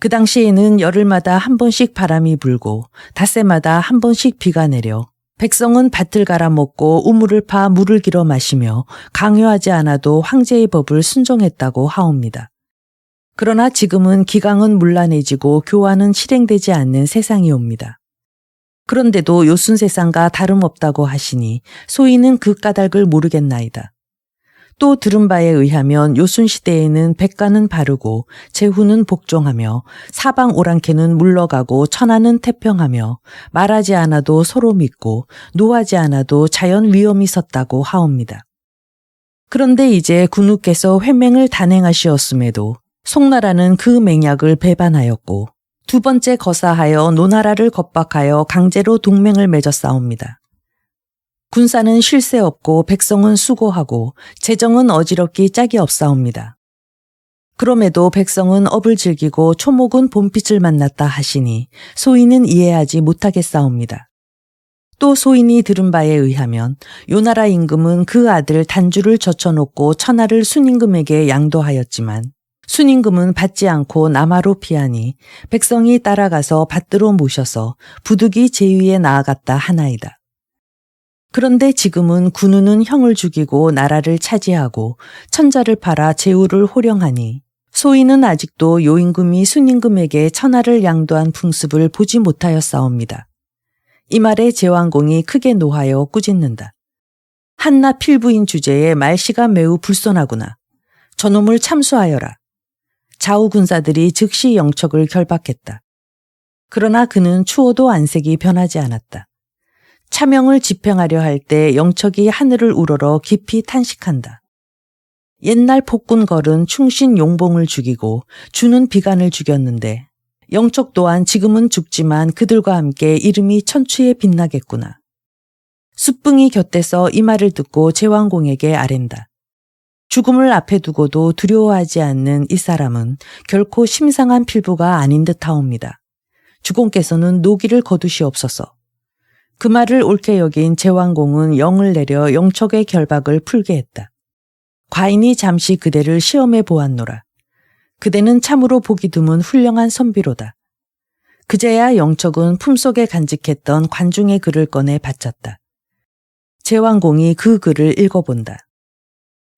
그 당시에는 열흘마다 한 번씩 바람이 불고 닷새마다 한 번씩 비가 내려 백성은 밭을 갈아먹고 우물을 파 물을 길어 마시며 강요하지 않아도 황제의 법을 순종했다고 하옵니다. 그러나 지금은 기강은 문란해지고 교화는 실행되지 않는 세상이옵니다. 그런데도 요순 세상과 다름없다고 하시니 소인은 그 까닭을 모르겠나이다. 또 들은 바에 의하면 요순 시대에는 백가는 바르고 제후는 복종하며 사방 오랑캐는 물러가고 천하는 태평하며 말하지 않아도 서로 믿고 노하지 않아도 자연 위엄이 섰다고 하옵니다. 그런데 이제 군우께서 회맹을 단행하시었음에도 송나라는 그 맹약을 배반하였고 두 번째 거사하여 노나라를 겁박하여 강제로 동맹을 맺었사옵니다. 군사는 쉴 새 없고 백성은 수고하고 재정은 어지럽기 짝이 없사옵니다. 그럼에도 백성은 업을 즐기고 초목은 봄빛을 만났다 하시니 소인은 이해하지 못하겠사옵니다. 또 소인이 들은 바에 의하면 요나라 임금은 그 아들 단주를 젖혀놓고 천하를 순임금에게 양도하였지만 순임금은 받지 않고 남하로 피하니 백성이 따라가서 받들어 모셔서 부득이 제위에 나아갔다 하나이다. 그런데 지금은 군우는 형을 죽이고 나라를 차지하고 천자를 팔아 제후를 호령하니 소인은 아직도 요임금이 순임금에게 천하를 양도한 풍습을 보지 못하였사옵니다. 이 말에 제왕공이 크게 노하여 꾸짖는다. 한나 필부인 주제에 말씨가 매우 불손하구나. 저놈을 참수하여라. 좌우 군사들이 즉시 영척을 결박했다. 그러나 그는 추호도 안색이 변하지 않았다. 차명을 집행하려 할 때 영척이 하늘을 우러러 깊이 탄식한다. 옛날 폭군걸은 충신 용봉을 죽이고 주는 비간을 죽였는데 영척 또한 지금은 죽지만 그들과 함께 이름이 천추에 빛나겠구나. 숫붕이 곁에서 이 말을 듣고 제왕공에게 아랜다. 죽음을 앞에 두고도 두려워하지 않는 이 사람은 결코 심상한 필부가 아닌 듯하옵니다. 주공께서는 노기를 거두시옵소서. 그 말을 옳게 여긴 제왕공은 영을 내려 영척의 결박을 풀게 했다. 과인이 잠시 그대를 시험해 보았노라. 그대는 참으로 보기 드문 훌륭한 선비로다. 그제야 영척은 품속에 간직했던 관중의 글을 꺼내 바쳤다. 제왕공이 그 글을 읽어본다.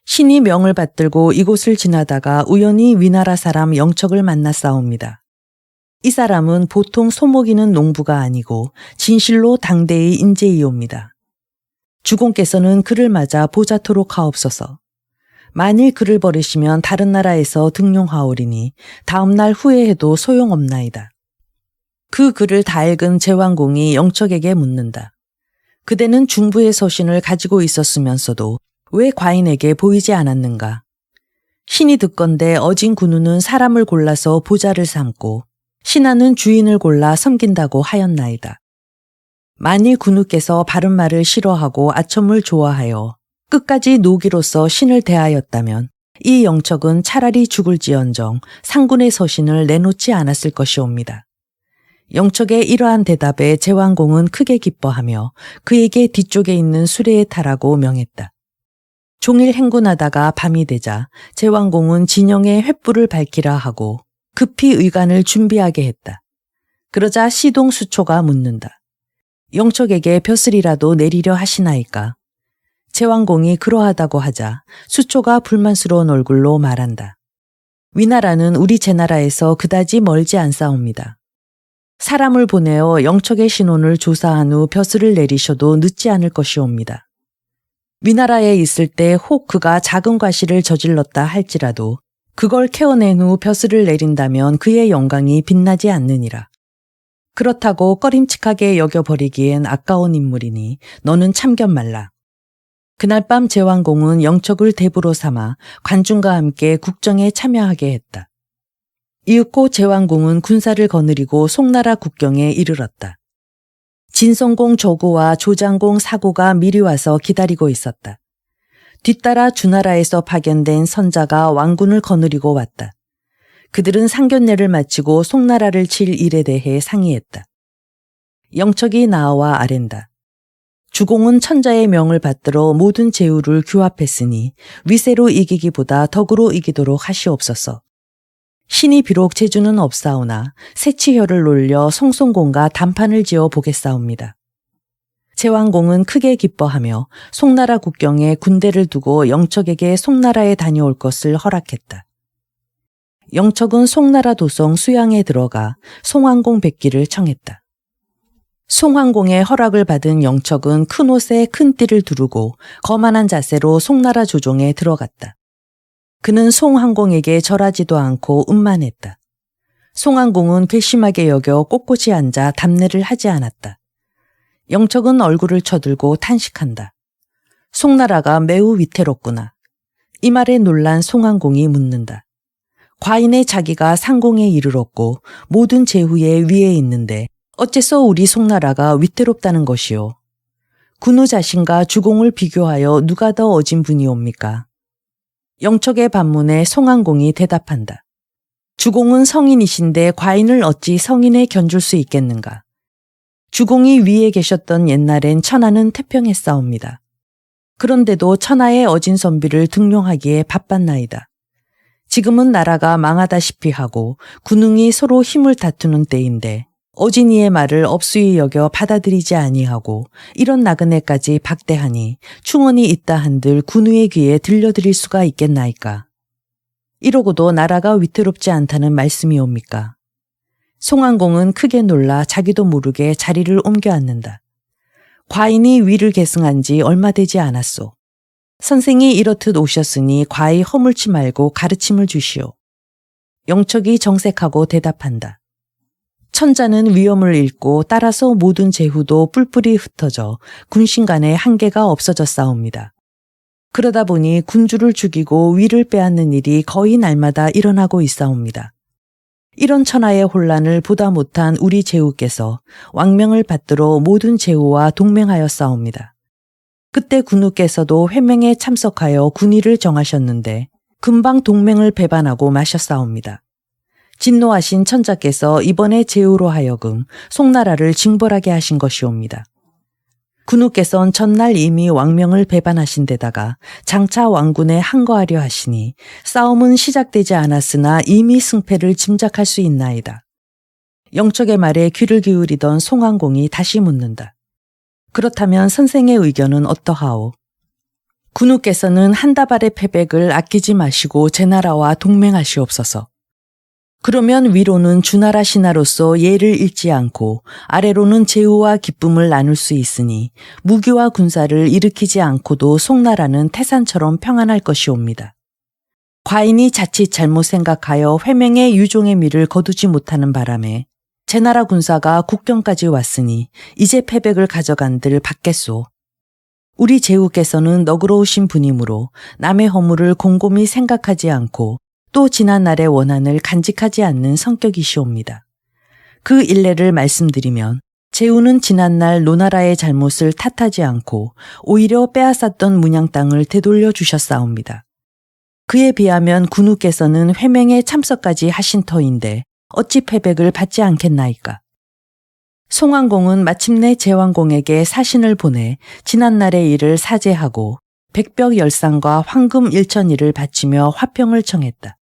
신이 명을 받들고 이곳을 지나다가 우연히 위나라 사람 영척을 만났사옵니다. 이 사람은 보통 소목이는 농부가 아니고 진실로 당대의 인재이옵니다. 주공께서는 그를 맞아 보자토록 하옵소서. 만일 그를 버리시면 다른 나라에서 등용하오리니 다음 날 후회해도 소용없나이다. 그 글을 다 읽은 제왕공이 영척에게 묻는다. 그대는 중부의 서신을 가지고 있었으면서도 왜 과인에게 보이지 않았는가? 신이 듣건대 어진 군우는 사람을 골라서 보좌를 삼고 신하는 주인을 골라 섬긴다고 하였나이다. 만일 군우께서 바른 말을 싫어하고 아첨을 좋아하여 끝까지 노기로서 신을 대하였다면 이 영척은 차라리 죽을지언정 상군의 서신을 내놓지 않았을 것이옵니다. 영척의 이러한 대답에 제왕공은 크게 기뻐하며 그에게 뒤쪽에 있는 수레에 타라고 명했다. 종일 행군하다가 밤이 되자 제왕공은 진영에 횃불을 밝히라 하고 급히 의관을 준비하게 했다. 그러자 시동수초가 묻는다. 영척에게 벼슬이라도 내리려 하시나이까? 제왕공이 그러하다고 하자 수초가 불만스러운 얼굴로 말한다. 위나라는 우리 제나라에서 그다지 멀지 않사옵니다. 사람을 보내어 영척의 신원을 조사한 후 벼슬을 내리셔도 늦지 않을 것이옵니다. 위나라에 있을 때 혹 그가 작은 과실을 저질렀다 할지라도 그걸 캐어낸 후 벼슬을 내린다면 그의 영광이 빛나지 않느니라. 그렇다고 꺼림칙하게 여겨버리기엔 아까운 인물이니 너는 참견 말라. 그날 밤 제왕공은 영척을 대부로 삼아 관중과 함께 국정에 참여하게 했다. 이윽고 제왕공은 군사를 거느리고 송나라 국경에 이르렀다. 진성공 조고와 조장공 사고가 미리 와서 기다리고 있었다. 뒤따라 주나라에서 파견된 선자가 왕군을 거느리고 왔다. 그들은 상견례를 마치고 송나라를 칠 일에 대해 상의했다. 영척이 나와 아랜다. 주공은 천자의 명을 받들어 모든 제후를 규합했으니 위세로 이기기보다 덕으로 이기도록 하시옵소서. 신이 비록 재주는 없사오나 새치혀를 놀려 송송공과 단판을 지어 보겠사옵니다. 제왕공은 크게 기뻐하며 송나라 국경에 군대를 두고 영척에게 송나라에 다녀올 것을 허락했다. 영척은 송나라 도성 수양에 들어가 송황공 뵙기를 청했다. 송황공의 허락을 받은 영척은 큰 옷에 큰 띠를 두르고 거만한 자세로 송나라 조정에 들어갔다. 그는 송황공에게 절하지도 않고 음만했다. 송황공은 괘씸하게 여겨 꼿꼿이 앉아 답례를 하지 않았다. 영척은 얼굴을 쳐들고 탄식한다. 송나라가 매우 위태롭구나. 이 말에 놀란 송황공이 묻는다. 과인의 자기가 상공에 이르렀고 모든 제후의 위에 있는데 어째서 우리 송나라가 위태롭다는 것이오? 군우 자신과 주공을 비교하여 누가 더 어진 분이옵니까? 영척의 반문에 송황공이 대답한다. 주공은 성인이신데 과인을 어찌 성인에 견줄 수 있겠는가? 주공이 위에 계셨던 옛날엔 천하는 태평했사옵니다. 그런데도 천하의 어진 선비를 등용하기에 바빴나이다. 지금은 나라가 망하다시피 하고 군웅이 서로 힘을 다투는 때인데 어진이의 말을 업수히 여겨 받아들이지 아니하고 이런 나그네까지 박대하니 충언이 있다 한들 군우의 귀에 들려드릴 수가 있겠나이까. 이러고도 나라가 위태롭지 않다는 말씀이옵니까? 송안공은 크게 놀라 자기도 모르게 자리를 옮겨 앉는다. 과인이 위를 계승한 지 얼마 되지 않았소. 선생이 이렇듯 오셨으니 과히 허물지 말고 가르침을 주시오. 영척이 정색하고 대답한다. 천자는 위엄을 잃고 따라서 모든 제후도 뿔뿔이 흩어져 군신 간의 한계가 없어졌사옵니다. 그러다 보니 군주를 죽이고 위를 빼앗는 일이 거의 날마다 일어나고 있사옵니다. 이런 천하의 혼란을 보다 못한 우리 제후께서 왕명을 받들어 모든 제후와 동맹하였사옵니다. 그때 군우께서도 회맹에 참석하여 군의를 정하셨는데 금방 동맹을 배반하고 마셨사옵니다. 진노하신 천자께서 이번에 제후로 하여금 송나라를 징벌하게 하신 것이옵니다. 군우께서는 전날 이미 왕명을 배반하신 데다가 장차 왕군에 항거하려 하시니 싸움은 시작되지 않았으나 이미 승패를 짐작할 수 있나이다. 영척의 말에 귀를 기울이던 송안공이 다시 묻는다. 그렇다면 선생의 의견은 어떠하오? 군우께서는 한다발의 패백을 아끼지 마시고 제 나라와 동맹하시옵소서. 그러면 위로는 주나라 신하로서 예를 잃지 않고 아래로는 제후와 기쁨을 나눌 수 있으니 무기와 군사를 일으키지 않고도 송나라는 태산처럼 평안할 것이옵니다. 과인이 자칫 잘못 생각하여 회맹의 유종의 미를 거두지 못하는 바람에 제 나라 군사가 국경까지 왔으니 이제 패백을 가져간들 받겠소. 우리 제후께서는 너그러우신 분이므로 남의 허물을 곰곰이 생각하지 않고 또 지난날의 원한을 간직하지 않는 성격이시옵니다. 그 일례를 말씀드리면 제후는 지난날 노나라의 잘못을 탓하지 않고 오히려 빼앗았던 문양 땅을 되돌려 주셨사옵니다. 그에 비하면 군우께서는 회맹에 참석까지 하신 터인데 어찌 패백을 받지 않겠나이까. 송안공은 마침내 제왕공에게 사신을 보내 지난날의 일을 사죄하고 백벽 열상과 황금 1,000일을 바치며 화평을 청했다.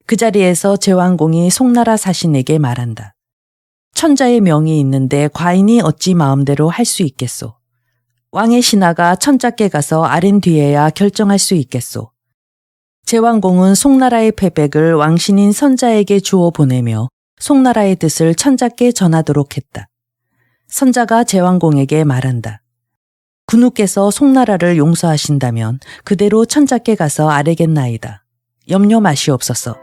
그 자리에서 제왕공이 송나라 사신에게 말한다. 천자의 명이 있는데 과인이 어찌 마음대로 할 수 있겠소. 왕의 신하가 천자께 가서 아랜 뒤에야 결정할 수 있겠소. 제왕공은 송나라의 패백을 왕신인 선자에게 주어 보내며 송나라의 뜻을 천자께 전하도록 했다. 선자가 제왕공에게 말한다. 군우께서 송나라를 용서하신다면 그대로 천자께 가서 아뢰겠나이다. 염려 마시옵소서.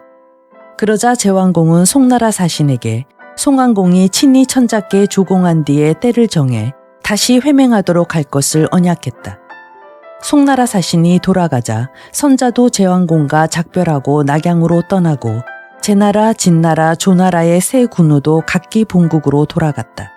그러자 제왕공은 송나라 사신에게 송안공이 친히 천자께 조공한 뒤에 때를 정해 다시 회맹하도록 할 것을 언약했다. 송나라 사신이 돌아가자 선자도 제왕공과 작별하고 낙양으로 떠나고 제나라, 진나라, 조나라의 세 군우도 각기 본국으로 돌아갔다.